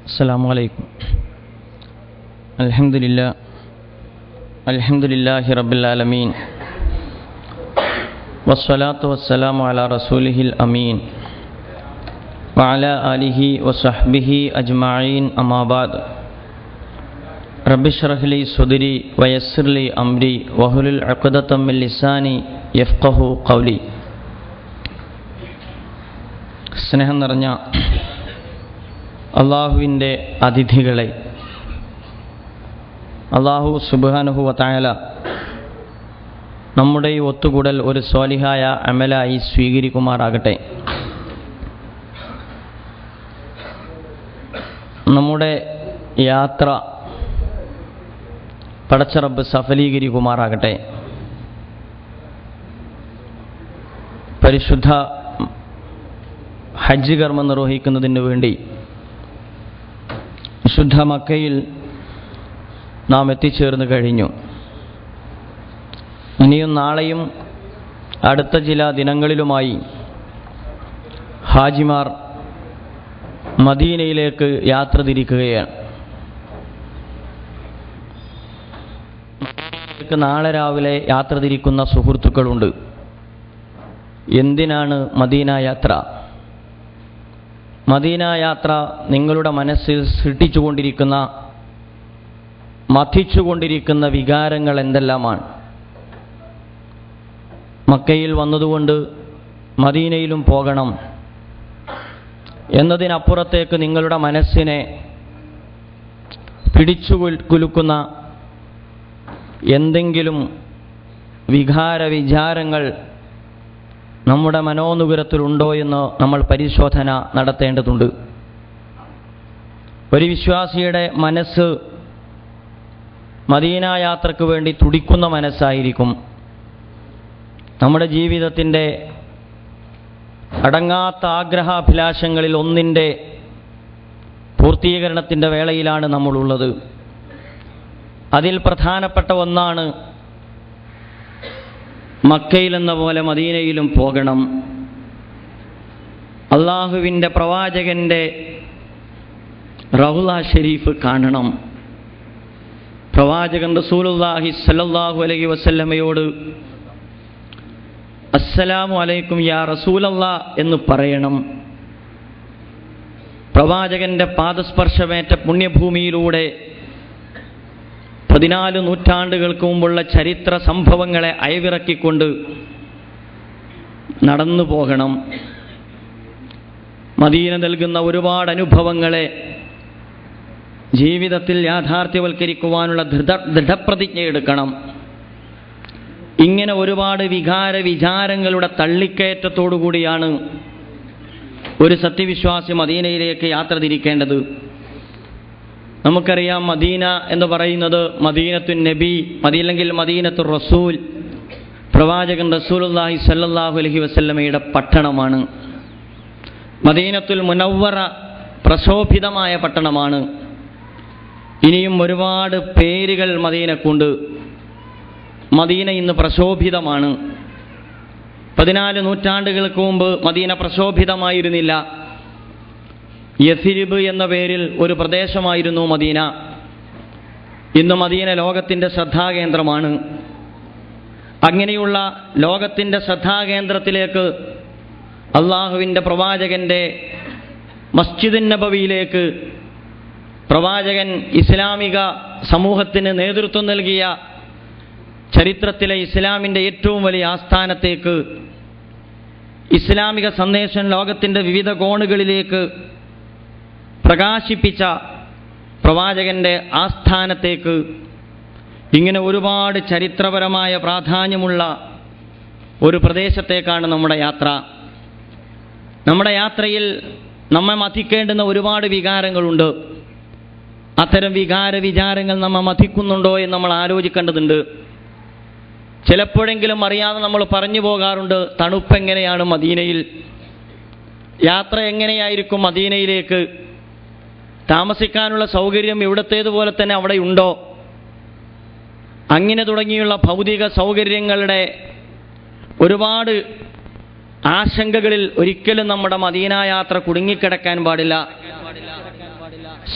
അസ്സലാമു അലൈക്കും. അൽഹംദുലില്ലാഹി റബ്ബിൽ ആലമീൻ വസ്സലാത്തു വസ്സലാമു അലാ റസൂലിഹിൽ അമീൻ വഅലാ ആലിഹി വസഹ്ബിഹി അജ്മഈൻ അമ്മാ ബഅദ്. റബ്ബി ഇശ്റഹ് ലി സ്വദ്രി വയസ്സിർ ലി അംരി വഹ്ലുൽ ഉഖ്ദതം മിൻ ലിസാനി യഫ്ഖഹു ഖൗലി. സ്നേഹം നിറഞ്ഞ അള്ളാഹുവിൻ്റെ അതിഥികളെ, അള്ളാഹു സുബ്ഹാനഹു വ തആല നമ്മുടെ ഈ ഒത്തുകൂടൽ ഒരു സ്വാലിഹായ അമലായി സ്വീകരിക്കുമാറാകട്ടെ. നമ്മുടെ യാത്ര പടച്ച റബ്ബ് സഫലീകരിക്കുമാറാകട്ടെ. പരിശുദ്ധ ഹജ്ജ് കർമ്മം നിർവഹിക്കുന്നതിന് വേണ്ടി വിശുദ്ധ മക്കയിൽ നാം എത്തിച്ചേർന്ന് കഴിഞ്ഞു. ഇനിയും നാളെയും അടുത്ത ചില ദിനങ്ങളിലുമായി ഹാജിമാർ മദീനയിലേക്ക് യാത്ര തിരിക്കുകയാണ്. നാളെ രാവിലെ യാത്ര തിരിക്കുന്ന സുഹൃത്തുക്കളുണ്ട്. എന്തിനാണ് മദീന യാത്ര? മദീന യാത്ര നിങ്ങളുടെ മനസ്സിൽ സൃഷ്ടിച്ചുകൊണ്ടിരിക്കുന്ന, മഥിച്ചുകൊണ്ടിരിക്കുന്ന വികാരങ്ങൾ എന്തെല്ലാമാണ്? മക്കയിൽ വന്നതുകൊണ്ട് മദീനയിലും പോകണം എന്നതിനപ്പുറത്തേക്ക് നിങ്ങളുടെ മനസ്സിനെ പിടിച്ചു കുലുക്കുന്ന എന്തെങ്കിലും വിചാരങ്ങൾ നമ്മുടെ മനോനുഗ്രത്തിലുണ്ടോ എന്ന് നമ്മൾ പരിശോധന നടത്തേണ്ടതുണ്ട്. ഒരു വിശ്വാസിയുടെ മനസ്സ് മദീന യാത്രയ്ക്ക് വേണ്ടി തുടിക്കുന്ന മനസ്സായിരിക്കും. നമ്മുടെ ജീവിതത്തിൻ്റെ അടങ്ങാത്ത ആഗ്രഹാഭിലാഷങ്ങളിൽ ഒന്നിൻ്റെ പൂർത്തീകരണത്തിൻ്റെ വേളയിലാണ് നമ്മളുള്ളത്. അതിൽ പ്രധാനപ്പെട്ട ഒന്നാണ് മക്കയിലെന്ന പോലെ മദീനയിലും പോകണം. അള്ളാഹുവിൻ്റെ പ്രവാചകൻ്റെ റൗള ഷരീഫ് കാണണം. പ്രവാചകൻ റസൂലുള്ളാഹി സ്വല്ലല്ലാഹു അലൈഹി വസല്ലമയോട് അസ്സലാമു അലൈക്കും യാ റസൂലല്ലാഹ് എന്ന് പറയണം. പ്രവാചകന്റെ പാദസ്പർശമേറ്റ പുണ്യഭൂമിയിലൂടെ 14 നൂറ്റാണ്ടുകൾക്ക് മുമ്പുള്ള ചരിത്ര സംഭവങ്ങളെ അയവിറക്കിക്കൊണ്ട് നടന്നു പോകണം. മദീന നൽകുന്ന ഒരുപാട് അനുഭവങ്ങളെ ജീവിതത്തിൽ യാഥാർത്ഥ്യവൽക്കരിക്കുവാനുള്ള ദൃഢപ്രതിജ്ഞ എടുക്കണം. ഇങ്ങനെ ഒരുപാട് വിചാരങ്ങളുടെ തള്ളിക്കയറ്റത്തോടുകൂടിയാണ് ഒരു സത്യവിശ്വാസി മദീനയിലേക്ക് യാത്ര തിരിക്കേണ്ടത്. നമുക്കറിയാം, മദീന എന്ന് പറയുന്നത് മദീനത്തുൻ നബി, അല്ലെങ്കിൽ മദീനത്തുർ റസൂൽ, പ്രവാചകൻ റസൂലുള്ളാഹി സ്വല്ലല്ലാഹു അലൈഹി വസല്ലമയുടെ പട്ടണമാണ്. മദീനത്തുൽ മുനവ്വറ പ്രശോഭിതമായ പട്ടണമാണ്. ഇനിയും ഒരുപാട് പേരുകൾ മദീനക്കുണ്ട്. മദീന ഇന്ന് പ്രശോഭിതമാണ്. 14 നൂറ്റാണ്ടുകൾക്ക് മുമ്പ് മദീന പ്രശോഭിതമായിരുന്നില്ല. യഥ്രിബ് എന്ന പേരിൽ ഒരു പ്രദേശമായിരുന്നു മദീന. ഇന്ന് മദീന ലോകത്തിൻ്റെ ശ്രദ്ധാകേന്ദ്രമാണ്. അങ്ങനെയുള്ള ലോകത്തിൻ്റെ ശ്രദ്ധാകേന്ദ്രത്തിലേക്ക് അള്ളാഹുവിൻ്റെ പ്രവാചകൻ്റെ മസ്ജിദുൻ നബവിയിലേക്ക് പ്രവാചകൻ ഇസ്ലാമിക സമൂഹത്തിന് നേതൃത്വം നൽകിയ ചരിത്രത്തിലെ ഇസ്ലാമിൻ്റെ ഏറ്റവും വലിയ ആസ്ഥാനത്തേക്ക്, ഇസ്ലാമിക സന്ദേശം ലോകത്തിൻ്റെ വിവിധ കോണുകളിലേക്ക് പ്രകാശിപ്പിച്ച പ്രവാചകൻ്റെ ആസ്ഥാനത്തേക്ക്, ഇങ്ങനെ ഒരുപാട് ചരിത്രപരമായ പ്രാധാന്യമുള്ള ഒരു പ്രദേശത്തേക്കാണ് നമ്മുടെ യാത്ര. നമ്മുടെ യാത്രയിൽ നമ്മെ മഥിക്കേണ്ടുന്ന ഒരുപാട് വികാരങ്ങളുണ്ട്. അത്തരം വിചാരങ്ങൾ നമ്മെ മഥിക്കുന്നുണ്ടോ എന്ന് നമ്മൾ ആലോചിക്കേണ്ടതുണ്ട്. ചിലപ്പോഴെങ്കിലും അറിയാതെ നമ്മൾ പറഞ്ഞു പോകാറുണ്ട്, തണുപ്പെങ്ങനെയാണ് മദീനയിൽ, യാത്ര എങ്ങനെയായിരിക്കും മദീനയിലേക്ക്, താമസിക്കാനുള്ള സൗകര്യം ഇവിടത്തേതുപോലെ തന്നെ അവിടെ ഉണ്ടോ, അങ്ങനെ തുടങ്ങിയുള്ള ഭൗതിക സൗകര്യങ്ങളുടെ ഒരുപാട് ആശങ്കകളിൽ ഒരിക്കലും നമ്മുടെ മദീന യാത്ര കുടുങ്ങിക്കിടക്കാൻ പാടില്ല.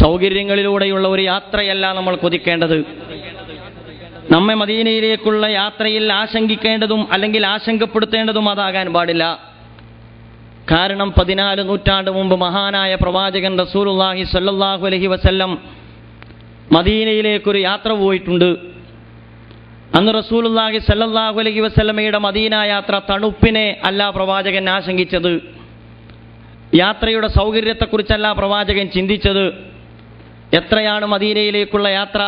സൗകര്യങ്ങളിലൂടെയുള്ള ഒരു യാത്രയല്ല നമ്മൾ കൊതിക്കേണ്ടത്. നമ്മെ മദീനയിലേക്കുള്ള യാത്രയിൽ ആശങ്കിക്കേണ്ടതും അല്ലെങ്കിൽ ആശങ്കപ്പെടുത്തേണ്ടതും അതാകാൻ പാടില്ല. കാരണം 14 നൂറ്റാണ്ട് മുമ്പ് മഹാനായ പ്രവാചകൻ റസൂലുള്ളാഹി സ്വല്ലല്ലാഹു അലൈഹി വസല്ലം മദീനയിലേക്കൊരു യാത്ര പോയിട്ടുണ്ട്. അന്ന് റസൂലുള്ളാഹി സ്വല്ലല്ലാഹു അലൈഹി വസല്ലമയുടെ മദീന യാത്ര തണുപ്പിനെ അല്ല പ്രവാചകൻ ആശങ്കിച്ചത്, യാത്രയുടെ സൗകര്യത്തെക്കുറിച്ചല്ല പ്രവാചകൻ ചിന്തിച്ചത്. എത്രയാണ് മദീനയിലേക്കുള്ള യാത്ര?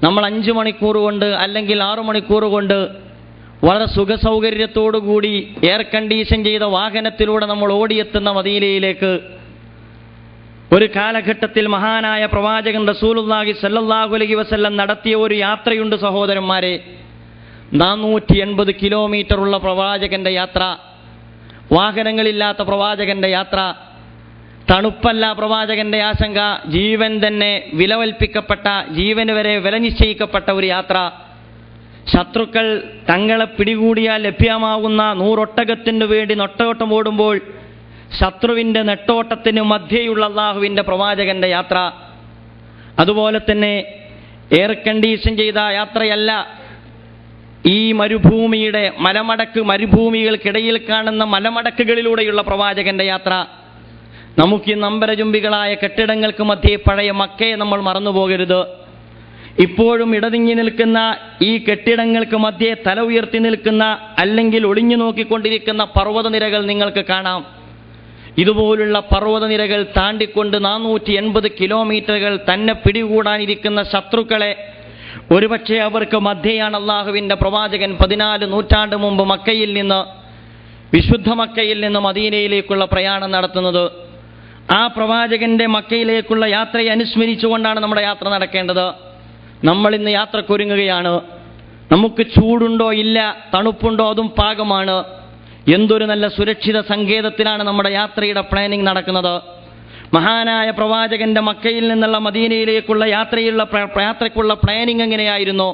നമ്മൾ 5 മണിക്കൂർ കൊണ്ട് അല്ലെങ്കിൽ 6 മണിക്കൂർ കൊണ്ട് വളരെ സുഖസൗകര്യത്തോടുകൂടി എയർ കണ്ടീഷൻ ചെയ്ത വാഹനത്തിലൂടെ നമ്മൾ ഓടിയെത്തുന്ന മദീനയിലേക്ക് ഒരു കാലഘട്ടത്തിൽ മഹാനായ പ്രവാചകൻ റസൂലുള്ളാഹി സ്വല്ലല്ലാഹു അലൈഹി വസല്ലം നടത്തിയ ഒരു യാത്രയുണ്ട് സഹോദരന്മാരെ. 480 കിലോമീറ്ററുള്ള പ്രവാചകന്റെ യാത്ര, വാഹനങ്ങളില്ലാത്ത പ്രവാചകന്റെ യാത്ര. തണുപ്പല്ല പ്രവാചകന്റെ ആശങ്ക, ജീവൻ തന്നെ വിലവൽപ്പിക്കപ്പെട്ട, ജീവന് വരെ വില നിശ്ചയിക്കപ്പെട്ട ഒരു യാത്ര. ശത്രുക്കൾ തങ്ങളെ പിടികൂടിയാൽ ലഭ്യമാകുന്ന 100 ഒട്ടകത്തിനു വേണ്ടി നെട്ടോട്ടം ഓടുമ്പോൾ ശത്രുവിൻ്റെ നെട്ടോട്ടത്തിന് മധ്യേയുള്ള അല്ലാഹുവിൻ്റെ പ്രവാചകന്റെ യാത്ര. അതുപോലെ തന്നെ എയർ കണ്ടീഷൻ ചെയ്ത യാത്രയല്ല. ഈ മരുഭൂമിയുടെ മരുഭൂമികൾക്കിടയിൽ കാണുന്ന മലമടക്കുകളിലൂടെയുള്ള പ്രവാചകന്റെ യാത്ര. നമുക്ക് ഈ നമ്പരചുംബികളായ കെട്ടിടങ്ങൾക്ക് മധ്യേ പഴയ മക്കയെ നമ്മൾ മറന്നുപോകരുത്. ഇപ്പോഴും ഇടതിങ്ങി നിൽക്കുന്ന ഈ കെട്ടിടങ്ങൾക്ക് മധ്യേ തല ഉയർത്തി നിൽക്കുന്ന അല്ലെങ്കിൽ ഒളിഞ്ഞു നോക്കിക്കൊണ്ടിരിക്കുന്ന പർവ്വതനിരകൾ നിങ്ങൾക്ക് കാണാം. ഇതുപോലുള്ള പർവ്വതനിരകൾ താണ്ടിക്കൊണ്ട് 480 കിലോമീറ്ററുകൾ തന്നെ പിടികൂടാനിരിക്കുന്ന ശത്രുക്കളെ ഒരുപക്ഷെ അവർക്ക് മധ്യയാണ് അള്ളാഹുവിൻ്റെ പ്രവാചകൻ 14 നൂറ്റാണ്ട് മുമ്പ് മക്കയിൽ നിന്ന്, വിശുദ്ധ മക്കയിൽ നിന്ന് മദീനയിലേക്കുള്ള പ്രയാണം നടത്തുന്നത്. ആ പ്രവാചകന്റെ മക്കയിലേക്കുള്ള യാത്രയെ അനുസ്മരിച്ചുകൊണ്ടാണ് നമ്മുടെ യാത്ര നടക്കേണ്ടത്. നമ്മൾ ഇന്ന് യാത്രക്കൊരുങ്ങുകയാണ്. നമുക്ക് ചൂടുണ്ടോ ഇല്ല, തണുപ്പുണ്ടോ അതും പാകമാണ്. എന്തൊരു നല്ല സുരക്ഷിത സങ്കേതത്തിലാണ് നമ്മുടെ യാത്രയുടെ പ്ലാനിങ് നടക്കുന്നത്. മഹാനായ പ്രവാചകന്റെ മക്കയിൽ നിന്നുള്ള മദീനയിലേക്കുള്ള യാത്രയ്ക്കുള്ള പ്ലാനിങ് എങ്ങനെയായിരുന്നു?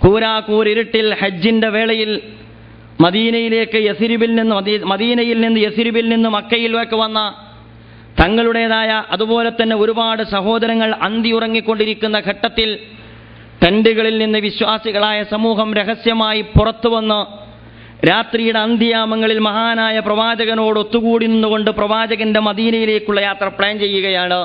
കൂരാക്കൂർ ഇരുട്ടിൽ ഹജ്ജിന്റെ വേളയിൽ മദീനയിൽ നിന്ന് യസിരിബിൽ നിന്ന് മക്കയിലേക്ക് വന്ന തങ്ങളുടേതായ അതുപോലെ തന്നെ ഒരുപാട് സഹോദരങ്ങൾ അന്തിയുറങ്ങിക്കൊണ്ടിരിക്കുന്ന ഘട്ടത്തിൽ ടെന്റുകളിൽ നിന്ന് വിശ്വാസികളായ സമൂഹം രഹസ്യമായി പുറത്തു വന്ന് രാത്രിയുടെ അന്ത്യയാമങ്ങളിൽ മഹാനായ പ്രവാചകനോട് ഒത്തുകൂടി നിന്നുകൊണ്ട് പ്രവാചകന്റെ മദീനയിലേക്കുള്ള യാത്ര പ്ലാൻ ചെയ്യുകയാണ്.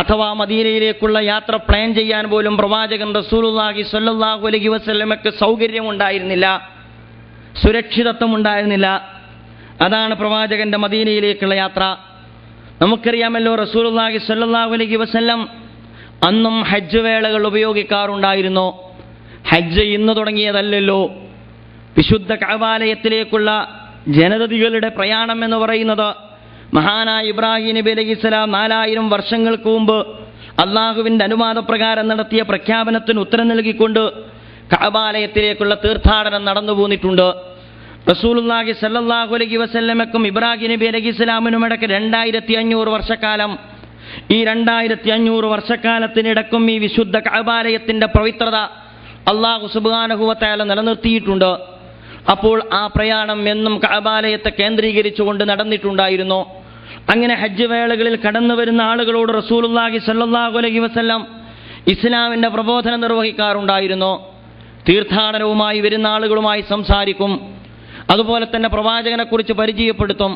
അഥവാ മദീനയിലേക്കുള്ള യാത്ര പ്ലാൻ ചെയ്യാൻ പോലും പ്രവാചകൻ റസൂലുള്ളാഹി സ്വല്ലല്ലാഹു അലൈഹി വസല്ലമയ്ക്ക് സൗകര്യമുണ്ടായിരുന്നില്ല, സുരക്ഷിതത്വം ഉണ്ടായിരുന്നില്ല. അതാണ് പ്രവാചകന്റെ മദീനയിലേക്കുള്ള യാത്ര. നമുക്കറിയാമല്ലോ റസൂലുള്ളാഹി സ്വല്ലല്ലാഹു അലൈഹി വസല്ലം അന്നും ഹജ്ജ് വേളകൾ ഉപയോഗിക്കാറുണ്ടായിരുന്നു. ഹജ്ജ് ഇന്ന് തുടങ്ങിയതല്ലല്ലോ. വിശുദ്ധ കഅബാലയത്തിലേക്കുള്ള ജനതതികളുടെ പ്രയാണം എന്ന് പറയുന്നത് മഹാനായ ഇബ്രാഹിം നബി അലൈഹിസ്സലാം 4000 വർഷങ്ങൾക്ക് മുമ്പ് അള്ളാഹുവിൻ്റെ അനുവാദപ്രകാരം നടത്തിയ പ്രഖ്യാപനത്തിന് ഉത്തരം നൽകിക്കൊണ്ട് കഅബാലയത്തിലേക്കുള്ള തീർത്ഥാടനം നടന്നു പോന്നിട്ടുണ്ട്. റസൂലുള്ളാഹി സ്വല്ലല്ലാഹു അലൈഹി വസല്ലമക്കും ഇബ്രാഹിം നബി അലൈഹിസ്സലാമിനും ഇടയ്ക്ക് 2500 വർഷക്കാലം. ഈ 2500 വർഷക്കാലത്തിനിടക്കും ഈ വിശുദ്ധ കഅബാലയത്തിൻ്റെ പവിത്രത അല്ലാഹു സുബ്ഹാനഹു വ തആല നിലനിർത്തിയിട്ടുണ്ട്. അപ്പോൾ ആ പ്രയാണം എന്നും കഅബാലയത്തെ കേന്ദ്രീകരിച്ചുകൊണ്ട് നടന്നിട്ടുണ്ടായിരുന്നു. അങ്ങനെ ഹജ്ജ് വേളകളിൽ കടന്നു വരുന്ന ആളുകളോട് റസൂലുള്ളാഹി സ്വല്ലല്ലാഹു അലൈഹി വസല്ലം ഇസ്ലാമിൻ്റെ പ്രബോധനം നിർവഹിക്കാറുണ്ടായിരുന്നു. തീർത്ഥാടനവുമായി വരുന്ന ആളുകളുമായി സംസാരിക്കും. അതുപോലെ തന്നെ പ്രവാചകനെക്കുറിച്ച് പരിചയപ്പെടുത്തും.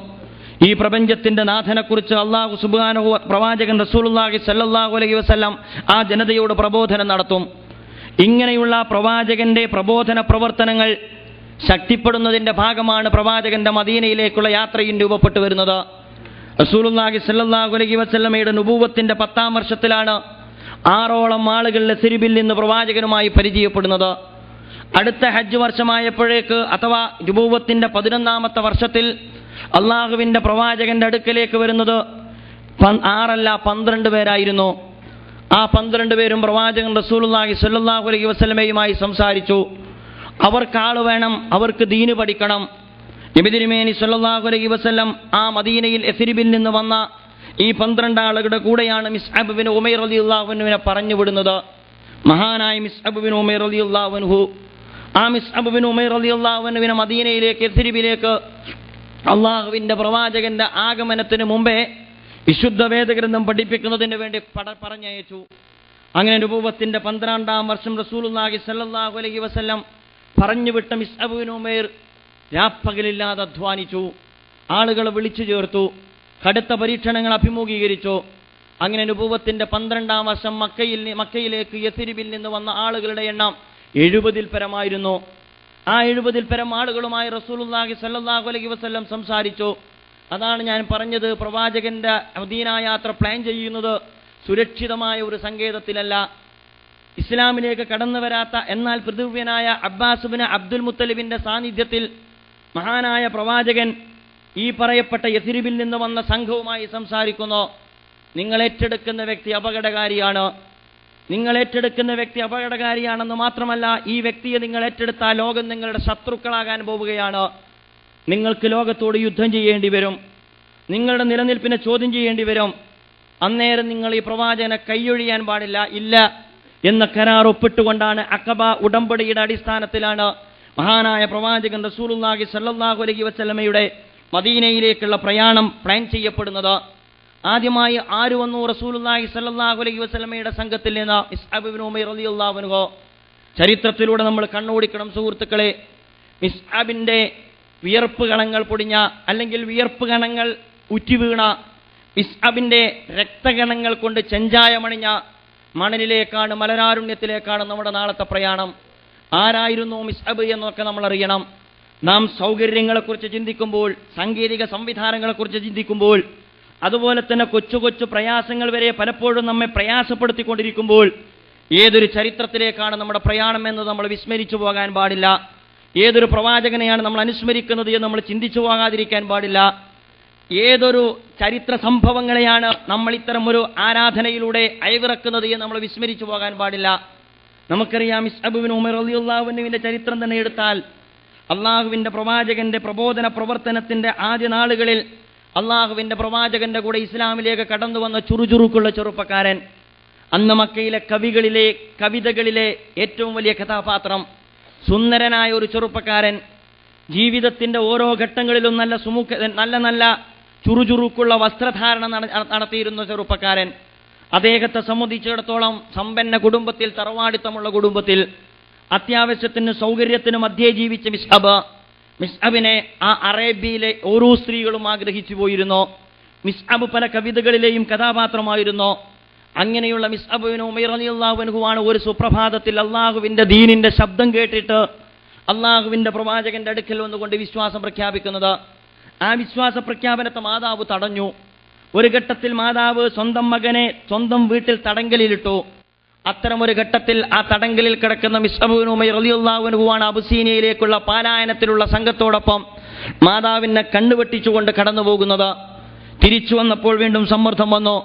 ഈ പ്രപഞ്ചത്തിൻ്റെ നാഥനെക്കുറിച്ച് അല്ലാഹു സുബ്ഹാനഹു പ്രവാചകൻ റസൂലുള്ളാഹി സ്വല്ലല്ലാഹു അലൈഹി വസല്ലം ആ ജനതയോട് പ്രബോധനം നടത്തും. ഇങ്ങനെയുള്ള പ്രവാചകന്റെ പ്രബോധന പ്രവർത്തനങ്ങൾ ശക്തിപ്പെടുന്നതിൻ്റെ ഭാഗമാണ് പ്രവാചകന്റെ മദീനയിലേക്കുള്ള യാത്രയും രൂപപ്പെട്ടു വരുന്നത്. റസൂലുള്ളാഹി സ്വല്ലല്ലാഹു അലൈഹി വസല്ലമയുടെ നുബൂവത്തിന്റെ 10ാം വർഷത്തിലാണ് 6ഓളം ആളുകൾ യസ്രിബിൽ നിന്ന് പ്രവാചകനുമായി പരിചയപ്പെടുന്നത്. അടുത്ത ഹജ്ജ് വർഷമായപ്പോഴേക്ക് അഥവാ നുബൂവത്തിന്റെ 11ാമത്തെ വർഷത്തിൽ അള്ളാഹുവിൻ്റെ പ്രവാചകന്റെ അടുക്കലേക്ക് വരുന്നത് 6 അല്ല 12 പേരായിരുന്നു. ആ 12 പേരും പ്രവാചകൻ റസൂലുള്ളാഹി സ്വല്ലല്ലാഹു അലൈഹി വസല്ലമയുമായി സംസാരിച്ചു. അവർക്കാള് വേണം, അവർക്ക് ദീന് പഠിക്കണം. നബി തിരുമേനി സ്വല്ലല്ലാഹു അലൈഹി വസല്ലം ആ മദീനയിൽ യസ്രിബിൽ നിന്ന് വന്ന ഈ 12 ആളുകളുടെ കൂടെയാണ് മിസ്അബ് ബിൻ ഉമൈർ റളിയല്ലാഹു അൻഹുവിനെ പറഞ്ഞു വിടുന്നത്. മഹാനായ മിസ്അബ് ബിൻ ഉമൈർ റളിയല്ലാഹു അൻഹു, ആ മിസ്അബ് ബിൻ ഉമൈർ റളിയല്ലാഹു അൻഹുവിനെ മദീനയിലേക്ക് യസ്രിബിലേക്ക് അള്ളാഹുവിൻ്റെ പ്രവാചകന്റെ ആഗമനത്തിന് മുമ്പേ വിശുദ്ധ വേദഗ്രന്ഥം പഠിപ്പിക്കുന്നതിന് വേണ്ടി പറഞ്ഞയച്ചു. അങ്ങനെ നുബുവത്തിന്റെ 12-ാം വർഷം റസൂലുള്ളാഹി സ്വല്ലല്ലാഹു അലൈഹി വസല്ലം പറഞ്ഞുവിട്ട മിസ്അബ് ഇബ്നു ഉമൈർ രാപ്പകലില്ലാതെ അധ്വാനിച്ചു. ആളുകളെ വിളിച്ചു ചേർത്തു, കടുത്ത പരീക്ഷണങ്ങൾ അഭിമുഖീകരിച്ചു. അങ്ങനെ നുബുവത്തിന്റെ 12-ാം വർഷം മക്കയിലേക്ക് യസ്രിബിൽ നിന്ന് വന്ന ആളുകളുടെ എണ്ണം 70-ൽ പരമായിരുന്നു. ആ 70-ൽ പരം ആളുകളുമായി റസൂലുള്ളാഹി സ്വല്ലല്ലാഹു അലൈഹി വസല്ലം സംസാരിച്ചു. അതാണ് ഞാൻ പറഞ്ഞത്, പ്രവാചകന്റെ മദീന യാത്ര പ്ലാൻ ചെയ്യുന്നത് സുരക്ഷിതമായ ഒരു സങ്കേതത്തിലല്ല. ഇസ്ലാമിലേക്ക് കടന്നു വരാത്ത എന്നാൽ പൃഥുവ്യനായ അബ്ബാസ് ഇബ്നു അബ്ദുൽ മുത്തലിബിന്റെ സാന്നിധ്യത്തിൽ മഹാനായ പ്രവാചകൻ ഈ പറയപ്പെട്ട യസ്രിബിൽ നിന്ന് വന്ന സംഘവുമായി സംസാരിക്കുന്നു. നിങ്ങൾ ഏറ്റെടുക്കുന്ന വ്യക്തി അപകടകാരിയാണ്. നിങ്ങൾ ഏറ്റെടുക്കുന്ന വ്യക്തി അപകടകാരിയാണെന്ന് മാത്രമല്ല, ഈ വ്യക്തിയെ നിങ്ങൾ ഏറ്റെടുത്താൽ ലോകം നിങ്ങളുടെ ശത്രുക്കളാകാൻ പോവുകയാണ്. നിങ്ങൾക്ക് ലോകത്തോട് യുദ്ധം ചെയ്യേണ്ടി വരും. നിങ്ങളുടെ നിലനിൽപ്പിനെ ചോദ്യം ചെയ്യേണ്ടി വരും. അന്നേരം നിങ്ങൾ ഈ പ്രവാചകനെ കൈയൊഴിയാൻ പാടില്ല. ഇല്ല എന്ന കരാർ ഒപ്പിട്ടുകൊണ്ടാണ് അഖബ ഉടമ്പടിയുടെ അടിസ്ഥാനത്തിലാണ് മഹാനായ പ്രവാചകൻ റസൂലുള്ളാഹി സ്വല്ലല്ലാഹു അലൈഹി വസല്ലമയുടെ മദീനയിലേക്കുള്ള പ്രയാണം പ്ലാൻ ചെയ്യപ്പെടുന്നത്. ആദ്യമായി ആര് വന്നു? റസൂലുള്ളാഹി സ്വല്ലല്ലാഹു അലൈഹി വസല്ലമയുടെ സംഘത്തിൽ നിന്ന് മിസ്അബ് ഇബ്നു ഉമൈർ റളിയല്ലാഹു അൻഹു. ചരിത്രത്തിലൂടെ നമ്മൾ കണ്ണോടിക്കണം സുഹൃത്തുക്കളെ. മിസ്അബിന്റെ വിയർപ്പ് കണങ്ങൾ പൊടിഞ്ഞ അല്ലെങ്കിൽ വിയർപ്പ് കണങ്ങൾ ഉറ്റിവീണ മിസ്അബിന്റെ രക്തകണങ്ങൾ കൊണ്ട് ചെഞ്ചായമണിഞ്ഞ മണലിലേക്കാണ്, മലരാരുണ്യത്തിലേക്കാണ് നമ്മുടെ നാളത്തെ പ്രയാണം. ആരായിരുന്നു മിസ്അബ് എന്നൊക്കെ നമ്മൾ അറിയണം. നാം സൗകര്യങ്ങളെക്കുറിച്ച് ചിന്തിക്കുമ്പോൾ, സാങ്കേതിക സംവിധാനങ്ങളെക്കുറിച്ച് ചിന്തിക്കുമ്പോൾ, അതുപോലെ തന്നെ കൊച്ചു കൊച്ചു പ്രയാസങ്ങൾ വരെ പലപ്പോഴും നമ്മെ പ്രയാസപ്പെടുത്തിക്കൊണ്ടിരിക്കുമ്പോൾ ഏതൊരു ചരിത്രത്തിലേക്കാണ് നമ്മുടെ പ്രയാണം എന്ന് നമ്മൾ വിസ്മരിച്ചു പോകാൻ പാടില്ല. ഏതൊരു പ്രവാചകനെയാണ് നമ്മൾ അനുസ്മരിക്കുന്നത് എന്ന് നമ്മൾ ചിന്തിച്ചു പോകാതിരിക്കാൻ പാടില്ല. ഏതൊരു ചരിത്ര സംഭവങ്ങളെയാണ് നമ്മൾ ഇത്തരം ഒരു ആരാധനയിലൂടെ അയവിറക്കുന്നത് എന്ന് നമ്മൾ വിസ്മരിച്ചു പോകാൻ പാടില്ല. നമുക്കറിയാം, മിസ്അബ് ഇബ്നു ഉമൈർ റളിയല്ലാഹു അൻഹുവിന്റെ ചരിത്രം തന്നെ എടുത്താൽ, അള്ളാഹുവിന്റെ പ്രവാചകന്റെ പ്രബോധന പ്രവർത്തനത്തിന്റെ ആദ്യ നാളുകളിൽ അള്ളാഹുവിന്റെ പ്രവാചകന്റെ കൂടെ ഇസ്ലാമിലേക്ക് കടന്നു വന്ന ചുറുചുറുക്കുള്ള ചെറുപ്പക്കാരൻ, അന്ന് മക്കയിലെ കവിതകളിലെ ഏറ്റവും വലിയ കഥാപാത്രം, സുന്ദരനായ ഒരു ചെറുപ്പക്കാരൻ, ജീവിതത്തിന്റെ ഓരോ ഘട്ടങ്ങളിലും നല്ല ചുറുചുറുക്കുള്ള വസ്ത്രധാരണം നടത്തിയിരുന്ന ചെറുപ്പക്കാരൻ. അദ്ദേഹത്തെ സംബന്ധിച്ചിടത്തോളം സമ്പന്ന കുടുംബത്തിൽ, തറവാടിത്തമുള്ള കുടുംബത്തിൽ, അത്യാവശ്യത്തിന് സൗകര്യത്തിന് മധ്യേ ജീവിച്ച മിസ്അബിനെ ആ അറേബ്യയിലെ ഓരോ സ്ത്രീകളും ആഗ്രഹിച്ചു പോയിരുന്നു. മിസ്അബ് പല കവിതകളിലെയും കഥാപാത്രമായിരുന്നു. അങ്ങനെയുള്ള മിസ്അബ് ഇബ്നു ഉമൈർ റളിയല്ലാഹു അൻഹുവാണ് ഒരു സുപ്രഭാതത്തിൽ അള്ളാഹുവിന്റെ ദീനിന്റെ ശബ്ദം കേട്ടിട്ട് അള്ളാഹുവിന്റെ പ്രവാചകന്റെ അടുക്കൽ വന്നുകൊണ്ട് വിശ്വാസം പ്രഖ്യാപിക്കുന്നത്. ആ വിശ്വാസ പ്രഖ്യാപനത്തെ മാതാവ് തടഞ്ഞു. ഒരു ഘട്ടത്തിൽ മാതാവ് സ്വന്തം മകനെ സ്വന്തം വീട്ടിൽ തടങ്കലിലിട്ടു. അത്തരമൊരു ഘട്ടത്തിൽ ആ തടങ്കലിൽ കിടക്കുന്ന മിസ്അബ് ഇബ്നു ഉമൈർ റളിയല്ലാഹു അൻഹുവാണ് അബുസീനിയയിലേക്കുള്ള പാലായനത്തിലുള്ള സംഘത്തോടൊപ്പം മാതാവിനെ കണ്ണുവെട്ടിച്ചുകൊണ്ട് കടന്നു പോകുന്നത്. തിരിച്ചു വന്നപ്പോൾ വീണ്ടും സമ്മർദ്ദം വന്നു.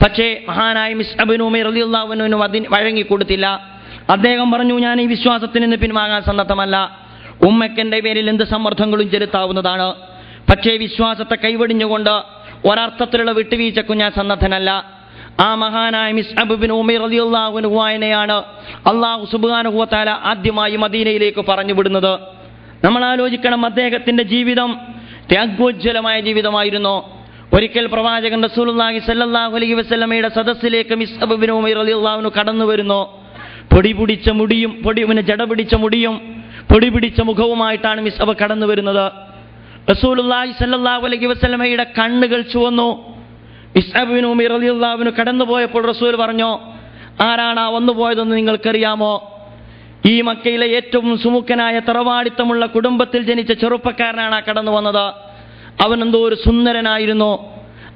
പക്ഷേ മഹാനായ മിസ്അബ് ഇബ്നു ഉമൈർ റളിയല്ലാഹു അൻഹു അതിന് വഴങ്ങിക്കൊടുത്തില്ല. അദ്ദേഹം പറഞ്ഞു, ഞാൻ ഈ വിശ്വാസത്തിൽ നിന്ന് പിൻവാങ്ങാൻ സന്നദ്ധമല്ല. ഉമ്മക്കെന്റെ പേരിൽ എന്ത് സമ്മർദ്ദങ്ങളും ചെലുത്താവുന്നതാണ്. പക്ഷേ വിശ്വാസത്തെ കൈവെടിഞ്ഞുകൊണ്ട് ഒരർത്ഥത്തിലുള്ള വിട്ടുവീഴ്ചക്കും ഞാൻ സന്നദ്ധനല്ല. ആ മഹാനായ മിസ്അബ് ഇബ്നു ഉമൈർ റളിയല്ലാഹു അൻഹുവിനെയാണ് അല്ലാഹു സുബ്ഹാനഹു വ തആല ആദ്യമായി മദീനയിലേക്ക് പറഞ്ഞു വിടുന്നത്. നമ്മൾ ആലോചിക്കണം, അദ്ദേഹത്തിന്റെ ജീവിതം ത്യാഗോജ്വലമായ ജീവിതമായിരുന്നു. ഒരിക്കൽ പ്രവാചകൻ റസൂലുള്ളാഹി സ്വല്ലല്ലാഹു അലൈഹി വസല്ലമയുടെ സദസ്സിലേക്ക് മിസ്അബ് ഇബ്നു ഉമൈർ റളിയല്ലാഹു അൻഹു കടന്നു വരുന്നു. പൊടിപിടിച്ച മുടിയും പൊടി പിടിച്ച മുഖവുമായിട്ടാണ് മിസ്അബ് കടന്നു വരുന്നത്. റസൂലുള്ളാഹി സ്വല്ലല്ലാഹു അലൈഹി വസല്ലമയുടെ കണ്ണുകൾ ചുവന്നു. മിസ്അബ് ഇബ്നു ഉമൈർ റളിയല്ലാഹു അൻഹു കടന്നു പോയപ്പോൾ റസൂൽ പറഞ്ഞു, ആരാണ് ആ വന്നുപോയതെന്ന് നിങ്ങൾക്കറിയാമോ? ഈ മക്കയിലെ ഏറ്റവും സുമുഖനായ തറവാടിത്തമുള്ള കുടുംബത്തിൽ ജനിച്ച ചെറുപ്പക്കാരനാണ് ആ കടന്നു വന്നത്. അവനെന്തോ ഒരു സുന്ദരനായിരുന്നു.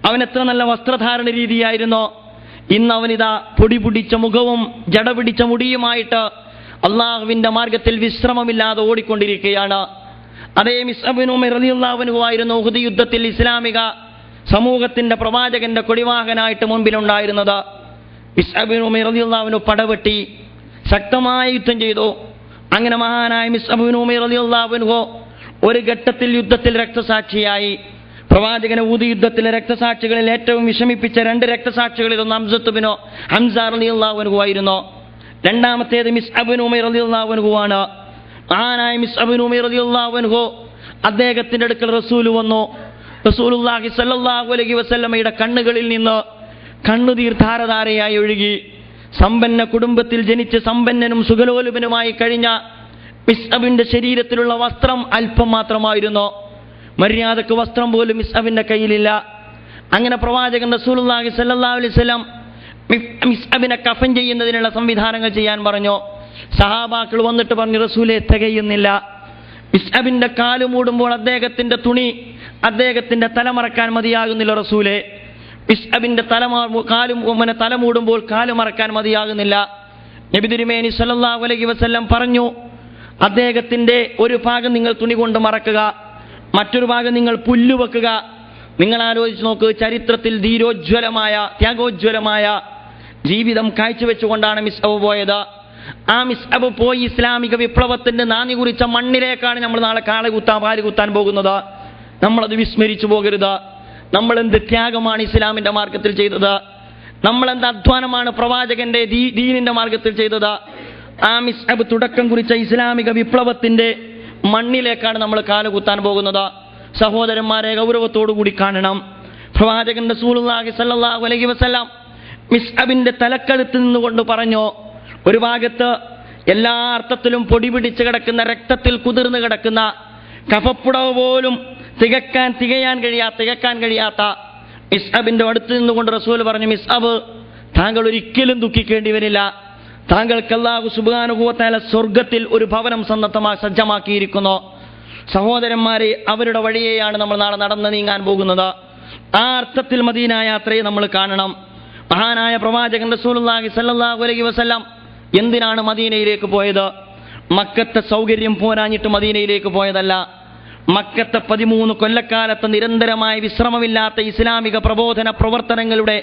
അവൻ എത്ര നല്ല വസ്ത്രധാരണ രീതിയായിരുന്നു. ഇന്ന് അവനിതാ പൊടി പിടിച്ച മുഖവും ജട പിടിച്ച മുടിയുമായിട്ട് അള്ളാഹുവിന്റെ മാർഗത്തിൽ വിശ്രമമില്ലാതെ ഓടിക്കൊണ്ടിരിക്കുകയാണ്. അതേ മിസ്അബ് ഇബ്നു ഉമൈർ റളിയല്ലാഹു അൻഹു ആയിരുന്നു ഉഹദ് യുദ്ധത്തിൽ ഇസ്ലാമിക സമൂഹത്തിന്റെ പ്രവാചകന്റെ കൊടിവാഹനായിട്ട് മുൻപിലുണ്ടായിരുന്നത്. മിസ്അബ് ഇബ്നു ഉമൈർ റളിയല്ലാഹു അൻഹു പടവെട്ടി ശക്തമായ യുദ്ധം ചെയ്തു. അങ്ങനെ മഹാനായ മിസ്അബ് ഇബ്നു ഉമൈർ റളിയല്ലാഹു അൻഹു ഒരു ഘട്ടത്തിൽ യുദ്ധത്തിൽ രക്തസാക്ഷിയായി. പ്രവാചകനെ ഉഹദ് യുദ്ധത്തിലെ രക്തസാക്ഷികളിൽ ഏറ്റവും വിഷമിപ്പിച്ച 2 രക്തസാക്ഷികളിൽ ഒന്ന് ഹംസ റളിയല്ലാഹു അൻഹു ആയിരുന്നു. രണ്ടാമത്തേത് മിസ്അബ് ഇബ്നു ഉമൈർ റളിയല്ലാഹു അൻഹു ആണ്. മഹാനായ മിസ്അബ് ഇബ്നു ഉമൈർ റളിയല്ലാഹു അൻഹു അദ്ദേഹത്തിന്റെ അടുക്കൽ റസൂൽ വന്നു. റസൂലുള്ളാഹി സ്വല്ലല്ലാഹു അലൈഹി വസല്ലമയുടെ കണ്ണുകളിൽ നിന്ന് കണ്ണുനീർ ധാരധാരയായി ഒഴുകി. സമ്പന്ന കുടുംബത്തിൽ ജനിച്ച് സമ്പന്നനും സുഖലോലുപനുമായി കഴിഞ്ഞ മിസ്അബിന്റെ ശരീരത്തിലുള്ള വസ്ത്രം അല്പം മാത്രമായിരുന്നു. മര്യാദക്ക് വസ്ത്രം പോലും മിസ്അബിന്റെ കയ്യിലില്ല. അങ്ങനെ പ്രവാചകൻ റസൂലുള്ളാഹി സ്വല്ലല്ലാഹു അലൈഹി വസല്ലം മിസ്അബിനെ കഫൻ ചെയ്യുന്നതിനുള്ള സംവിധാനങ്ങൾ ചെയ്യാൻ പറഞ്ഞു. സഹാബാക്കൾ വന്നിട്ട് പറഞ്ഞു, റസൂലേ തികയുന്നില്ല. മിസ്അബിന്റെ കാല് മൂടുമ്പോൾ അദ്ദേഹത്തിന്റെ തുണി അദ്ദേഹത്തിന്റെ തലമറക്കാൻ മതിയാകുന്നില്ല റസൂലേ. മിസ്അബിന്റെ തല മൂടുമ്പോൾ കാല് മറക്കാൻ മതിയാകുന്നില്ല. നബി തിരുമേനി സല്ലല്ലാഹു അലൈഹി വസല്ലം പറഞ്ഞു, അദ്ദേഹത്തിന്റെ ഒരു ഭാഗം നിങ്ങൾ തുണി കൊണ്ട് മറക്കുക, മറ്റൊരു ഭാഗം നിങ്ങൾ പുല്ല് വെക്കുക. നിങ്ങൾ ആലോചിച്ച് നോക്ക്, ചരിത്രത്തിൽ ധീരോജ്വലമായ ത്യാഗോജ്വലമായ ജീവിതം കാഴ്ചവെച്ചുകൊണ്ടാണ് മിസ്അബ് പോയത്. ആ മിസ്അബ് പോയി ഇസ്ലാമിക വിപ്ലവത്തിന്റെ നാന്ദി കുറിച്ച മണ്ണിലേക്കാണ് നമ്മൾ നാളെ പാല് കുത്താൻ പോകുന്നത്. നമ്മളത് വിസ്മരിച്ചു പോകരുത്. നമ്മളെന്ത് ത്യാഗമാണ് ഇസ്ലാമിന്റെ മാർഗത്തിൽ ചെയ്തത്, നമ്മളെന്ത് അധ്വാനമാണ് പ്രവാചകന്റെ ദീനിന്റെ മാർഗത്തിൽ ചെയ്തത്. ആ മിസ്അബ് തുടക്കം കുറിച്ച ഇസ്ലാമിക വിപ്ലവത്തിന്റെ മണ്ണിലേക്കാണ് നമ്മൾ കാലുകുത്താൻ പോകുന്നത്. സഹോദരന്മാരെ, ഗൗരവത്തോടുകൂടി കാണണം. പ്രവാചകൻ റസൂലുള്ളാഹി സ്വല്ലല്ലാഹു അലൈഹി വസല്ലം മിസ്അബിന്റെ തലക്കഴുത്ത് നിന്നുകൊണ്ട് പറഞ്ഞു, ഒരു ഭാഗത്ത് എല്ലാ അർത്ഥത്തിലും പൊടി പിടിച്ച് കിടക്കുന്ന, രക്തത്തിൽ കുതിർന്ന് കിടക്കുന്ന, കഫപ്പുടവ് പോലും തികക്കാൻ കഴിയാത്ത മിസ്അബിന്റെ അടുത്ത് നിന്നുകൊണ്ട് റസൂൽ പറഞ്ഞു, മിസ്അബ്, താങ്കൾ ഒരിക്കലും ദുഃഖിക്കേണ്ടി വരില്ല. താങ്കൾക്ക് അല്ലാഹു സുബ്ഹാനഹു വ തആല സ്വർഗത്തിൽ ഒരു ഭവനം സജ്ജമാക്കിയിരിക്കുന്നു. സഹോദരന്മാരെ, അവരുടെ വഴിയെയാണ് നമ്മൾ നാളെ നടന്ന് നീങ്ങാൻ പോകുന്നത്. ആ അർത്ഥത്തിൽ മദീന യാത്രയെ നമ്മൾ കാണണം. മഹാനായ പ്രവാചകൻ റസൂലുള്ളാഹി സ്വല്ലല്ലാഹു അലൈഹി വസല്ലം എന്തിനാണ് മദീനയിലേക്ക് പോയത്? മക്കത്തെ സൗകര്യം പോരാഞ്ഞിട്ട് മദീനയിലേക്ക് പോയതല്ല. മക്കത്തെ 13 കൊല്ലക്കാലത്ത് നിരന്തരമായ വിശ്രമമില്ലാത്ത ഇസ്ലാമിക പ്രബോധന പ്രവർത്തനങ്ങളുടെ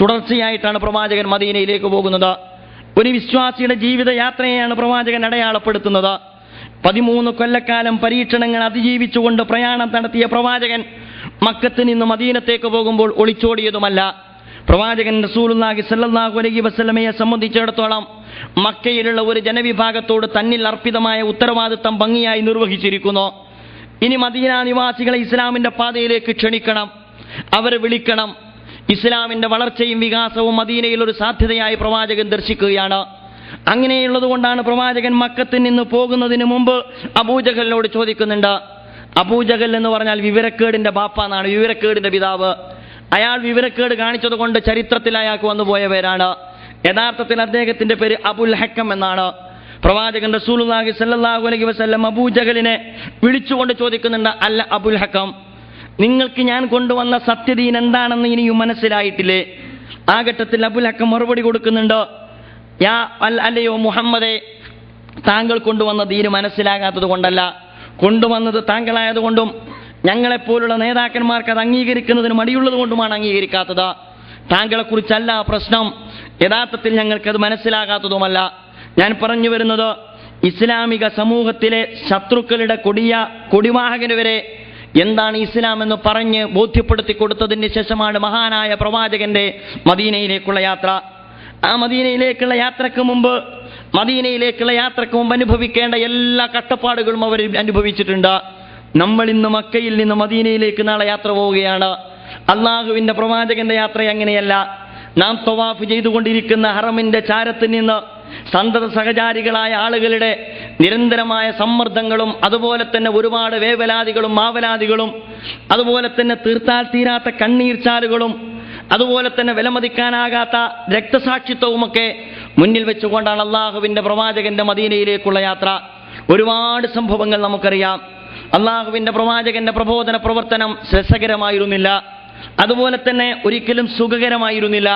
തുടർച്ചയായിട്ടാണ് പ്രവാചകൻ മദീനയിലേക്ക് പോകുന്നത്. ഒരു വിശ്വാസിയുടെ ജീവിത യാത്രയെയാണ് പ്രവാചകൻ അടയാളപ്പെടുത്തുന്നത്. 13 കൊല്ലക്കാലം പരീക്ഷണങ്ങൾ അതിജീവിച്ചുകൊണ്ട് പ്രയാണം നടത്തിയ പ്രവാചകൻ മക്കത്ത് നിന്ന് മദീനത്തേക്ക് പോകുമ്പോൾ ഒളിച്ചോടിയതുമല്ല. പ്രവാചകൻ റസൂലുള്ളാഹി സ്വല്ലല്ലാഹു അലൈഹി വസല്ലമയെ സംബന്ധിച്ചിടത്തോളം മക്കയിലുള്ള ഒരു ജനവിഭാഗത്തോട് തന്നിൽ അർപ്പിതമായ ഉത്തരവാദിത്തം ഭംഗിയായി നിർവഹിച്ചിരിക്കുന്നു. ഇനി മദീന നിവാസികളെ ഇസ്ലാമിന്റെ പാതയിലേക്ക് ക്ഷണിക്കണം, അവരെ വിളിക്കണം. ഇസ്ലാമിന്റെ വളർച്ചയും വികാസവും മദീനയിൽ ഒരു സാധ്യതയായി പ്രവാചകൻ ദർശിക്കുകയാണ്. അങ്ങനെയുള്ളത് കൊണ്ടാണ് പ്രവാചകൻ മക്കത്തിൽ നിന്ന് പോകുന്നതിന് മുമ്പ് അബൂജഹലിനോട് ചോദിക്കുന്നുണ്ട്. അബൂജഹൽ എന്ന് പറഞ്ഞാൽ വിവരക്കേടിന്റെ ബാപ്പ എന്നാണ്, വിവരക്കേടിന്റെ പിതാവ്. അയാൾ വിവരക്കേട് കാണിച്ചത് കൊണ്ട് ചരിത്രത്തിൽ അയാൾക്ക് വന്നുപോയ പേരാണ്. യഥാർത്ഥത്തിൽ അദ്ദേഹത്തിന്റെ പേര് അബുൽ ഹക്കം എന്നാണ്. പ്രവാചകൻ റസൂലുള്ളാഹി സ്വല്ലല്ലാഹു അലൈഹി വസല്ലം അബൂജഹലിനെ വിളിച്ചുകൊണ്ട് ചോദിക്കുന്നുണ്ട്, അല്ല അബുൽ ഹക്കം, നിങ്ങൾക്ക് ഞാൻ കൊണ്ടുവന്ന സത്യദീൻ എന്താണെന്ന് ഇനിയും മനസ്സിലായിട്ടില്ലേ? ആ ഘട്ടത്തിൽ അബുൽ ഹക്കം മറുപടി കൊടുക്കുന്നുണ്ട്, അല്ലയോ മുഹമ്മദേ, താങ്കൾ കൊണ്ടുവന്ന ദീന് മനസ്സിലാകാത്തത് കൊണ്ടല്ല, കൊണ്ടുവന്നത് താങ്കളായതുകൊണ്ടും ഞങ്ങളെപ്പോലുള്ള നേതാക്കന്മാർക്ക് അത് അംഗീകരിക്കുന്നതിന് മടിയുള്ളത് കൊണ്ടുമാണ് അംഗീകരിക്കാത്തത്. താങ്കളെക്കുറിച്ചല്ല പ്രശ്നം, യഥാർത്ഥത്തിൽ ഞങ്ങൾക്കത് മനസ്സിലാകാത്തതുമല്ല. ഞാൻ പറഞ്ഞു വരുന്നത്, ഇസ്ലാമിക സമൂഹത്തിലെ ശത്രുക്കളുടെ കൊടിവാഹകന് വരെ എന്താണ് ഇസ്ലാം എന്ന് പറഞ്ഞ് ബോധ്യപ്പെടുത്തി കൊടുത്തതിന് ശേഷമാണ് മഹാനായ പ്രവാചകന്റെ മദീനയിലേക്കുള്ള യാത്ര. ആ മദീനയിലേക്കുള്ള യാത്രക്ക് മുമ്പ് അനുഭവിക്കേണ്ട എല്ലാ കഷ്ടപ്പാടുകളും അവർ അനുഭവിച്ചിട്ടുണ്ട്. നമ്മൾ ഇന്ന് മക്കയിൽ നിന്ന് മദീനയിലേക്ക് നാളെ യാത്ര പോവുകയാണ്. അള്ളാഹുവിന്റെ പ്രവാചകന്റെ യാത്ര അങ്ങനെയല്ല. നാം തവാഫ് ചെയ്തുകൊണ്ടിരിക്കുന്ന ഹറമിന്റെ ചാരത്തിൽ നിന്ന് സന്തത സഹചാരികളായ ആളുകളുടെ നിരന്തരമായ സമ്മർദ്ദങ്ങളും അതുപോലെ തന്നെ ഒരുപാട് വേവലാതികളും മാവലാതികളും അതുപോലെ തന്നെ തീർത്താൽ തീരാത്ത കണ്ണീർ ചാലുകളും അതുപോലെ തന്നെ വിലമതിക്കാനാകാത്ത രക്തസാക്ഷിത്വവുമൊക്കെ മുന്നിൽ വെച്ചുകൊണ്ടാണ് അള്ളാഹുവിന്റെ പ്രവാചകന്റെ മദീനയിലേക്കുള്ള യാത്ര. ഒരുപാട് സംഭവങ്ങൾ നമുക്കറിയാം. അള്ളാഹുവിന്റെ പ്രവാചകന്റെ പ്രബോധന പ്രവർത്തനം രസകരമായിരുന്നില്ല, അതുപോലെ തന്നെ ഒരിക്കലും സുഖകരമായിരുന്നില്ല.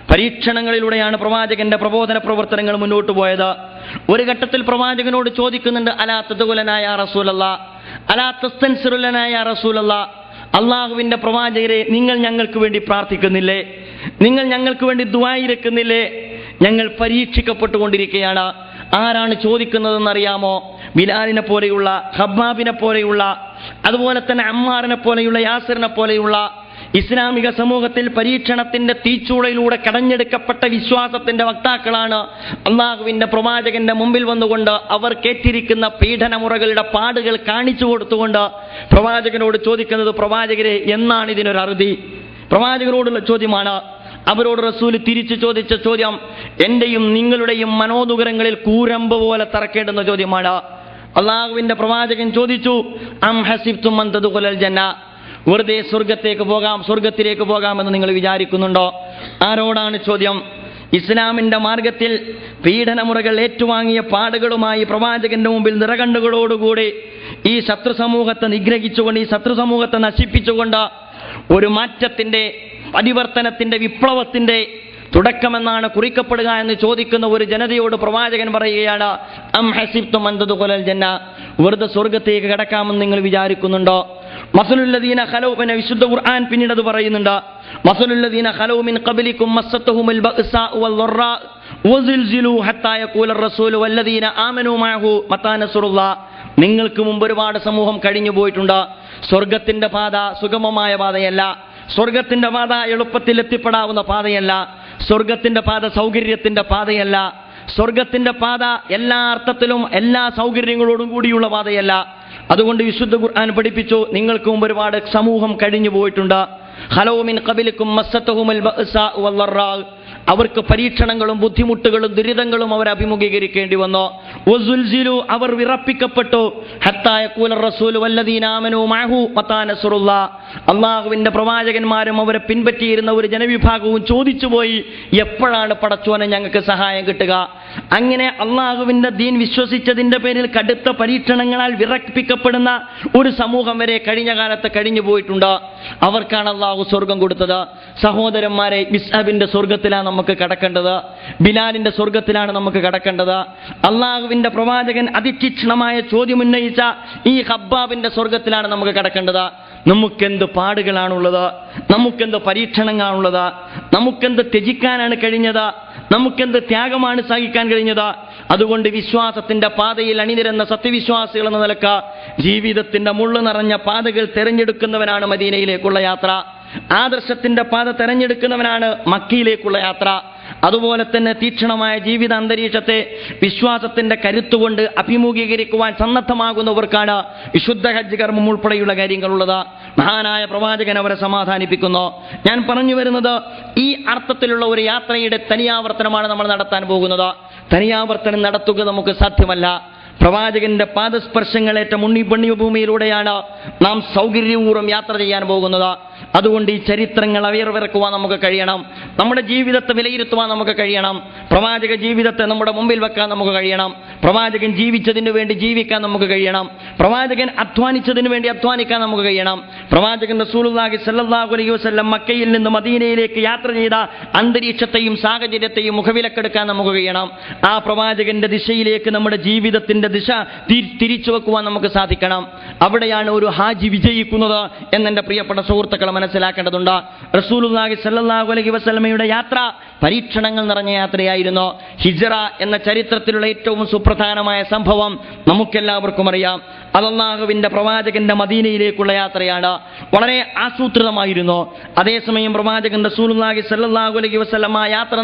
പരീക്ഷണങ്ങളിലൂടെയാണ് പ്രവാചകന്റെ പ്രബോധന പ്രവർത്തനങ്ങൾ മുന്നോട്ട് പോയത്. ഒരു ഘട്ടത്തിൽ പ്രവാചകനോട് ചോദിക്കുന്നുണ്ട്, അലാ തദ്ഉലനാ യാ റസൂലല്ലാ, അലാ തസ്തൻസിറുലനാ യാ റസൂലല്ലാ, അള്ളാഹുവിന്റെ പ്രവാചകരെ, നിങ്ങൾ ഞങ്ങൾക്ക് വേണ്ടി പ്രാർത്ഥിക്കുന്നില്ലേ? നിങ്ങൾ ഞങ്ങൾക്ക് വേണ്ടി ദുആയിരക്കുന്നില്ലേ? ഞങ്ങൾ പരീക്ഷിക്കപ്പെട്ടുകൊണ്ടിരിക്കുകയാണ്. ആരാണ് ചോദിക്കുന്നതെന്നറിയാമോ? ബിലാലിനെ പോലെയുള്ള, ഹബ്ബാബിനെ പോലെയുള്ള, അതുപോലെ തന്നെ അമ്മാറിനെ പോലെയുള്ള, യാസിറിനെ പോലെയുള്ള ഇസ്ലാമിക സമൂഹത്തിൽ പരീക്ഷണത്തിന്റെ തീച്ചൂളയിലൂടെ കടഞ്ഞെടുക്കപ്പെട്ട വിശ്വാസത്തിന്റെ വക്താക്കളാണ്. അള്ളാഹുവിന്റെ പ്രവാചകന്റെ മുമ്പിൽ വന്നുകൊണ്ട് അവർ കേറ്റിരിക്കുന്ന പീഡനമുറകളുടെ പാടുകൾ കാണിച്ചു കൊടുത്തുകൊണ്ട് പ്രവാചകനോട് ചോദിക്കുന്നത്, പ്രവാചകരെ എന്നാണ് ഇതിനൊരു അറുതി? പ്രവാചകനോടുള്ള ചോദ്യമാണ്. അവരോട് റസൂൽ തിരിച്ചു ചോദിച്ച ചോദ്യം എന്റെയും നിങ്ങളുടെയും മനോദുരങ്ങളിൽ കൂരമ്പ് പോലെ തറക്കേണ്ടുന്ന ചോദ്യമാണ്. അള്ളാഹുവിന്റെ പ്രവാചകൻ ചോദിച്ചു, അം ഹസിബ്തും അൻ തദ്ഖുലൽ ജന്ന, വെറുതെ സ്വർഗത്തിലേക്ക് പോകാമെന്ന് നിങ്ങൾ വിചാരിക്കുന്നുണ്ടോ? ആരോടാണ് ചോദ്യം? ഇസ്ലാമിന്റെ മാർഗത്തിൽ പീഡനമുറകൾ ഏറ്റുവാങ്ങിയ പാടുകളുമായി പ്രവാചകന്റെ മുമ്പിൽ നിറകണ്ണുകളോടുകൂടി ഈ ശത്രു സമൂഹത്തെ നിഗ്രഹിച്ചുകൊണ്ട്, ഈ ശത്രു സമൂഹത്തെ നശിപ്പിച്ചുകൊണ്ട് ഒരു മാറ്റത്തിന്റെ, പരിവർത്തനത്തിന്റെ, വിപ്ലവത്തിന്റെ തുടക്കമെന്നാണ് കുറിക്കപ്പെടുക എന്ന് ചോദിക്കുന്ന ഒരു ജനതയോട് പ്രവാചകൻ പറയുകയാണ്, അം ഹസിബ്തും അൻ തദ്ഖുലൽ ജന്ന, വെറുതെ സ്വർഗത്തേക്ക് കടക്കാമെന്ന് നിങ്ങൾ വിചാരിക്കുന്നുണ്ടോ? മസലുല്ലദീന ഖലൗ, പിന്നെ വിശുദ്ധ ഖുർആൻ പിന്നീട് അത് പറയുന്നുണ്ട്, മസലുല്ലദീന ഖലൗ മിൻ ഖബ്ലികും മസ്സത്തുഹുമുൽ ബഅ്സാഉ വൽദറാ വസിൽസിലു ഹത്താ യഖൂലർ റസൂലു വല്ലദീന ആമനൂ മഅഹു മതാ നസ്റുല്ലാഹ്. നിങ്ങൾക്ക് മുമ്പ് ഒരുപാട് സമൂഹം കഴിഞ്ഞു പോയിട്ടുണ്ട്. സ്വർഗത്തിന്റെ പാത സുഗമമായ പാതയല്ല, സ്വർഗത്തിന്റെ പാത എളുപ്പത്തിൽ എത്തിപ്പെടാവുന്ന പാതയല്ല, സ്വർഗത്തിന്റെ പാത സൗകര്യത്തിന്റെ പാതയല്ല, സ്വർഗത്തിന്റെ പാത എല്ലാ അർത്ഥത്തിലും എല്ലാ സൗകര്യങ്ങളോടും കൂടിയുള്ള പാതയല്ല. അതുകൊണ്ട് വിശുദ്ധ ഖുർആൻ പഠിപ്പിച്ചു, നിങ്ങൾക്ക് മുമ്പ് ഒരുപാട് സമൂഹം കഴിഞ്ഞു പോയിട്ടുണ്ട്. ഖലൗ മിൻ ഖബ്ലികും മസ്സത്തുഹുമുൽ ബഅ്സാഉ വൽദറാ, അവർക്ക് പരീക്ഷണങ്ങളും ബുദ്ധിമുട്ടുകളും ദുരിതങ്ങളും അവർ അഭിമുഖീകരിക്കേണ്ടി വന്നു. വസുൽസിലു, അവർ വിറപ്പിക്കപ്പെട്ടു. ഹത്താ യഖൂലർ റസൂലു വല്ലദീന ആമനൂ മഅഹു മതാ നസ്റുല്ലാഹ്, അല്ലാഹുവിന്റെ പ്രവാചകന്മാരും അവരെ പിൻപറ്റിയിരുന്ന ഒരു ജനവിഭാഗവും ചോദിച്ചുപോയി, എപ്പോഴാണ് പടച്ചോനെ ഞങ്ങൾക്ക് സഹായം കിട്ടുക? അങ്ങനെ അള്ളാഹുവിന്റെ ദീൻ വിശ്വസിച്ചതിന്റെ പേരിൽ കടുത്ത പരീക്ഷണങ്ങളാൽ വിറപ്പിക്കപ്പെടുന്ന ഒരു സമൂഹം വരെ കഴിഞ്ഞ കാലത്ത് കഴിഞ്ഞു പോയിട്ടുണ്ട്. അവർക്കാണ് അള്ളാഹു സ്വർഗം കൊടുത്തത്. സഹോദരന്മാരെ, മിസ്അബിന്റെ സ്വർഗത്തിലാണ് നമുക്ക് കടക്കേണ്ടത്, ബിലാലിന്റെ സ്വർഗത്തിലാണ് നമുക്ക് കടക്കേണ്ടത്. അള്ളാഹുവിന്റെ പ്രവാചകൻ അതിതീക്ഷ്ണമായ ചോദ്യം ഉന്നയിച്ച ഈ ഹബ്ബാബിന്റെ സ്വർഗത്തിലാണ് നമുക്ക് കടക്കേണ്ടത്. നമുക്കെന്ത് പാടുകളാണുള്ളത്, നമുക്കെന്ത് പരീക്ഷണങ്ങളാണുള്ളത്, നമുക്കെന്ത് ത്യജിക്കാനാണ് കഴിഞ്ഞത്, നമുക്കെന്ത് ത്യാഗമാണ് സഹിക്കാൻ കഴിഞ്ഞത്. അതുകൊണ്ട് വിശ്വാസത്തിന്റെ പാതയിൽ അണിനിരന്ന സത്യവിശ്വാസികൾ എന്ന നിലക്ക് ജീവിതത്തിന്റെ മുള്ളു നിറഞ്ഞ പാതകൾ തെരഞ്ഞെടുക്കുന്നവനാണ് മദീനയിലേക്കുള്ള യാത്ര. ആദർശത്തിന്റെ പാത തെരഞ്ഞെടുക്കുന്നവനാണ് മക്കയിലേക്കുള്ള യാത്ര. അതുപോലെ തന്നെ തീക്ഷണമായ ജീവിത അന്തരീക്ഷത്തെ വിശ്വാസത്തിന്റെ കരുത്തുകൊണ്ട് അഭിമുഖീകരിക്കുവാൻ സന്നദ്ധമാകുന്നവർക്കാണ് വിശുദ്ധ ഹജ്ജ് കർമ്മം ഉൾപ്പെടെയുള്ള കാര്യങ്ങളുള്ളത്. മഹാനായ പ്രവാചകൻ അവരെ സമാധാനിപ്പിക്കുന്നു. ഞാൻ പറഞ്ഞു വരുന്നത്, ഈ അർത്ഥത്തിലുള്ള ഒരു യാത്രയുടെ തനിയാവർത്തനമാണ് നമ്മൾ നടത്താൻ പോകുന്നത്. തനിയാവർത്തനം നടത്തുക നമുക്ക് സാധ്യമല്ല. പ്രവാചകന്റെ പാദസ്പർശങ്ങളേറ്റ പുണ്യഭൂമിയിലൂടെയാണ് നാം സൗകര്യപൂർവ്വം യാത്ര ചെയ്യാൻ പോകുന്നത്. അതുകൊണ്ട് ഈ ചരിത്രങ്ങൾ അവയർവിറക്കുവാൻ നമുക്ക് കഴിയണം, നമ്മുടെ ജീവിതത്തെ വിലയിരുത്തുവാൻ നമുക്ക് കഴിയണം, പ്രവാചക ജീവിതത്തെ നമ്മുടെ മുമ്പിൽ വെക്കാൻ നമുക്ക് കഴിയണം, പ്രവാചകൻ ജീവിച്ചതിന് വേണ്ടി ജീവിക്കാൻ നമുക്ക് കഴിയണം, പ്രവാചകൻ അധ്വാനിച്ചതിന് വേണ്ടി അധ്വാനിക്കാൻ നമുക്ക് കഴിയണം. പ്രവാചകൻ റസൂലുള്ളാഹി സ്വല്ലല്ലാഹു അലൈഹി വസല്ലം മക്കയിൽ നിന്ന് മദീനയിലേക്ക് യാത്ര ചെയ്ത അന്തരീക്ഷത്തെയും സാഹചര്യത്തെയും മുഖവിലക്കെടുക്കാൻ നമുക്ക് കഴിയണം. ആ പ്രവാചകന്റെ ദിശയിലേക്ക് നമ്മുടെ ജീവിതത്തിന്റെ ദിശ തിരിച്ചു വെക്കുവാൻ നമുക്ക് സാധിക്കണം. അവിടെയാണ് ഒരു ഹാജി വിജയിക്കുന്നത് എന്നെൻ്റെ പ്രിയപ്പെട്ട സുഹൃത്തുക്കളെ മനസ്സിലാക്കേണ്ടതുണ്ട്. റസൂലുള്ളാഹി സ്വല്ലല്ലാഹു അലൈഹി വസല്ലമയുടെ യാത്ര പരീക്ഷണങ്ങൾ നിറഞ്ഞ യാത്രയായിരുന്നു. ഹിജ്റ എന്ന ചരിത്രത്തിലുള്ള ഏറ്റവും സുപ്രധാനമായ സംഭവം നമുക്കെല്ലാവർക്കും അറിയാം. അത് അല്ലാഹുവിന്റെ പ്രവാചകന്റെ മദീനയിലേക്കുള്ള യാത്രയാണ്. വളരെ ആസൂത്രിതമായിരുന്നു. അതേസമയം പ്രവാചകൻ റസൂലുള്ളാഹി സ്വല്ലല്ലാഹു അലൈഹി വസല്ലം ആ യാത്ര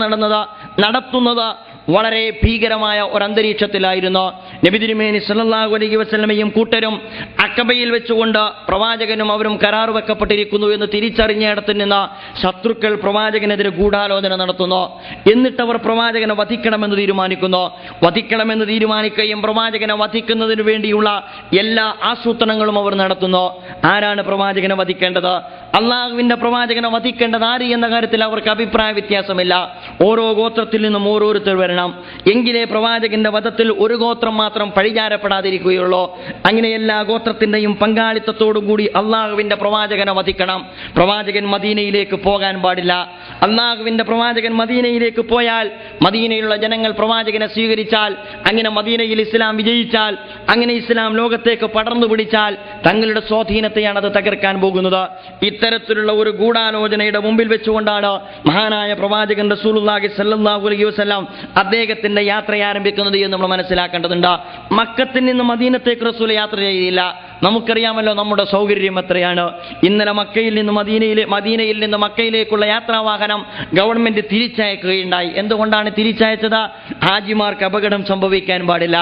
നടത്തുന്നത് വളരെ ഭീകരമായ ഒരു അന്തരീക്ഷത്തിലായിരുന്നു. നബി തിരുമേനി സല്ലല്ലാഹു അലൈഹി വസല്ലമയും കൂട്ടരും അക്കബയിൽ വെച്ചുകൊണ്ട് പ്രവാചകനും അവരും കരാർ വെക്കപ്പെട്ടിരിക്കുന്നു എന്ന് തിരിച്ചറിഞ്ഞയിടത്ത് നിന്ന് ശത്രുക്കൾ പ്രവാചകനെതിരെ ഗൂഢാലോചന നടത്തുന്നു. എന്നിട്ടവർ പ്രവാചകനെ വധിക്കണമെന്ന് തീരുമാനിക്കുകയും പ്രവാചകനെ വധിക്കുന്നതിന് വേണ്ടിയുള്ള എല്ലാ ആസൂത്രണങ്ങളും അവർ നടത്തുന്നു. ആരാണ് പ്രവാചകനെ വധിക്കേണ്ടത്? അള്ളാഹുവിന്റെ പ്രവാചകനെ വധിക്കേണ്ടത് ആര് എന്ന കാര്യത്തിൽ അവർക്ക് അഭിപ്രായ വ്യത്യാസമില്ല. ഓരോ ഗോത്രത്തിൽ നിന്നും ഓരോരുത്തർ വരണം. എങ്കിലേ പ്രവാചകന്റെ വധത്തിൽ ഒരു ഗോത്രം മാത്രം പഴിചാരപ്പെടാതിരിക്കുകയുള്ളൂ. അങ്ങനെ എല്ലാ ഗോത്രത്തിന്റെയും പങ്കാളിത്തത്തോടു കൂടി അള്ളാഹുവിന്റെ പ്രവാചകനെ വധിക്കണം. പ്രവാചകൻ മദീനയിലേക്ക് പോകാൻ പാടില്ല. അള്ളാഹുവിന്റെ പ്രവാചകൻ മദീനയിലേക്ക് പോയാൽ, മദീനയിലുള്ള ജനങ്ങൾ പ്രവാചകനെ സ്വീകരിച്ചാൽ, അങ്ങനെ മദീനയിൽ ഇസ്ലാം വിജയിച്ചാൽ, അങ്ങനെ ഇസ്ലാം ലോകത്തേക്ക് പടർന്നു പിടിച്ചാൽ തങ്ങളുടെ സ്വാധീനത്തെയാണ് അത് തകർക്കാൻ പോകുന്നത്. ഇത്തരത്തിലുള്ള ഒരു ഗൂഢാലോചനയുടെ മുമ്പിൽ വെച്ചുകൊണ്ടാണ് മഹാനായ പ്രവാചകൻ റസൂലുള്ളാഹി സ്വല്ലല്ലാഹു അലൈഹി വസല്ലം അദ്ദേഹത്തിന്റെ യാത്ര ആരംഭിക്കുന്നത് എന്ന് നമ്മൾ മനസ്സിലാക്കേണ്ടതുണ്ട്. മക്കത്തിൽ നിന്ന് മദീനത്തേക്ക് റസൂൽ യാത്ര ചെയ്തില്ല, നമുക്കറിയാമല്ലോ നമ്മുടെ സൗകര്യം എത്രയാണ്. ഇന്നലെ മദീനയിൽ നിന്ന് മക്കയിലേക്കുള്ള യാത്രാവാഹനം ഗവൺമെന്റ് തിരിച്ചയക്കുകയുണ്ടായി. എന്തുകൊണ്ടാണ് തിരിച്ചയച്ചത്? ഹാജിമാർക്ക് അപകടം സംഭവിക്കാൻ പാടില്ല.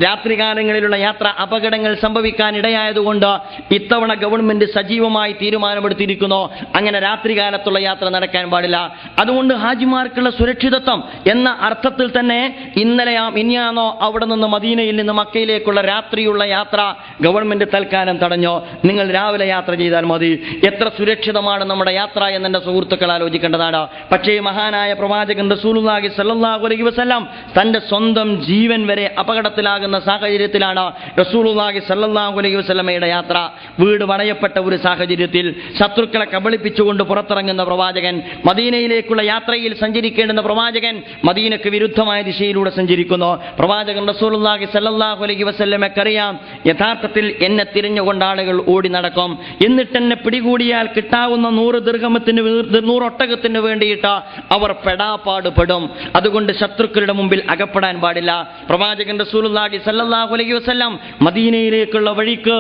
രാത്രികാലങ്ങളിലുള്ള യാത്ര അപകടങ്ങൾ സംഭവിക്കാൻ ഇടയായതുകൊണ്ട് ഇത്തവണ ഗവൺമെന്റ് സജീവമായി തീരുമാനമെടുത്തിരിക്കുന്നു, അങ്ങനെ രാത്രികാലത്തുള്ള യാത്ര നടക്കാൻ പാടില്ല. അതുകൊണ്ട് ഹാജിമാർക്കുള്ള സുരക്ഷിതത്വം എന്ന അർത്ഥത്തിൽ തന്നെ ഇന്നലെയാണോ അവിടെ നിന്ന് മദീനയിൽ നിന്ന് മക്കയിലേക്കുള്ള രാത്രിയുള്ള യാത്ര ഗവൺമെന്റ് തൽക്കാലം തടഞ്ഞോ. നിങ്ങൾ രാവിലെ യാത്ര ചെയ്താൽ മതി. എത്ര സുരക്ഷിതമാണ് നമ്മുടെ യാത്ര എന്നെ സുഹൃത്തുക്കൾ ആലോചിക്കേണ്ടതാണ്. പക്ഷേ മഹാനായ പ്രവാചകൻ റസൂലുള്ളാഹി സ്വല്ലല്ലാഹു അലൈഹി വസല്ലം തന്റെ സ്വന്തം ജീവൻ വരെ അപകടത്തിലാകുന്ന സാഹചര്യത്തിലാണ് റസൂലുള്ളാഹി സ്വല്ലല്ലാഹു അലൈഹി വസല്ലമയുടെ യാത്ര. വീട് വളയപ്പെട്ട ഒരു സാഹചര്യത്തിൽ ശത്രുക്കളെ കബളിപ്പിച്ചുകൊണ്ട് പുറത്തിറങ്ങുന്ന പ്രവാചകൻ, മദീനയിലേക്കുള്ള യാത്രയിൽ സഞ്ചരിക്കേണ്ടുന്ന പ്രവാചകൻ മദീനക്ക് വിരുദ്ധമായ ദിശയിലൂടെ സഞ്ചരിക്കുന്നു. പ്രവാചകൻ റസൂലുള്ളാഹി സ്വല്ലല്ലാഹു അലൈഹി വസല്ലമയ്ക്കറിയാം, യഥാർത്ഥത്തിൽ എന്നെ തിരിഞ്ഞുകൊണ്ട് ആളുകൾ ഓടി നടക്കും, എന്നിട്ട് എന്നെ പിടികൂടിയാൽ കിട്ടാവുന്ന 100 ദിർഹമത്തിന് 100 ഒട്ടകത്തിന് വേണ്ടിയിട്ട് അവർ പെടാപ്പാടുപെടും. അതുകൊണ്ട് ശത്രുക്കളുടെ മുമ്പിൽ അകപ്പെടാൻ പാടില്ല. പ്രവാചകൻ റസൂലുള്ളാഹി സ്വല്ലല്ലാഹു അലൈഹി വസല്ലം മദീനയിലേക്കുള്ള വഴിക്ക്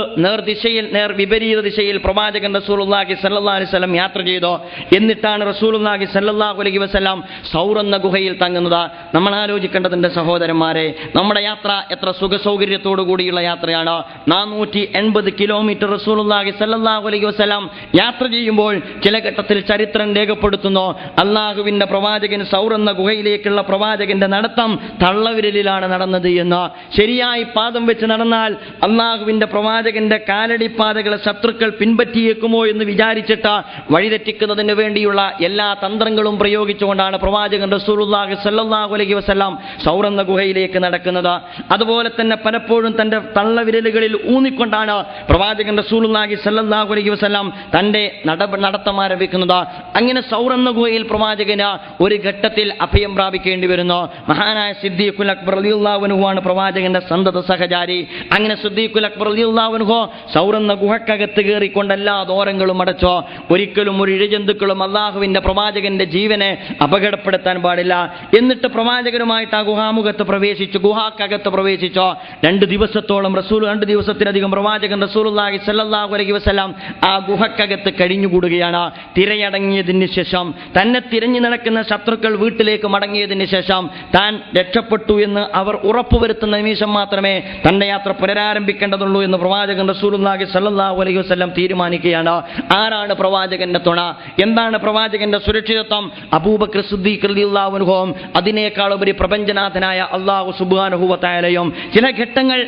വിപരീത ദിശയിൽ പ്രവാചകൻ റസൂലുള്ളാഹി സ്വല്ലല്ലാഹു അലൈഹി വസല്ലം യാത്ര ചെയ്തു. എന്നിട്ടാണ് റസൂലുള്ളാഹി സ്വല്ലല്ലാഹു അലൈഹി വസല്ലം സൗർ എന്ന ഗുഹയിൽ തങ്ങുന്നത്. നമ്മൾ ആലോചിക്കേണ്ടതിന്റെ സഹോദരന്മാരെ, നമ്മുടെ യാത്ര എത്ര സുഖസൗകര്യത്തോടു കൂടിയുള്ള യാത്രയാണ്. 480 കിലോമീറ്റർ റസൂലുള്ളാഹി സ്വല്ലല്ലാഹു അലൈഹി വസല്ലം യാത്ര ചെയ്യുമ്പോൾ ചില ഘട്ടത്തിൽ ചരിത്രം രേഖപ്പെടുത്തുന്നു, അള്ളാഹുവിന്റെ പ്രവാചകൻ സൗർ എന്ന ഗുഹയിലേക്കുള്ള പ്രവാചകന്റെ നടത്തം തള്ളവിരലിലാണ് നടന്നത് എന്ന്. ശരിയായി പാദം വെച്ച് നടന്നാൽ അള്ളാഹുവിന്റെ പ്രവാചകന്റെ കാലടിപ്പാതകളെ ശത്രുക്കൾ പിൻപറ്റിയേക്കുമോ എന്ന് വിചാരിച്ചിട്ട് വഴിതെറ്റിക്കുന്നതിന് വേണ്ടിയുള്ള എല്ലാ തന്ത്രങ്ങളും പ്രയോഗിച്ചുകൊണ്ടാണ് പ്രവാചകൻ റസൂലുള്ളാഹി സ്വല്ലല്ലാഹു അലൈഹി വസല്ലം സൗർ എന്ന ഗുഹയിലേക്ക് നടക്കുന്നത്. അതുപോലെ തന്നെ പലപ്പോഴും തന്റെ തള്ളവിരലുകളിൽ ഊന്നിക്കൊണ്ടാണ് പ്രവാചകൻ റസൂലുള്ളാഹി സ്വല്ലല്ലാഹു അലൈഹി വസല്ലം തന്റെ നടത്തം ആരംഭിക്കുന്നത്. അങ്ങനെ സൗർ എന്ന ഗുഹയിൽ പ്രവാചകന് ഒരു ഘട്ടത്തിൽ അഭയം പ്രാപിക്കേണ്ടി വരുന്നു. മഹാനായ സിദ്ദീഖുൽ അക്ബർ റളിയല്ലാഹു അൻഹു ആണ് പ്രവാചകന്റെ സന്തത സഹചാരി. അങ്ങനെ സിദ്ദീഖുൽ അക്ബർ റളിയല്ലാഹു അൻഹു സൗർ എന്ന ഗുഹക്കകത്ത് കയറിക്കൊണ്ട് എല്ലാ ദോരങ്ങളും അടച്ചോ. ഒരിക്കലും ഒരു ഇഴജന്തുക്കളും അള്ളാഹുവിന്റെ പ്രവാചകന്റെ ജീവനെ അപകടപ്പെടുത്താൻ പാടില്ല. എന്നിട്ട് പ്രവാചകരുമായിട്ട് ആ ഗുഹാക്കകത്ത് പ്രവേശിച്ചോ. 2 ദിവസത്തിലധികം പ്രവാചകൻ റസൂലുള്ളാഹി സ്വല്ലല്ലാഹു അലൈഹി വസല്ലം ആ ഗുഹക്കകത്ത് കഴിഞ്ഞുകൂടുകയാണ്. തിരയടങ്ങിയതിന് ശേഷം, തന്നെ തിരഞ്ഞു നടക്കുന്ന ശത്രുക്കൾ വീട്ടിലേക്ക് മടങ്ങിയതിന് ശേഷം താൻ രക്ഷപ്പെട്ടു എന്ന് അവർ ഉറപ്പുവരുത്തുന്ന നിമിഷം മാത്രമേ തന്റെ യാത്ര പുനരാരംഭിക്കേണ്ടതുള്ളൂ എന്ന് പ്രവാചകൻ റസൂലുള്ളാഹി സ്വല്ലല്ലാഹു അലൈഹി വസല്ലം തീരുമാനിക്കുകയാണ്. ആരാണ് പ്രവാചകന്റെ തുണ? എന്താണ് പ്രവാചകന്റെ സുരക്ഷിതത്വം? അബൂബക്കർ സിദ്ദീഖ് റളിയല്ലാഹു അൻഹു, അതിനേക്കാൾ ഉപരി പ്രപഞ്ചനാഥനായ അല്ലാഹു സുബ്ഹാനഹു വ തആലയും. ചില ഘട്ടങ്ങൾ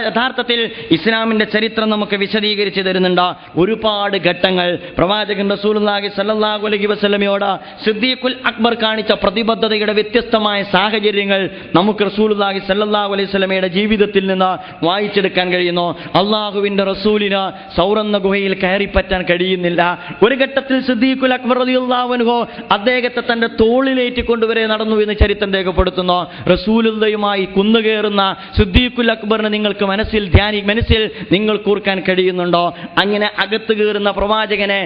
യഥാർത്ഥത്തിൽ ഇസ്ലാമിന്റെ ചരിത്രം നമുക്ക് വിശദീകരിച്ചു തരുന്നുണ്ട്. ഒരുപാട് ഘട്ടങ്ങൾ പ്രവാചകൻ റസൂലുള്ളാഹി സ്വല്ലല്ലാഹു അലൈഹി വസല്ലമയോട് സിദ്ദീഖുൽ അക്ബർ കാണിച്ച പ്രതിബദ്ധതയുടെ വ്യത്യസ്തമായ സാഹചര്യങ്ങൾ നമുക്ക് റസൂലുള്ളാഹി സ്വല്ലല്ലാഹു അലൈഹി വസല്ലമയുടെ ജീവിതത്തിൽ നിന്ന് വായിച്ചെടുക്കാൻ കഴിയുന്നു. അള്ളാഹുവിന്റെ റസൂലിന് സൗർ എന്ന ഗുഹയിൽ കയറിപ്പറ്റാൻ കഴിയുന്നില്ല. ഒരു ഘട്ടത്തിൽ സിദ്ദീഖുൽ അക്ബർ റളിയല്ലാഹു അൻഹു അദ്ദേഹത്തെ തന്റെ തോളിലേറ്റിക്കൊണ്ടുവരെ നടന്നു എന്ന് ചരിത്രം രേഖപ്പെടുത്തുന്നു. റസൂലുള്ളാഹിയുമായി കുന്നുകയറുന്ന സിദ്ദീഖുൽ അക്ബറിനെ നിങ്ങൾക്ക് മനസ്സിൽ നിങ്ങൾക്ക് ഓർക്കാൻ കഴിയുന്നുണ്ടോ? അങ്ങനെ അകത്ത് കയറുന്ന പ്രവാചകനെ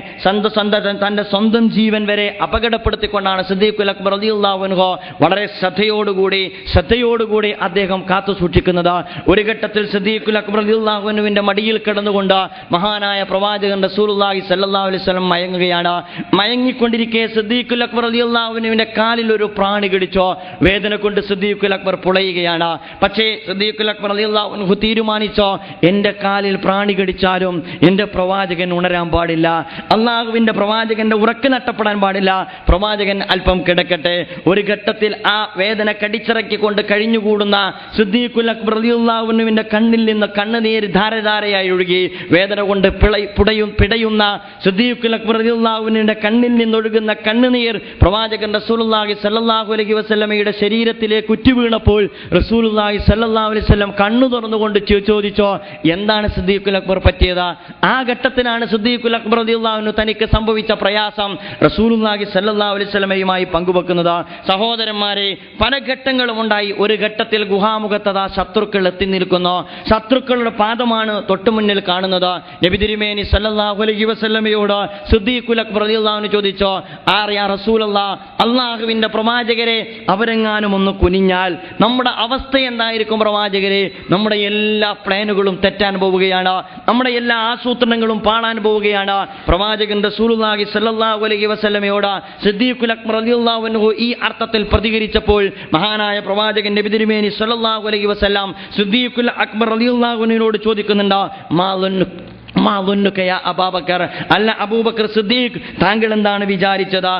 തന്റെ സ്വന്തം ജീവൻ വരെ അപകടപ്പെടുത്തിക്കൊണ്ടാണ് സിദ്ദീഖുൽ അക്ബർ റളിയല്ലാഹു അൻഹു വളരെ ശ്രദ്ധയോടുകൂടി അദ്ദേഹം കാത്തു സൂക്ഷിക്കുന്നത്. ഒരു ഘട്ടത്തിൽ സിദ്ദീഖുൽ അക്ബർ റളിയല്ലാഹു അൻഹുവിന്റെ മടിയിൽ കിടന്നുകൊണ്ട് മഹാനായ പ്രവാചകൻ റസൂലുള്ളാഹി സ്വല്ലല്ലാഹു അലൈഹി വസല്ലം മയങ്ങുകയാണ്. മയങ്ങിക്കൊണ്ടിരിക്കെ സിദ്ദീഖുൽ അക്ബർ റളിയല്ലാഹു അൻഹുവിന്റെ കാലിൽ ഒരു പ്രാണി കടിച്ചോ. വേദന കൊണ്ട് സിദ്ദീഖുൽ അക്ബർ പുളയുകയാണ്. പക്ഷേ സിദ്ദീഖുൽ അക്ബർ റളിയല്ലാഹു അൻഹു തീരുമാനിച്ചോ, എന്റെ കാലിൽ പ്രാണി കടിച്ചാലും എന്റെ പ്രവാചകൻ ഉണരാൻ പാടില്ല, അള്ളാഹുവിന്റെ പ്രവാചകന്റെ ഉറക്ക് നഷ്ടപ്പെടാൻ പാടില്ല, പ്രവാചകൻ അല്പം കിടക്കട്ടെ. ഒരു ഘട്ടത്തിൽ ആ വേദന കടിച്ചിറക്കിക്കൊണ്ട് കഴിഞ്ഞുകൂടുന്ന സിദ്ദീഖുൽ അക്ബർ റളിയല്ലാഹു അൻഹുവിന്റെ കണ്ണിൽ നിന്ന് കണ്ണുനീര് ധാരധാരയായി ഒഴുകി. വേദന കൊണ്ട് പിടയുന്ന സിദ്ദീഖുൽ അക്ബർ റളിയല്ലാഹു അൻഹുവിന്റെ കണ്ണിൽ നിന്നൊഴുകുന്ന കണ്ണുനീർ പ്രവാചകൻ റസൂലുള്ളാഹി സ്വല്ലല്ലാഹു അലൈഹി വസല്ലമയുടെ ശരീരത്തിലേക്ക് ഉറ്റുവീണപ്പോൾ റസൂലുള്ളാഹി സ്വല്ലല്ലാഹു അലൈഹി വസല്ലം കണ്ണു തുറന്നുകൊണ്ട് ചോദിച്ചോ, എന്താണ് സിദ്ദീഖുൽ അക്ബർ പറ്റിയത്? ആ ഘട്ടത്തിലാണ് സിദ്ദീഖുൽ അക്ബർ റളിയല്ലാഹു അൻഹു തനിക്ക് സംഭവിച്ച പ്രയാസം റസൂലുള്ളാഹി സ്വല്ലല്ലാഹു അലൈഹി വസല്ലമയുമായി പങ്കുവെക്കുന്നത്. സഹോദരന്മാരെ, പല ഘട്ടങ്ങളും ഉണ്ടായി. ഒരു ഘട്ടത്തിൽ ഗുഹാമുഖത്തതാ ശത്രുക്കൾ എത്തി നിൽക്കുന്നു. ശത്രുക്കളുടെ പാദമാണ് തൊട്ടുമുന്നിൽ കാണുന്നത്. നബി തിരുമേനി സ്വല്ലല്ലാഹു അലൈഹി വസല്ലമയോട് സിദ്ദീഖുൽ അക്ബർ റളിയല്ലാഹു അൻഹു ചോദിച്ചോ, യാ റസൂലല്ലാഹ്, അള്ളാഹുവിന്റെ പ്രവാചകരെ, അവരെങ്ങാനും ഒന്ന് കുനിഞ്ഞാൽ നമ്മുടെ അവസ്ഥ എന്തായിരിക്കും പ്രവാചകരെ? നമ്മുടെ എല്ലാ പ്ലാനുകളും തെറ്റാൻ പോവുകയാണ്. പോവുകയാണ്. നമ്മുടെ എല്ലാ ആസൂത്രണങ്ങളും പാളാൻ പോവുകയാണ്. പ്രവാചകൻ റസൂലുള്ളാഹി സ്വല്ലല്ലാഹു അലൈഹി വസല്ലമയോട് സിദ്ദീഖുൽ അക്ബർ റളിയല്ലാഹു അൻഹു ഈ അർത്ഥത്തിൽ പ്രതികരിച്ചപ്പോൾ മഹാനായ പ്രവാചകൻ നബി തിരുമേനി സ്വല്ലല്ലാഹു അലൈഹി വസല്ലം സിദ്ദീഖുൽ അക്ബർ റളിയല്ലാഹു അൻഹുവിനോട് ചോദിക്കുന്നുണ്ട്, അബൂബക്കർ, അല്ല അബൂബക്കർ സിദ്ദീഖ്, താങ്കൾ എന്താണ് വിചാരിച്ചത്?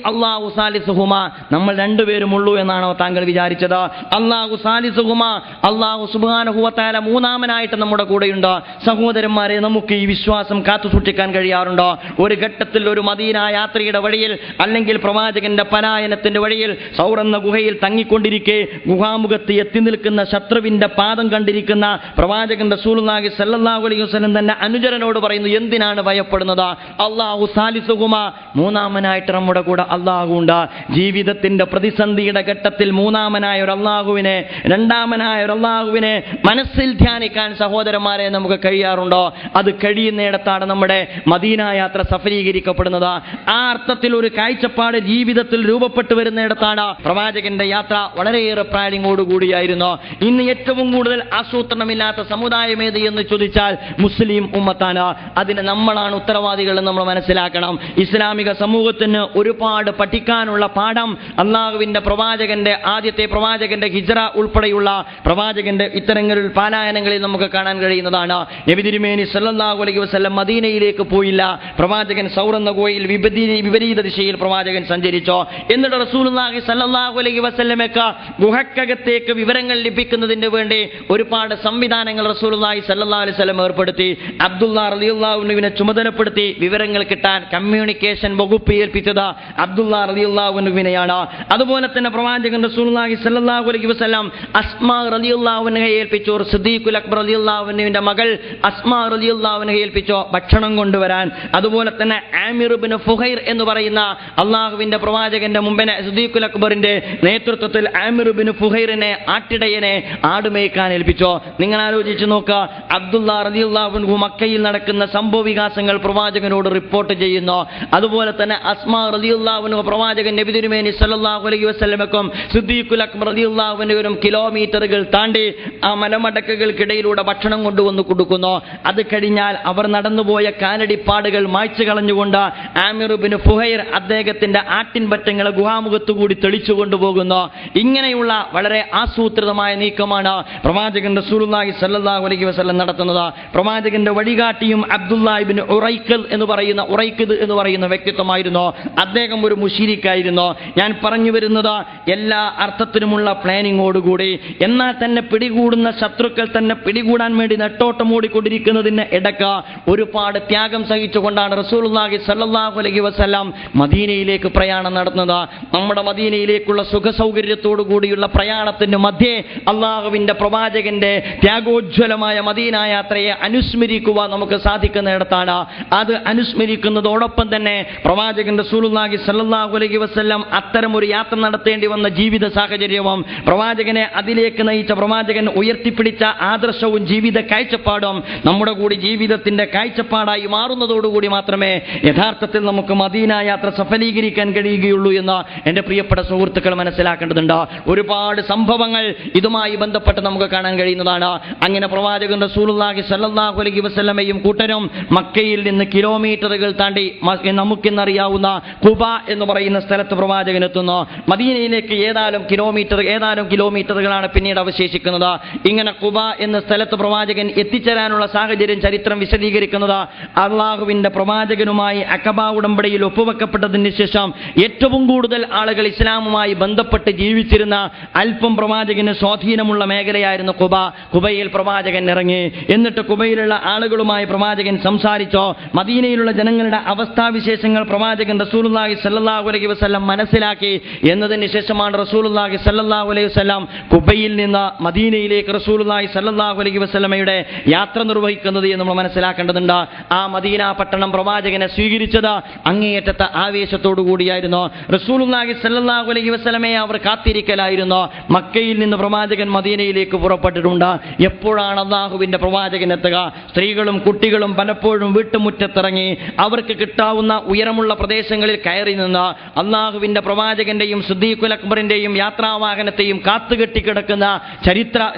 അല്ലാഹു സാലിസുഹുമാ, നമ്മൾ രണ്ടുപേരും ഉള്ളൂ എന്നാണോ താങ്കൾ വിചാരിച്ചത്? അല്ലാഹു സാലിസുഹുമാ, അല്ലാഹു സുബ്ഹാനഹു വ തആല മൂന്നാമനായിട്ട് നമ്മുടെ കൂടെയുണ്ട്. സഹോദരന്മാരെ, നമുക്ക് ഈ വിശ്വാസം കാത്തു സൂക്ഷിക്കാൻ കഴിയാറുണ്ടോ? ഒരു ഘട്ടത്തിൽ ഒരു മദീന യാത്രയുടെ വഴിയിൽ അല്ലെങ്കിൽ പ്രവാചകന്റെ പലായനത്തിന്റെ വഴിയിൽ സൗർ എന്ന ഗുഹയിൽ തങ്ങിക്കൊണ്ടിരിക്കെ ഗുഹാമുഖത്ത് എത്തി നിൽക്കുന്ന ശത്രുവിന്റെ പാദം കണ്ടിരിക്കുന്ന പ്രവാചകൻ റസൂലുള്ളാഹി സ്വല്ലല്ലാഹു അലൈഹി വസല്ലം തന്നെ അനുചരനോട് പറയുന്നു, എന്തിനാണ് ഭയപ്പെടുന്നത്? അല്ലാഹു സാലിസുഹുമാ, മൂന്നാമനായിട്ട് നമ്മുടെ കൂടെ അല്ലാഹു ഉണ്ട്. ജീവിതത്തിന്റെ പ്രതിസന്ധിയുടെ ഘട്ടത്തിൽ മൂന്നാമനായ ഒരു അല്ലാഹുവിനെ, രണ്ടാമനായ ഒരു അല്ലാഹുവിനെ മനസ്സിൽ ധ്യാനിക്കാൻ സഹോദരന്മാരെ നമുക്ക് കഴിയാറുണ്ടോ? അത് കഴിയുന്നിടത്താണ് നമ്മുടെ മദീന യാത്ര സഫലീകരിക്കപ്പെടുന്നത്. ആ അർത്ഥത്തിൽ ഒരു കാഴ്ചപ്പാട് ജീവിതത്തിൽ രൂപപ്പെട്ടു വരുന്നിടത്താണ് പ്രവാചകന്റെ യാത്ര വളരെയേറെ പ്ലാനിങ്ങോടുകൂടിയായിരുന്നു. ഇന്ന് ഏറ്റവും കൂടുതൽ ആസൂത്രണമില്ലാത്ത സമുദായം ഏത് എന്ന് ചോദിച്ചാൽ മുസ്ലിം ഉമ്മത്താണ്. അതിന് നമ്മളാണ് ഉത്തരവാദികൾ എന്ന് നമ്മൾ മനസ്സിലാക്കണം. ഇസ്ലാമിക സമൂഹത്തിന് ഒരുപാട് പഠിക്കാനുള്ള പാഠം അള്ളാഹുവിന്റെ പ്രവാചകന്റെ, ആദ്യത്തെ പ്രവാചകന്റെ ഹിജ്റ ഉൾപ്പെടെയുള്ള പ്രവാചകന്റെ ഇത്തരങ്ങളിൽ പാലായനങ്ങളിൽ നമുക്ക് കാണാൻ കഴിയുന്നതാണ്. നബി തിരുമേനി സല്ലല്ലാഹു അലൈഹി വസല്ലം മദീനയിലേക്ക് പോയില്ല. പ്രവാചകൻ സൗർ എന്ന ഗുഹയിൽ വിപരീത ദിശയിൽ പ്രവാചകൻ സഞ്ചരിച്ചോ. എന്നിട്ട് റസൂലുള്ളാഹി സല്ലല്ലാഹു അലൈഹി വസല്ലമയ്ക്ക് ഗുഹക്കകത്തേക്ക് വിവരങ്ങൾ ലഭിക്കുന്നതിന് വേണ്ടി ഒരുപാട് സംവിധാനങ്ങൾ റസൂലുള്ളാഹി സല്ലല്ലാഹു അലൈഹി വസല്ലം ഏർപ്പെടുത്തി. അബ്ദുല്ലാ റളിയല്ലാഹു അൻഹുവിനെ ചുമതലപ്പെടുത്തി വിവരങ്ങൾ കിട്ടാൻ കമ്മ്യൂണിക്കേഷൻ വകുപ്പ് ഏൽപ്പിച്ചത് അബ്ദുല്ലാ റളിയല്ലാഹു അൻഹുവിനെയാണ്. അതുപോലെ തന്നെ പ്രവാചകൻ റസൂലുള്ളാഹി സ്വല്ലല്ലാഹു അലൈഹി വസല്ലം അസ്മാ റളിയല്ലാഹു അൻഹയെ ഏൽപ്പിച്ചു. സിദ്ദീഖുൽ അക്ബർ റളിയല്ലാഹു അൻഹുവിന്റെ മകൾ അസ്മാ റളിയല്ലാഹു അൻഹയെ ഏൽപ്പിച്ചു ഭക്ഷണം കൊണ്ടുവരാൻ. അതുപോലെ തന്നെ ആമിർ ഇബ്നു ഫുഹൈർ എന്ന് പറയുന്ന അള്ളാഹുവിന്റെ പ്രവാചകന്റെ മുമ്പിനെ സിദ്ദീഖുൽ അക്ബറിന്റെ നേതൃത്വത്തിൽ ആമിർ ഇബ്നു ഫുഹൈറിനെ, ആട്ടിടയനെ, ആടുമേയ്ക്കാൻ ഏൽപ്പിച്ചു. നിങ്ങൾ ആലോചിച്ച് നോക്കുക, അബ്ദുല്ലാ റളിയല്ലാഹു അൻഹു മക്കയിൽ നടക്കുന്ന സംഭവ വികാസങ്ങൾ പ്രവാചകനോട് റിപ്പോർട്ട് ചെയ്യുന്നു. അതുപോലെ തന്നെ അസ്മാ റളിയല്ലാഹു അൻഹു പ്രവാചകൻ നബി തിരുമേനി സല്ലല്ലാഹു അലൈഹി വസല്ലമക്കും സിദ്ദീഖുൽ അക്ബർ റളിയല്ലാഹു അൻഹുവിനും കിലോമീറ്ററുകൾ താണ്ടി ആ മലമടക്കുകൾക്കിടയിലൂടെ ഭക്ഷണം കൊണ്ടുവന്ന് കൊടുക്കുന്നു. അത് കഴിഞ്ഞാൽ അവർ നടന്നുപോയ കാലടിപ്പാടുകൾ മായ്ച്ചു കളഞ്ഞുകൊണ്ട് ആമിർ ഇബ്നു ഫുഹൈർ അദ്ദേഹത്തിന്റെ ആട്ടിൻപറ്റങ്ങളെ ഗുഹാമുഖത്തുകൂടി തെളിച്ചു കൊണ്ടുപോകുന്നു. ഇങ്ങനെയുള്ള വളരെ ആസൂത്രിതമായ നീക്കമാണ് പ്രവാചകൻ റസൂലുള്ളാഹി സ്വല്ലല്ലാഹു അലൈഹി വസല്ലം നടത്തുന്നത്. പ്രവാചകന്റെ വഴികാട്ടിയും അബ്ദുല്ലാ ഇബ്നു ഉറൈഖിദ് എന്ന് പറയുന്ന വ്യക്തിത്വമായിരുന്നു. അദ്ദേഹം ഒരു മുശ്രിക്കായിരുന്നു. ഞാൻ പറഞ്ഞു വരുന്നത് എല്ലാ അർത്ഥത്തിനുമുള്ള പ്ലാനിങ്ങോടുകൂടി, എന്നാൽ തന്നെ പിടികൂടുന്ന ശത്രുക്കൾ തന്നെ പിടികൂടാൻ വേണ്ടി നെട്ടോട്ടം ഓടിക്കൊണ്ടിരിക്കുന്നതിന് ഇടയ്ക്ക് ഒരുപാട് ത്യാഗം സഹിച്ചുകൊണ്ടാണ് റസൂലുള്ളാഹി സ്വല്ലല്ലാഹു അലൈഹി വസല്ലം മദീനയിലേക്ക് പ്രയാണം നടത്തുന്നത്. നമ്മുടെ മദീനയിലേക്കുള്ള സുഖസൗകര്യത്തോടു കൂടിയുള്ള പ്രയാണത്തിന് മധ്യേ അള്ളാഹുവിന്റെ പ്രവാചകന്റെ ത്യാഗോജ്വലമായ മദീന യാത്രയെ അനുസ്മരിക്കുവാൻ നമുക്ക് സാധിക്കുന്നിടത്താണ്. അത് അനുസ്മരിക്കുന്നതോടൊപ്പം തന്നെ പ്രവാചകൻ റസൂലുള്ളാഹി സ്വല്ലല്ലാഹു അലൈഹി വസല്ലം അത്തരം ഒരു യാത്ര നടത്തേണ്ടി വന്ന ജീവിത സാഹചര്യവും പ്രവാചകനെ അതിലേക്ക് നയിച്ച, പ്രവാചകൻ ഉയർത്തിപ്പിടിച്ച ആദർശവും ജീവിത കാഴ്ചപ്പാടും നമ്മുടെ കൂടി ജീവിതത്തിന്റെ കാഴ്ചപ്പാടായി മാറുന്നതോടുകൂടി മാത്രമേ യഥാർത്ഥത്തിൽ നമുക്ക് മദീന യാത്ര സഫലീകരിക്കാൻ കഴിയുകയുള്ളൂ എന്ന് എൻ്റെ പ്രിയപ്പെട്ട സുഹൃത്തുക്കൾ മനസ്സിലാക്കേണ്ടതുണ്ട്. ഒരുപാട് സംഭവങ്ങൾ ഇതുമായി ബന്ധപ്പെട്ട് നമുക്ക് കാണാൻ കഴിയുന്നതാണ്. അങ്ങനെ പ്രവാചകൻ റസൂലുള്ളാഹി സ്വല്ലല്ലാഹു അലൈഹി വസല്ലമയും കൂട്ടരും മക്കയിൽ നിന്ന് കിലോമീറ്ററുകൾ താണ്ടി നമുക്കിന്നറിയാവുന്ന ഖുബ എന്ന് പറയുന്ന സ്ഥലത്ത് പ്രവാചകൻ എത്തുന്നു. മദീനയിലേക്ക് ഏതാനും കിലോമീറ്ററുകളാണ് പിന്നീട് അവശേഷിക്കുന്നത്. ഇങ്ങനെ ഖുബ എന്ന സ്ഥലത്ത് പ്രവാചകൻ എത്തിച്ചേരാനുള്ള സാഹചര്യം ചരിത്രം വിശദീകരിക്കുന്നത് അള്ളാഹുവിന്റെ പ്രവാചകനുമായി അഖബ ഉടമ്പടിയിൽ ഒപ്പുവെക്കപ്പെട്ടതിന് ശേഷം ഏറ്റവും കൂടുതൽ ആളുകൾ ഇസ്ലാമുമായി ബന്ധപ്പെട്ട് ജീവിച്ചിരുന്ന അല്പം പ്രവാചകന് സ്വാധീനമുള്ള മേഖലയായിരുന്നു ഖുബ. ഖുബയിൽ പ്രവാചകൻ ഇറങ്ങി. എന്നിട്ട് ഖുബയിലുള്ള ആളുകളുമായി പ്രവാചകൻ സംസാരിച്ചോ. മദീനയിലുള്ള ജനങ്ങളുടെ അവസ്ഥാവിശേഷങ്ങൾ പ്രവാചകൻ റസൂലുള്ളാഹി സ്വല്ലല്ലാഹു അലൈഹി വസല്ലം മനസ്സിലാക്കി. എന്നതിന് ശേഷമാണ് റസൂലുള്ളാഹി സ്വല്ലല്ലാഹു അലൈഹി വസല്ലം ഖുബയിൽ നിന്ന് മദീനയിലേക്ക് റസൂലുള്ളാഹി സ്വല്ലല്ലാഹു അലൈഹി വസല്ലമയുടെ യാത്ര നിർവഹിക്കുന്നത് എന്ന് നമ്മൾ മനസ്സിലാക്കേണ്ടതുണ്ട്. ആ മദീന പട്ടണം പ്രവാചകനെ സ്വീകരിച്ചത് അങ്ങേയറ്റത്തെ ആവേശത്തോടു കൂടിയായിരുന്നു. റസൂലുള്ളാഹി സ്വല്ലല്ലാഹു അലൈഹി വസല്ലമയെ അവർ കാത്തിരിക്കലായിരുന്നു. മക്കയിൽ നിന്ന് പ്രവാചകൻ മദീനയിലേക്ക് പുറപ്പെട്ടിട്ടുണ്ട്. എപ്പോഴാണ് അല്ലാഹുവിന്റെ പ്രവാചകൻ എത്തുക? സ്ത്രീകളും കുട്ടികളും പലപ്പോഴും വീട്ടുമുറ്റത്തിറങ്ങി അവർക്ക് കിട്ടാവുന്ന ഉയരമുള്ള പ്രദേശങ്ങളിൽ കയറി നിന്ന് അള്ളാഹുവിന്റെ പ്രവാചകന്റെയും സിദ്ദീഖുൽ അക്ബറിന്റെയും യാത്രാവാഹനത്തെയും കാത്തുകെട്ടിക്കിടക്കുന്ന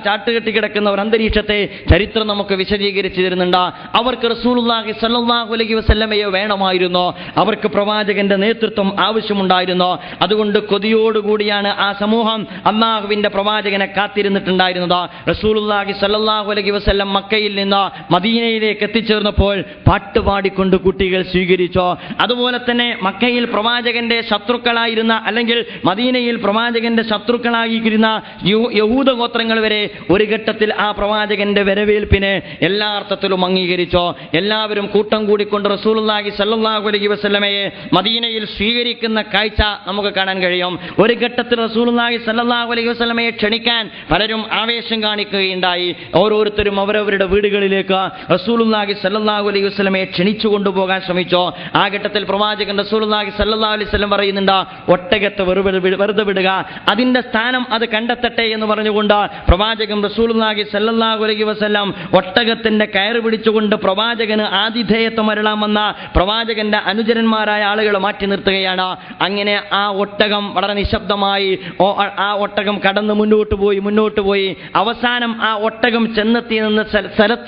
ചാട്ടുകെട്ടിക്കിടക്കുന്ന ഒരു അന്തരീക്ഷത്തെ ചരിത്രം നമുക്ക് വിശദീകരിച്ചു തരുന്നുണ്ട്. അവർക്ക് റസൂലുള്ളാഹി സ്വല്ലല്ലാഹു അലൈഹി വസല്ലമയെ വേണമായിരുന്നു, അവർക്ക് പ്രവാചകന്റെ നേതൃത്വം ആവശ്യമുണ്ടായിരുന്നു. അതുകൊണ്ട് കൊതിയോടുകൂടിയാണ് ആ സമൂഹം അള്ളാഹുവിന്റെ പ്രവാചകനെ കാത്തിരുന്നിട്ടുണ്ടായിരുന്നത്. റസൂലുള്ളാഹി സ്വല്ലല്ലാഹു അലൈഹി വസല്ലം മക്കയിൽ നിന്ന് മദീനയിലേക്ക് എത്തിച്ചേർന്നപ്പോൾ പാട്ടുപാടിക്കൊണ്ട് കുട്ടികൾ സ്വീകരിച്ചു. അതുപോലെ തന്നെ മക്കയിൽ പ്രവാചകന്റെ ശത്രുക്കളായിരുന്ന അല്ലെങ്കിൽ മദീനയിൽ പ്രവാചകന്റെ ശത്രുക്കളായിരിക്കുന്ന യഹൂദ ഗോത്രങ്ങൾ വരെ ഒരു ഘട്ടത്തിൽ ആ പ്രവാചകന്റെ വരവേൽപ്പിനെ എല്ലാ അർത്ഥത്തിലും അംഗീകരിച്ചു. എല്ലാവരും കൂട്ടം കൂടിക്കൊണ്ട് റസൂലുള്ളാഹി സ്വല്ലല്ലാഹു അലൈഹി വസല്ലമയെ മദീനയിൽ സ്വീകരിക്കുന്ന കാഴ്ച നമുക്ക് കാണാൻ കഴിയും. ഒരു ഘട്ടത്തിൽ റസൂലുള്ളാഹി സ്വല്ലല്ലാഹു അലൈഹി വസല്ലമയെ ക്ഷണിക്കാൻ പലരും ആവേശം കാണിക്കുകയുണ്ടായി. ഓരോരുത്തരും അവരവരുടെ വീടുകളിലേക്ക് റസൂലുള്ളാഹി സ്വല്ലല്ലാഹു അലൈഹി വസല്ലമയെ ക്ഷണിച്ചു കൊണ്ടുപോകാൻ ശ്രമിച്ചു. ആ ഘട്ടത്തിൽ പ്രവാചകൻ റസൂലുള്ളാഹി സ്വല്ലല്ലാഹു അലൈഹി വസല്ലം പറയുന്നുണ്ട്, ഒട്ടകത്തെ വെറുതെ വിടുക, അതിന്റെ സ്ഥാനം അത് കണ്ടെത്തട്ടെ എന്ന് പറഞ്ഞുകൊണ്ട് പ്രവാചകൻ റസൂലുള്ളാഹി സ്വല്ലല്ലാഹു അലൈഹി വസല്ലം ഒട്ടകത്തിന്റെ കയറ് പിടിച്ചുകൊണ്ട് പ്രവാചകന് ആതിഥേയത്വം അരുളാമെന്ന പ്രവാചകന്റെ അനുചരന്മാരായ ആളുകൾ മാറ്റി നിർത്തുകയാണ്. അങ്ങനെ ആ ഒട്ടകം വളരെ നിശബ്ദമായി ആ ഒട്ടകം കടന്ന് മുന്നോട്ട് പോയി അവസാനം ആ ഒട്ടകം ചെന്നെത്തി നിന്ന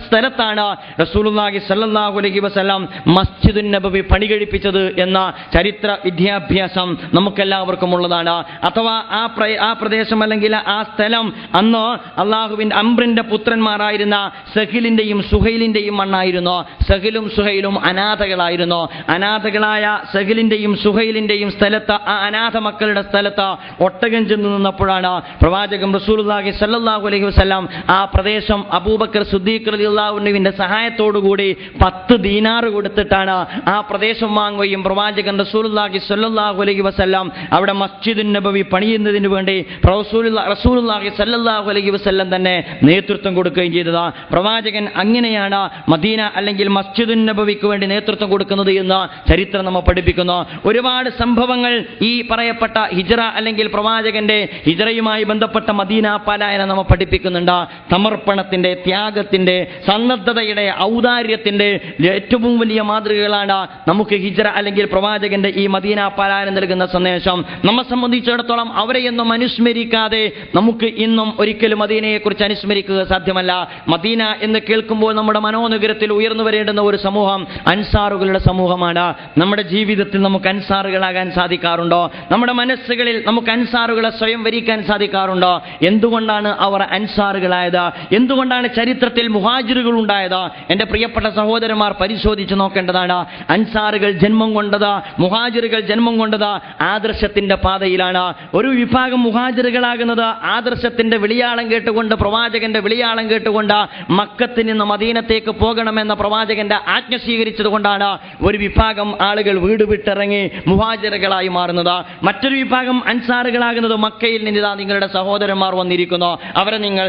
സ്ഥലത്താണ് റസൂലുള്ളാഹി സ്വല്ലല്ലാഹു അലൈഹി വസല്ലം മസ്ജിദുൻ നബവി പണി കഴിപ്പിച്ചത് എന്ന ചരിത്ര വിദ്യാഭ്യാസം നമുക്കെല്ലാവർക്കും ഉള്ളതാണ്. അഥവാ ആ പ്രദേശം അല്ലെങ്കിൽ ആ സ്ഥലം അന്ന് അള്ളാഹുവിന്റെ അംറിന്റെ പുത്രന്മാരായിരുന്ന സഹിലിന്റെയും സുഹൈലിന്റെയും മണ്ണായിരുന്നു. സഹിലും സുഹൈലും അനാഥകളായിരുന്നു. അനാഥകളായ സഹിലിന്റെയും സുഹൈലിന്റെയും സ്ഥലത്ത്, ആ അനാഥ മക്കളുടെ സ്ഥലത്ത് ഒട്ടകം ചെന്ന് നിന്നപ്പോഴാണ് പ്രവാചകൻ റസൂലുള്ളാഹി സ്വല്ലല്ലാഹു അലൈഹി വസല്ലം ആ പ്രദേശം അബൂബക്കർ സിദ്ദീഖ് റളിയല്ലാഹു അൻഹുവിന്റെ സഹായത്തോടുകൂടി 10 ദീനാർ കൊടുത്തിട്ടാണ് ആ പ്രദേശം വാങ്ങുകയും പ്രവാചകൻ റസൂലുള്ളാഹി സ്വല്ലല്ലാഹു അലൈഹി വസല്ലം അവിടെ മസ്ജിദുൻ നബവി പണിയുന്നതിന് വേണ്ടി റസൂലുള്ളാഹി സ്വല്ലല്ലാഹു അലൈഹി വസല്ലം തന്നെ നേതൃത്വം കൊടുക്കുകയും ചെയ്തത്. പ്രവാചകൻ അങ്ങനെയാണ് മദീന അല്ലെങ്കിൽ മസ്ജിദുൻ നബവിക്ക് വേണ്ടി നേതൃത്വം കൊടുക്കുന്നത് എന്ന് ചരിത്രം നമ്മെ പഠിപ്പിക്കുന്നു. ഒരുപാട് സംഭവങ്ങൾ ഈ പറയപ്പെട്ട ഹിജ്റ അല്ലെങ്കിൽ പ്രവാചകന്റെ ഹിജ്റയുമായി ബന്ധപ്പെട്ട മദീന പലായനം നമ്മെ പഠിപ്പിക്കുന്നുണ്ട്. സമർപ്പണത്തിന്റെ, ത്യാഗത്തിന്റെ, സന്നദ്ധതയുടെ, ഔദാര്യത്തിന്റെ ഏറ്റവും വലിയ മാതൃകകളാണ് നമുക്ക് ഹിജ്റ അല്ലെങ്കിൽ പ്രവാചകന്റെ ഈ മദീന പലായനം നൽകുന്ന സന്ദേശം. നമ്മെ സംബന്ധിച്ചിടത്തോളം അവരെയൊന്നും അനുസ്മരിക്കാതെ നമുക്ക് ഇന്നും ഒരിക്കലും മദീനയെക്കുറിച്ച് അനുസ്മരിക്കുക സാധ്യമല്ല. മദീന എന്ന് കേൾക്കുമ്പോൾ നമ്മുടെ മനോനുഗ്രത്തിൽ ഉയർന്നു വരേണ്ടുന്ന ഒരു സമൂഹം അൻസാറുകളുടെ സമൂഹമാണ്. നമ്മുടെ ജീവിതത്തിൽ നമുക്ക് അൻസാറുകളാകാൻ സാധിക്കാറുണ്ടോ? നമ്മുടെ മനസ്സുകളിൽ നമുക്ക് അൻസാറുകളെ സ്വയം വരിക്കാൻ സാധിക്കാറുണ്ടോ? എന്തുകൊണ്ടാണ് അവർ അൻസാറുകളായത്? എന്തുകൊണ്ടാണ് ചരിത്രത്തിൽ മുഹാജിറുകൾ ഉണ്ടായത്? എൻ്റെ പ്രിയപ്പെട്ട സഹോദരന്മാർ പരിശോധിച്ച് നോക്കേണ്ടതാണ്. അൻസാറുകൾ ജന്മം കൊണ്ടത്, മുഹാജിറുകൾ ജന്മം കൊണ്ടത് ആദർശത്തിന്റെ പാതയിലാണ്. ഒരു വിഭാഗം മുഹാജിറുകളാകുന്നത് ആദർശത്തിന്റെ വിളിയാളം കേട്ടുകൊണ്ട്, പ്രവാചകന്റെ വിളിയാളം കേട്ടുകൊണ്ട് മക്കത്തിൽ നിന്ന് മദീനത്തേക്ക് പോകണമെന്ന പ്രവാചകന്റെ ആജ്ഞ സ്വീകരിച്ചത് കൊണ്ടാണ് ഒരു വിഭാഗം ആളുകൾ വീട് വിട്ടിറങ്ങി മുഹാജിറുകളായി മാറുന്നത്. മറ്റൊരു വിഭാഗം അൻസാറുകളാകുന്നത് മക്കയിൽ നിന്ന് നിങ്ങളുടെ സഹോദരന്മാർ വന്നിരിക്കുന്നു, അവരെ നിങ്ങൾ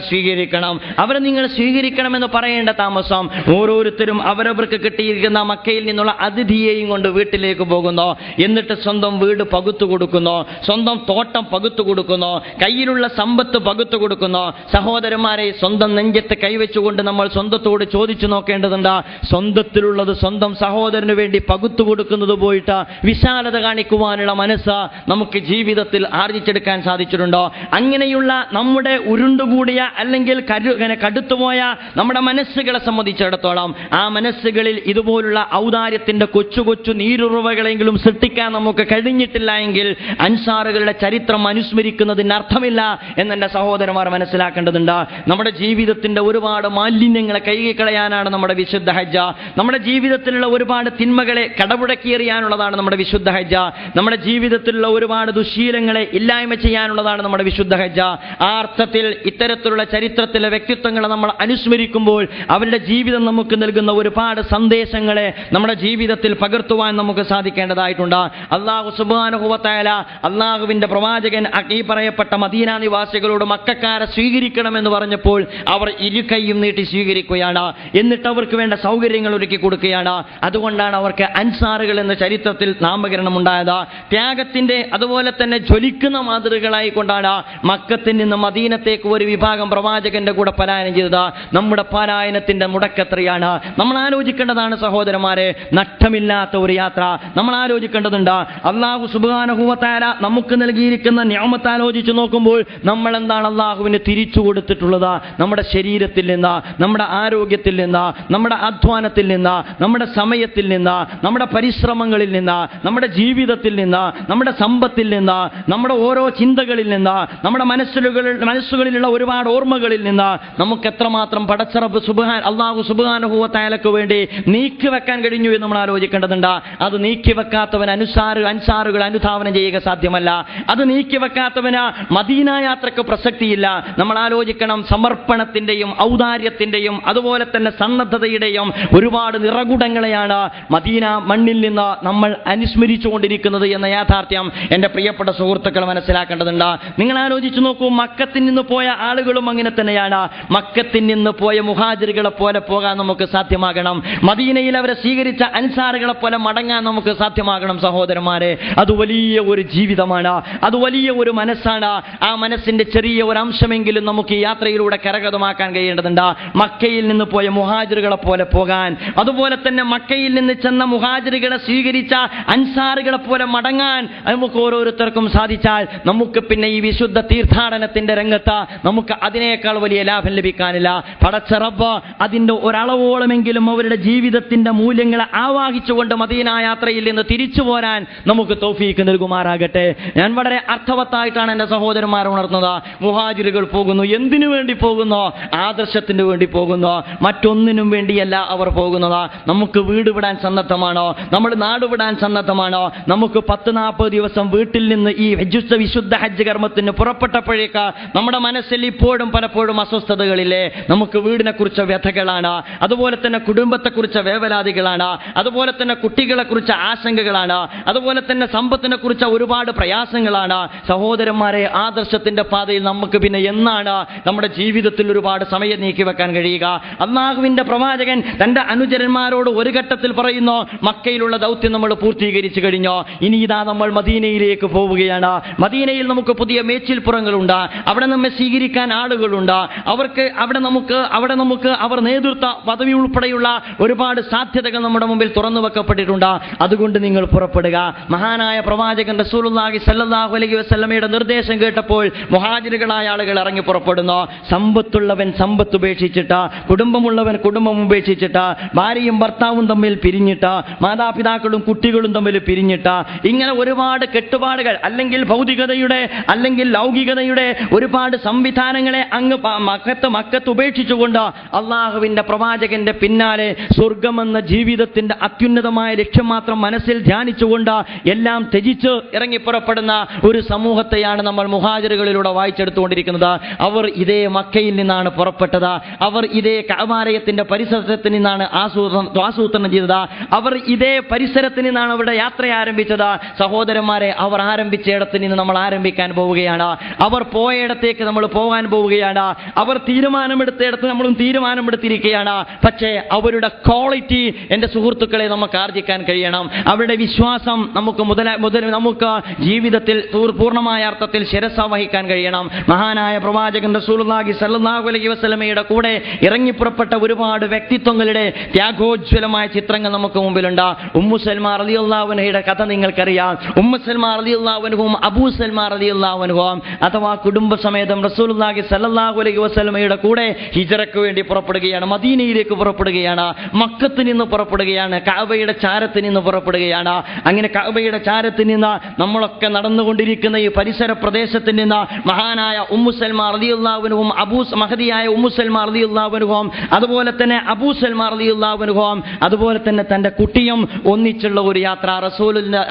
സ്വീകരിക്കണം എന്ന് പറയേണ്ട താമസം ഓരോരുത്തരും അവരവർക്ക് കിട്ടിയിരിക്കുന്ന മക്കയിൽ നിന്നുള്ള അതിഥിയെയും കൊണ്ട് വീട്ടിലേക്ക് പോകുന്നു. എന്നിട്ട് സ്വന്തം വീട് പകുത്തു കൊടുക്കുന്നു, സ്വന്തം തോട്ടം പകുത്തു കൊടുക്കുന്നു, കയ്യിലുള്ള സമ്പത്ത് പകുത്തു കൊടുക്കുന്നു. സഹോദരന്മാരെ, സ്വന്തം നെഞ്ചത്ത് കൈവച്ചുകൊണ്ട് നമ്മൾ സ്വന്തത്തോട് ചോദിച്ചു നോക്കേണ്ടതുണ്ട്. സ്വന്തത്തിലുള്ളത് സ്വന്തം സഹോദരന് വേണ്ടി പകുത്തു കൊടുക്കുന്നത് പോയിട്ട് വിശാലത കാണിക്കുവാനുള്ള മനസ്സ് നമുക്ക് ജീവിതത്തിൽ ആർജിച്ചെടുക്കാൻ സാധിച്ചിട്ടുണ്ടോ? അങ്ങനെയുള്ള നമ്മുടെ ഉരുണ്ടുകൂടിയ അല്ലെങ്കിൽ കടുത്തുപോയ നമ്മുടെ മനസ്സുകളെ സംബന്ധിച്ചിടത്തോളം ആ മനസ്സുകളിൽ ഇതുപോലുള്ള ഔദാര്യത്തിന്റെ കൊച്ചു കൊച്ചു നീരുറവകളെങ്കിലും സൃഷ്ടിക്കാൻ നമുക്ക് കഴിഞ്ഞിട്ടില്ല എങ്കിൽ അൻസാറുകളുടെ ചരിത്രം അനുസ്മരിക്കുന്നതിന് അർത്ഥമില്ല എന്നെൻ്റെ സഹോദരന്മാർ മനസ്സിലാക്കേണ്ടതുണ്ട്. നമ്മുടെ ജീവിതത്തിന്റെ ഒരുപാട് മാലിന്യങ്ങളെ കഴുകിക്കളയാനാണ് നമ്മുടെ വിശുദ്ധ ഹജ്ജ്. നമ്മുടെ ജീവിതത്തിലുള്ള ഒരുപാട് തിന്മകളെ കടപുഴക്കിയെറിയാനുള്ളതാണ് നമ്മുടെ വിശുദ്ധ ഹജ്ജ്. നമ്മുടെ ജീവിതത്തിലുള്ള ഒരുപാട് ദുശീലങ്ങളെ ഇല്ലായ്മ ചെയ്യാനുള്ളതാണ് നമ്മുടെ വിശുദ്ധ ഹജ്ജ്. ആ അർത്ഥത്തിൽ ഇത്തരത്തിലുള്ള ചരിത്രത്തിലെ വ്യക്തിത്വങ്ങളെ നമ്മൾ അനുസ്മരിക്കുമ്പോൾ അവരുടെ ജീവിതം നമുക്ക് നൽകുന്ന ഒരുപാട് സന്ദേശങ്ങളെ നമ്മുടെ ജീവിതത്തിൽ പകർത്തുവാൻ നമുക്ക് സാധിക്കേണ്ടതായിട്ടുണ്ട്. അല്ലാഹു സുബ്ഹാനഹു വ തആല അല്ലാഹുവിന്റെ പ്രവാചകൻ ഈ പറയപ്പെട്ട മദീന നിവാസികളോട് മക്കക്കാരെ സ്വീകരിക്കണമെന്ന് പറഞ്ഞപ്പോൾ അവർ ഇരുകൈയും നീട്ടി സ്വീകരിക്കുകയാണ്. എന്നിട്ട് അവർക്ക് വേണ്ട സൗകര്യങ്ങൾ ഒരുക്കി കൊടുക്കുകയാണ്. അതുകൊണ്ടാണ് അവർക്ക് അൻസാറുകൾ എന്ന ചരിത്രത്തിൽ നാമകരണം ഉണ്ടായത്. ത്യാഗത്തിന്റെ അതുപോലെ തന്നെ ജ്വലിക്കുന്ന മാതൃകകളായി കൊണ്ടാണ് മക്കത്തിൽ നിന്ന് മദീനത്തേക്ക് ഒരു വിഭാഗം പ്രവാചകന്റെ കൂടെ പലായനം ചെയ്തത്. നമ്മുടെ പലായനത്തിന്റെ സമയത്തിന്റെ മുടക്കെത്രയാണ്. നമ്മൾ ആലോചിക്കേണ്ടതാണ് സഹോദരന്മാരെ, നഷ്ടമില്ലാത്ത ഒരു യാത്ര നമ്മൾ ആലോചിക്കേണ്ടതുണ്ട്. അല്ലാഹു സുബ്ഹാനഹു വ തആല നമുക്ക് നൽകിയിരിക്കുന്ന നിഅമത്ത് ആലോചിച്ച് നോക്കുമ്പോൾ നമ്മൾ എന്താണ് അല്ലാഹുവിന് തിരിച്ചു കൊടുത്തിട്ടുള്ളത്? നമ്മുടെ ശരീരത്തിൽ നിന്ന്, നമ്മുടെ ആരോഗ്യത്തിൽ നിന്ന്, നമ്മുടെ അധ്വാനത്തിൽ നിന്ന്, നമ്മുടെ സമയത്തിൽ നിന്ന്, നമ്മുടെ പരിശ്രമങ്ങളിൽ നിന്ന്, നമ്മുടെ ജീവിതത്തിൽ നിന്ന്, നമ്മുടെ സമ്പത്തിൽ നിന്ന്, നമ്മുടെ ഓരോ ചിന്തകളിൽ നിന്ന്, നമ്മുടെ മനസ്സുകളിലുള്ള ഒരുപാട് ഓർമ്മകളിൽ നിന്ന് നമുക്ക് എത്രമാത്രം പടച്ചറബ് അല്ലാഹു സുബ്ഹാനഹു വ തആലക്ക് വേണ്ടി നീക്കിവെക്കാൻ കഴിഞ്ഞു എന്ന് നമ്മൾ ആലോചിക്കേണ്ടതുണ്ട്. അത് നീക്കിവെക്കാത്തവൻ അൻസാറുകൾ അനുധാവനം ചെയ്യുക സാധ്യമല്ല. അത് നീക്കിവെക്കാത്തവന് മദീന യാത്രക്ക് പ്രസക്തിയില്ല. നമ്മൾ ആലോചിക്കണം, സമർപ്പണത്തിന്റെയും ഔദാര്യത്തിന്റെയും അതുപോലെ തന്നെ സന്നദ്ധതയുടെയും ഒരുപാട് നിറകുടങ്ങളെയാണ് മദീന മണ്ണിൽ നിന്ന് നമ്മൾ അനുസ്മരിച്ചുകൊണ്ടിരിക്കുന്നത് എന്ന യാഥാർത്ഥ്യം എൻ്റെ പ്രിയപ്പെട്ട സുഹൃത്തുക്കൾ മനസ്സിലാക്കേണ്ടതുണ്ട്. നിങ്ങൾ ആലോചിച്ചു നോക്കൂ, മക്കത്തിൽ നിന്ന് പോയ ആളുകളും അങ്ങനെ തന്നെയാണ്. മക്കത്തിൽ നിന്ന് പോയ മുഹാജിറുകളെ പോലെ പോകാൻ നമുക്ക് സാധ്യമാകണം. മദീനയിൽ അവരെ സ്വീകരിച്ച അൻസാറുകളെ പോലെ മടങ്ങാൻ നമുക്ക് സാധ്യമാകണം. സഹോദരന്മാരെ, അത് വലിയ ഒരു ജീവിതമാണ്, അത് വലിയ ഒരു മനസ്സാണ്. ആ മനസ്സിന്റെ ചെറിയ ഒരു അംശമെങ്കിലും നമുക്ക് ഈ യാത്രയിലൂടെ കരഗതമാക്കാൻ കഴിയേണ്ടതുണ്ട്. മക്കയിൽ നിന്ന് പോയ മുഹാജിറുകളെ പോലെ പോകാൻ, അതുപോലെ തന്നെ മക്കയിൽ നിന്ന് ചെന്ന മുഹാജിറുകളെ സ്വീകരിച്ച അൻസാറുകളെ പോലെ മടങ്ങാൻ നമുക്ക് ഓരോരുത്തർക്കും സാധിച്ചാൽ നമുക്ക് പിന്നെ ഈ വിശുദ്ധ തീർത്ഥാടനത്തിന്റെ രംഗത്ത് നമുക്ക് അതിനേക്കാൾ വലിയ ലാഭം ലഭിക്കാനില്ല. പടച്ച റബ്ബ് അതിന്റെ ഒരളവോളമെങ്കിലും അവരുടെ ജീവിതത്തിന്റെ മൂല്യങ്ങളെ ആവാഹിച്ചുകൊണ്ട് മദീന യാത്രയിൽ നിന്ന് തിരിച്ചു പോരാൻ നമുക്ക് തൗഫീക്ക് നൽകുമാറാകട്ടെ. ഞാൻ വളരെ അർത്ഥവത്തായിട്ടാണ് എൻ്റെ സഹോദരന്മാരെ ഉണർത്തുന്നത്. മുഹാജിറുകൾ പോകുന്നു, എന്തിനു വേണ്ടി പോകുന്നു? ആദർശത്തിന് വേണ്ടി പോകുന്നു, മറ്റൊന്നിനും വേണ്ടിയല്ല അവർ പോകുന്നത്. നമുക്ക് വീട് വിടാൻ സന്നദ്ധമാണോ? നമ്മൾ നാട് വിടാൻ സന്നദ്ധമാണോ? നമുക്ക് 10-40 ദിവസം വീട്ടിൽ നിന്ന് ഈ വിശുദ്ധ ഹജ്ജ് കർമ്മത്തിന് പുറപ്പെട്ടപ്പോഴേക്ക് നമ്മുടെ മനസ്സിൽ ഇപ്പോഴും പലപ്പോഴും അസ്വസ്ഥതകളില്ലേ? നമുക്ക് വീടിനെ കുറിച്ച് വ്യഥകളാണ്, അതുപോലെ തന്നെ കുടുംബത്തെക്കുറിച്ച് വേവലാതികളാണ്, അതുപോലെ തന്നെ കുട്ടികളെ കുറിച്ച് ആശങ്കകളാണ്, അതുപോലെ തന്നെ സമ്പത്തിനെ കുറിച്ച് ഒരുപാട് പ്രയാസങ്ങളാണ്. സഹോദരന്മാരെ, ആദർശത്തിന്റെ പാതയിൽ നമുക്ക് പിന്നെ എന്നാണ് നമ്മുടെ ജീവിതത്തിൽ ഒരുപാട് സമയം നീക്കി വെക്കാൻ കഴിയുക? അല്ലാഹുവിന്റെ പ്രവാചകൻ തന്റെ അനുചരന്മാരോട് ഒരു ഘട്ടത്തിൽ പറയുന്നു, മക്കയിലുള്ള ദൗത്യം നമ്മൾ പൂർത്തീകരിച്ചു കഴിഞ്ഞോ, ഇനി ഇതാ നമ്മൾ മദീനയിലേക്ക് പോവുകയാണ്. മദീനയിൽ നമുക്ക് പുതിയ മേച്ചിൽപ്പുറങ്ങളുണ്ട്, അവിടെ നമ്മെ സ്വീകരിക്കാൻ ആളുകളുണ്ട്, അവർക്ക് അവിടെ നമുക്ക് അവർ നേതൃത്വ പദവി ഉൾപ്പെടെയുള്ള ഒരുപാട് സാധ്യതകൾ നമ്മുടെ മുമ്പിൽ തുറന്നു വെക്കപ്പെട്ടിട്ടുണ്ട്. അതുകൊണ്ട് നിങ്ങൾ പുറപ്പെടുക. മഹാനായ പ്രവാചകൻ റസൂലുള്ളാഹി സ്വല്ലല്ലാഹു അലൈഹി വസല്ലമയുടെ നിർദ്ദേശം കേട്ടപ്പോൾ മുഹാജിറുകളായ ആളുകൾ ഇറങ്ങി പുറപ്പെടുന്നു. സമ്പത്തുള്ളവൻ സമ്പത്ത് ഉപേക്ഷിച്ചിട്ട്, കുടുംബമുള്ളവൻ കുടുംബം ഉപേക്ഷിച്ചിട്ട്, ഭാര്യയും ഭർത്താവും തമ്മിൽ പിരിഞ്ഞിട്ട്, മാതാപിതാക്കളും കുട്ടികളും തമ്മിൽ പിരിഞ്ഞിട്ട്, ഇങ്ങനെ ഒരുപാട് കെട്ടുപാടുകൾ, അല്ലെങ്കിൽ ഭൗതികതയുടെ അല്ലെങ്കിൽ ലൗകികതയുടെ ഒരുപാട് സംവിധാനങ്ങളെ അങ്ങ് മക്കത്ത് ഉപേക്ഷിച്ചുകൊണ്ട് അള്ളാഹുവിന്റെ പ്രവാചകന്റെ പിന്നാലെ സ്വർഗമെന്ന ജീവിതത്തിന്റെ അത്യുന്നതമായ ലക്ഷ്യം മാത്രം മനസ്സിൽ ധ്യാനിച്ചുകൊണ്ട് എല്ലാം ത്യജിച്ച് ഇറങ്ങിപ്പുറപ്പെടുന്ന ഒരു സമൂഹത്തെയാണ് നമ്മൾ മുഹാജിറുകളിലൂടെ വായിച്ചെടുത്തുകൊണ്ടിരിക്കുന്നത്. അവർ ഇതേ മക്കയിൽ നിന്നാണ് പുറപ്പെട്ടത്. അവർ ഇതേ കഅബാലയത്തിന്റെ പരിസരത്ത് നിന്നാണ് ആസൂത്രണം ചെയ്തത്. അവർ ഇതേ പരിസരത്ത് നിന്നാണ് അവരുടെ യാത്ര ആരംഭിച്ചത്. സഹോദരന്മാരെ, അവർ ആരംഭിച്ചയിടത്ത് നിന്ന് നമ്മൾ ആരംഭിക്കാൻ പോവുകയാണ്. അവർ പോയയിടത്തേക്ക് നമ്മൾ പോകാൻ പോവുകയാണ്. അവർ തീരുമാനമെടുത്തയിടത്ത് നമ്മളും തീരുമാനമെടുത്തിരിക്കുകയാണ്. പക്ഷേ അവരുടെ ക്വാളിറ്റി എൻ്റെ സുഹൃത്തുക്കളെ നമുക്ക് ആർജിക്കാൻ കഴിയണം. അവരുടെ വിശ്വാസം നമുക്ക് നമുക്ക് ജീവിതത്തിൽ പൂർണ്ണമായ അർത്ഥത്തിൽ ശിരസ വഹിക്കാൻ കഴിയണം. മഹാനായ പ്രവാചകൻ റസൂലുള്ളാഹി സ്വല്ലല്ലാഹു അലൈഹി വസല്ലമയുടെ കൂടെ ഇറങ്ങിപ്പുറപ്പെട്ട ഒരുപാട് വ്യക്തിത്വങ്ങളുടെ ത്യാഗോജ്വലമായ ചിത്രങ്ങൾ നമുക്ക് മുമ്പിലുണ്ട്. ഉമ്മു സൽമാ റളിയല്ലാഹു അൻഹയുടെ കഥ നിങ്ങൾക്കറിയാം. ഉമ്മു സൽമാ റളിയല്ലാഹു അൻഹും അബൂ സൽമാ റളിയല്ലാഹു അൻഹും അഥവാ കുടുംബസമേതം റസൂലുള്ളാഹി സ്വല്ലല്ലാഹു അലൈഹി വസല്ലമയുടെ കൂടെ ഹിജ്റയ്ക്ക് വേണ്ടി പുറപ്പെടുകയാണ്. മദീനയിലേക്ക് പുറപ്പെടുകയാണ്. മക്കത്ത് നിന്ന് പുറപ്പെടുകയാണ്. കഅബയുടെ ചാരത്ത് നിന്ന് പുറപ്പെടുകയാണ്. അങ്ങനെ കഅബയുടെ ചാരത്ത് നിന്ന് നമ്മളൊക്കെ നടന്നുകൊണ്ടിരിക്കുന്ന ഈ പരിസര പ്രദേശത്ത് നിന്ന് മഹാനായ ഉമ്മു സൽമാ റളിയല്ലാഹു അൻഹും മഹദിയായ ഉമ്മു സൽമാ റളിയല്ലാഹു അൻഹും അതുപോലെ തന്നെ അബൂ സൽമാ റളിയല്ലാഹു അൻഹും അതുപോലെ തന്നെ തന്റെ കുട്ടിയും ഒന്നിച്ചുള്ള ഒരു യാത്ര,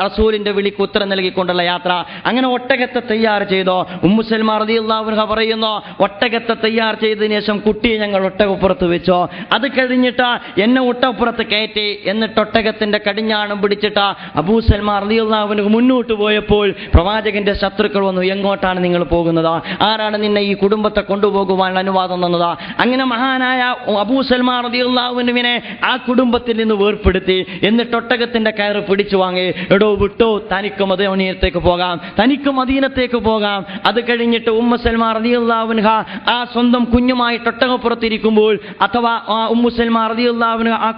റസൂലിന്റെ വിളിക്ക് ഉത്തരം നൽകിക്കൊണ്ടുള്ള യാത്ര. അങ്ങനെ ഒട്ടകത്തെ തയ്യാർ ചെയ്തോ. ഉമ്മു സൽമാ റളിയല്ലാഹു അൻഹ പറയുന്നു, ഒട്ടകത്തെ തയ്യാർ ചെയ്തതിനു ശേഷം കുട്ടിയെ ഞങ്ങൾ ഒട്ടകപ്പുറത്ത് വെച്ചോ. അത് കഴിഞ്ഞിട്ട് എന്നെ ഒട്ടകപ്പുറത്ത് കയറ്റി, എന്നിട്ട് ഒട്ടകത്തിന്റെ കടിഞ്ഞാണം പിടിച്ചിട്ട് അബൂ സൽമാ റളിയല്ലാഹു അൻഹു മുന്നോട്ട് പോയപ്പോൾ പ്രവാചകന്റെ ശത്രുക്കൾ വന്നു, എങ്ങോട്ടാണ് നിങ്ങൾ പോകുന്നത്? ആരാണ് നിന്നെ ഈ കുടുംബത്തെ കൊണ്ടുപോകുവാൻ അനുവാദം തന്നത്? അങ്ങനെ മഹാനായ അബൂ സൽമാ റളിയല്ലാഹു അൻഹുവിനെ ആ കുടുംബത്തിൽ നിന്ന് വേർപ്പെടുത്തി. എന്നിട്ട് ഒട്ടകത്തിന്റെ കയറ് പിടിച്ചു വാങ്ങി, എടോ വിട്ടോ, തനിക്ക് മദീനത്തേക്ക് പോകാം, തനിക്ക് മദീനത്തേക്ക് പോകാം. അത് കഴിഞ്ഞിട്ട് ഉമ്മു സൽമാ റളിയല്ലാഹു അൻഹ ആ സ്വന്തം കുഞ്ഞുമായിട്ട് ഒട്ടകപ്പുറത്തിരിക്കുമ്പോൾ അഥവാ ഉമ്മു സൽമ റളിയല്ലാഹു അൻഹ ആ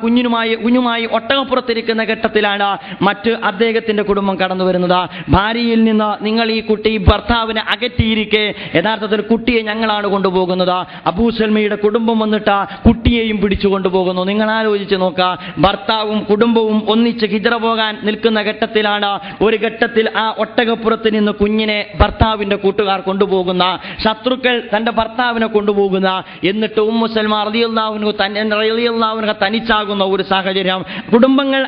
കുഞ്ഞുമായി ഒട്ടകപ്പുറത്തിരിക്കുന്ന ഘട്ടത്തിലാണ് മറ്റ് അദ്ദേഹത്തിന്റെ കുടുംബം കടന്നു വരുന്നത്. ഭാര്യയിൽ നിന്ന് നിങ്ങൾ ഈ കുട്ടി ഭർത്താവിനെ അകറ്റിയിരിക്കെ യഥാർത്ഥത്തിൽ കുട്ടിയെ ഞങ്ങളാണ് കൊണ്ടുപോകുന്നത്. അബൂ സൽമയുടെ കുടുംബം വന്നിട്ട് കുട്ടിയെയും പിടിച്ചു കൊണ്ടുപോകുന്നു. നിങ്ങൾ ആലോചിച്ച് നോക്കുക, ഭർത്താവും കുടുംബവും ഒന്നിച്ച് ഹിജ്റ പോകാൻ നിൽക്കുന്ന ഘട്ടത്തിലാണ് ഒരു ഘട്ടത്തിൽ ആ ഒട്ടകപ്പുറത്ത് നിന്ന് കുഞ്ഞിനെ ഭർത്താവിന്റെ കൂട്ടുകാർ കൊണ്ടുപോകുന്ന, ശത്രുക്കൾ തന്റെ ഭർത്താവിനെ കൊണ്ടുപോകുന്ന, എന്നിട്ട് ഉമ്മു സൽമ റളിയല്ലാഹു അൻഹ തനിച്ചാകുന്ന ഒരു സാഹചര്യം. കുടുംബങ്ങൾ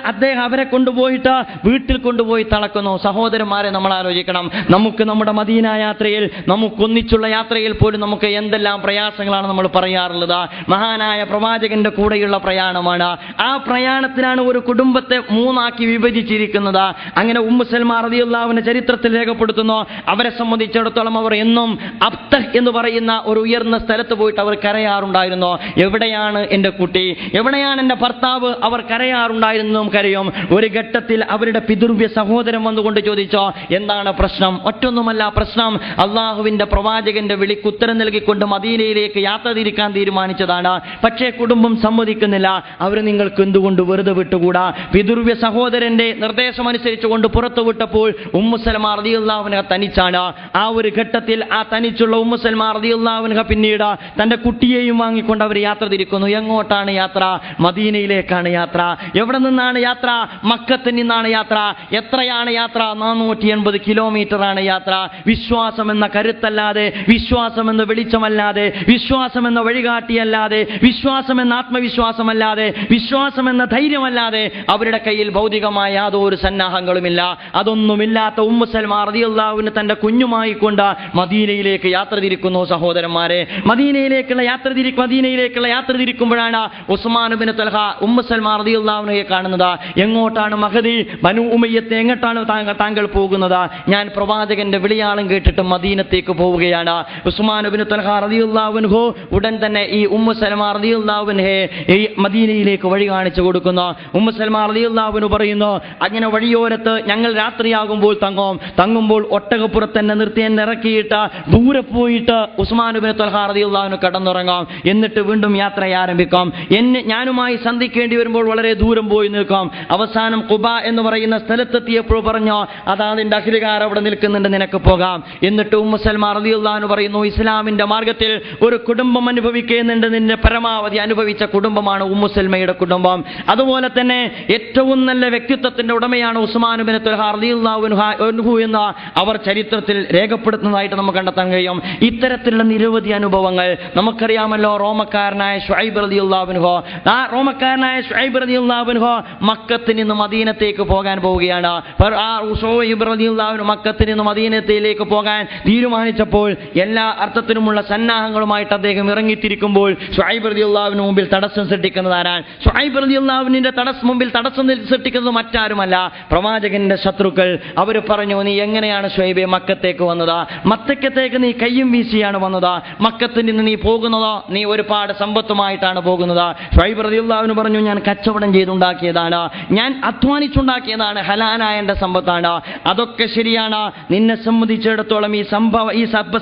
അവരെ കൊണ്ടുപോയിട്ട് വീട്ടിൽ കൊണ്ടുപോയി തളക്കുന്നു. സഹോദരന്മാരെ, നമ്മൾ ആലോചിക്കണം, നമുക്ക് നമ്മുടെ മദീന യാത്രയിൽ, നമുക്കൊന്നിച്ചുള്ള യാത്രയിൽ പോലും നമുക്ക് എന്തെല്ലാം പ്രയാസങ്ങളാണ് നമ്മൾ പറയാറുള്ളത്. മഹാനായ പ്രവാചകന്റെ കൂടെയുള്ള പ്രയാണമാണ്. ആ പ്രയാണത്തിനാണ് ഒരു കുടുംബത്തെ മൂന്നാക്കി വിഭജിച്ചിരിക്കുന്നത്. അങ്ങനെ ഉമ്മു സൽമ റളിയല്ലാഹു അൻഹ ചരിത്രത്തിൽ രേഖപ്പെടുത്തുന്നു, അവരെ സംബന്ധിച്ചിടത്തോളം അവർ എന്നും അബ്തഹ് എന്ന് പറയുന്ന ഒരു ഉയർന്ന സ്ഥലത്ത് പോയിട്ട് അവർ കരയാറുണ്ടായിരുന്നു. എവിടെയാണ് എൻ്റെ കുട്ടി, എവിടെയാണ് എൻ്റെ ഭർത്താവ്, അവർ കരയാറുണ്ടായിരുന്നു. നമുക്കറിയാം, ഒരു ഘട്ടത്തിൽ അവരുടെ പിതൃവ്യ സഹോദരൻ വന്നുകൊണ്ട് ചോദിച്ചോ, എന്താണ് പ്രശ്നം? ഒറ്റൊന്നുമല്ല പ്രശ്നം, അള്ളാഹുവിന്റെ പ്രവാചകന്റെ വിളിക്ക് ഉത്തരം നൽകിക്കൊണ്ട് മദീനയിലേക്ക് യാത്ര തിരിക്കാൻ തീരുമാനിച്ചതാണ്. പക്ഷേ കുടുംബം സമ്മതിക്കുന്നില്ല. അവർ നിങ്ങൾക്ക് എന്തുകൊണ്ട് വെറുതെ വിട്ടുകൂടാ? പിതൃവ്യ സഹോദരന്റെ നിർദ്ദേശമനുസരിച്ചുകൊണ്ട് പുറത്തു വിട്ടപ്പോൾ ഉമ്മു സൽമ റളിയല്ലാഹു അൻഹ തനിച്ചാണ്. ആ ഒരു ഘട്ടത്തിൽ ആ തനിച്ചുള്ള ഉമ്മു സൽമ റളിയല്ലാഹു അൻഹ പിന്നീട് തന്റെ കുട്ടിയെയും വാങ്ങിക്കൊണ്ട് അവർ യാത്ര തിരിക്കുന്നു. എങ്ങോട്ടാണ് യാത്ര? മദീനയിലേക്കാണ് യാത്ര. എവിടെ നിന്നാണ് യാത്ര? മക്കത്തിൽ നിന്നാണ് യാത്ര. എത്രയാണ് യാത്ര? 480 കിലോമീറ്ററാണ് യാത്ര. വിശ്വാസം എന്ന കരുത്തല്ലാതെ, വിശ്വാസം എന്ന വെളിച്ചമല്ലാതെ, വിശ്വാസം എന്ന വഴികാട്ടിയല്ലാതെ, വിശ്വാസം എന്ന ആത്മവിശ്വാസമല്ലാതെ, വിശ്വാസം എന്ന ധൈര്യമല്ലാതെ അവരുടെ കയ്യിൽ ഭൗതികമായ യാതൊരു സന്നാഹങ്ങളുമില്ല. അതൊന്നുമില്ലാത്ത ഉമ്മു സൽമ റളിയല്ലാഹു അൻഹ തന്റെ കുഞ്ഞുമായി കൊണ്ട് മദീനയിലേക്ക് യാത്ര തിരിക്കുന്നു. സഹോദരന്മാരെ, മദീനയിലേക്കുള്ള യാത്ര തിരിക്കുമ്പോഴാണ് ഉസ്മാൻ ഇബ്നു തൽഹ ഉമ്മു സൽമ റളിയല്ലാഹു അൻഹയെ കാണുന്നത്. എങ്ങോട്ടാണ് മഹദി, ബനു ഉമയ്യത്തെ എങ്ങോട്ടാണ് താങ്കൾ പോകുന്നത്? ഞാൻ പ്രവാചകന്റെ വിളിയാളം കേട്ടിട്ട് മദീനത്തേക്ക് പോവുകയാണ്. ഉസ്മാൻ ഇബ്നു തൽഹ റളിയല്ലാഹു അൻഹു ഉടൻ തന്നെ ഈ ഉമ്മു സൽമ റളിയല്ലാഹു അൻഹയെ ഈ മദീനയിലേക്ക് വഴി കാണിച്ചു കൊടുക്കുന്നു. ഉമ്മു സൽമ റളിയല്ലാഹു അൻഹു പറയുന്നു, അങ്ങനെ വഴിയോരത്ത് ഞങ്ങൾ രാത്രിയാകുമ്പോൾ തങ്ങുമ്പോൾ ഒട്ടകപ്പുറത്ത് തന്നെ നിർത്തി ഇറക്കിയിട്ട് ദൂരെ പോയിട്ട് ഉസ്മാൻ ഇബ്നു തൽഹ റളിയല്ലാഹു അൻഹു കടന്നുറങ്ങാം. എന്നിട്ട് വീണ്ടും യാത്ര ആരംഭിക്കാം. ഞാനുമായി സന്ധിക്കേണ്ടി വരുമ്പോൾ വളരെ ദൂരം പോയി നിൽക്കാം. അവസാനം ഖുബ എന്ന് പറയുന്ന സ്ഥലത്തെത്തിയപ്പോൾ പറഞ്ഞു, അതാ നിന്റെ അഖിലുകാർ അവിടെ നിൽക്കുന്നുണ്ട്, നിനക്ക് പോകാം. എന്നിട്ട് ഉമ്മു സൽമ റളിയല്ലാഹു അൻഹ പറയുന്നു, ഇസ്ലാമിന്റെ മാർഗത്തിൽ ഒരു കുടുംബം അനുഭവിക്കുന്നുണ്ട്, നിന്റെ പരമാവധി അനുഭവിച്ച കുടുംബമാണ് ഉമ്മു സൽമയുടെ കുടുംബം. അതുപോലെ തന്നെ ഏറ്റവും നല്ല വ്യക്തിത്വത്തിന്റെ ഉടമയാണ് ഉസ്മാൻ ഇബ്നു തൽഹ റളിയല്ലാഹു അൻഹു എന്ന് അവർ ചരിത്രത്തിൽ രേഖപ്പെടുത്തുന്നതായിട്ട് നമുക്ക് കണ്ടെത്താൻ കഴിയും. ഇത്തരത്തിലുള്ള നിരവധി അനുഭവങ്ങൾ നമുക്കറിയാമല്ലോ. റോമക്കാരനായ ശുഐബ് റളിയല്ലാഹു അൻഹു മക്കത്തിൽ നിന്ന് മദീനത്തേക്ക് പോകാൻ പോവുകയാണ്. ശുഐബ് റളിയല്ലാഹു അൻഹു മക്കത്തിൽ നിന്ന് മദീനത്തിലേക്ക് പോകാൻ തീരുമാനിച്ചപ്പോൾ എല്ലാ അർത്ഥത്തിലുമുള്ള സന്നാഹങ്ങളുമായിട്ട് അദ്ദേഹം ഇറങ്ങിത്തിരിക്കുമ്പോൾ ശുഐബ് റളിയല്ലാഹു അൻഹു മുമ്പിൽ തടസ്സം സൃഷ്ടിക്കുന്നതാരാണ്? ശുഐബ് റളിയല്ലാഹു അൻഹുവിന്റെ മുമ്പിൽ തടസ്സം സൃഷ്ടിക്കുന്നത് മറ്റാരുമല്ല, പ്രവാചകന്റെ ശത്രുക്കൾ. അവർ പറഞ്ഞു, നീ എങ്ങനെയാണ് ശുഐബേ മക്കത്തേക്ക് വന്നത്? മക്കത്തേക്ക് നീ കയ്യും വീശിയാണ് വന്നത്. മക്കത്തിൽ നിന്ന് നീ പോകുന്നതോ നീ ഒരുപാട് സമ്പത്തുമായിട്ടാണ് പോകുന്നത്. ശുഐബ് റളിയല്ലാഹു അൻഹു പറഞ്ഞു, ഞാൻ കച്ചവടം ചെയ്തുണ്ടാക്കിയതാണ്, ഞാൻ അധ്വാനിച്ചുണ്ടാക്കിയതാണ്, ഹലാലായ എൻ്റെ സമ്പത്താണ്. അതൊക്കെ ശരിയാണ്. നിന്നെ സംബന്ധിച്ചിടത്തോളം ഈ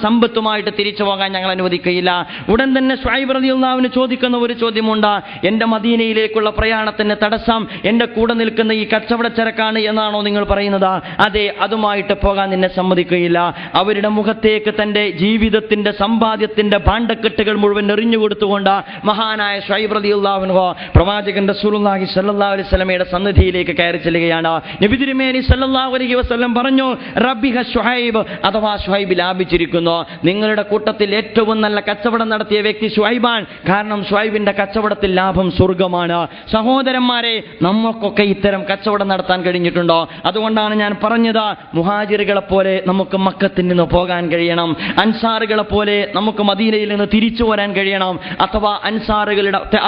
സമ്പത്തുമായിട്ട് തിരിച്ചു പോകാൻ ഞങ്ങൾ അനുവദിക്കുകയില്ല. ഉടൻ തന്നെ ശുഐബ് റളിയല്ലാഹു അൻഹു ചോദിക്കുന്ന ഒരു ചോദ്യമുണ്ട്, എൻ്റെ മദീനയിലേക്കുള്ള പ്രയാണത്തിന് തടസ്സം എൻ്റെ കൂടെ നിൽക്കുന്ന ഈ കച്ചവടച്ചരക്കാണ് എന്നാണോ നിങ്ങൾ പറയുന്നത്? അതെ, അതുമായിട്ട് പോകാൻ നിന്നെ സമ്മതിക്കുകയില്ല. അവരുടെ മുഖത്തേക്ക് തൻ്റെ ജീവിതത്തിന്റെ സമ്പാദ്യത്തിന്റെ ഭാണ്ഡക്കെട്ടുകൾ മുഴുവൻ എറിഞ്ഞു കൊടുത്തുകൊണ്ട് മഹാനായ ശുഐബ് റളിയല്ലാഹു അൻഹു പ്രവാചകൻ റസൂലുള്ളാഹി സ്വല്ലല്ലാഹു അലൈഹി വസല്ലമയുടെ സന്നിധിയിലേക്ക് കയറി ചെല്ലുകയാണ്. നബി തിരുമേനി സ്വല്ലല്ലാഹു അലൈഹി വസല്ലം പറഞ്ഞു, റബ്ബിഹ ശുഐബ്, അഥവാ ശുഐബ് ലാഭിച്ചിരിക്കുന്നു. നിങ്ങളുടെ കൂട്ടത്തിൽ ഏറ്റവും നല്ല കച്ചവടം നടത്തിയ വ്യക്തി ശുഐബാൻ. കാരണം ശുഐബിന്റെ കച്ചവടത്തിൽ ലാഭം സ്വർഗമാണ്. സഹോദരന്മാരെ, നമുക്കൊക്കെ ഇത്തരം കച്ചവടം നടത്താൻ കഴിഞ്ഞിട്ടുണ്ടോ? അതുകൊണ്ടാണ് ഞാൻ പറഞ്ഞത്, മുഹാജിറുകളെ പോലെ നമുക്ക് മക്കത്തിൽ നിന്ന് പോകാൻ കഴിയണം. അൻസാറുകളെ പോലെ നമുക്ക് മദീനയിൽ നിന്ന് തിരിച്ചു വരാൻ കഴിയണം. അഥവാ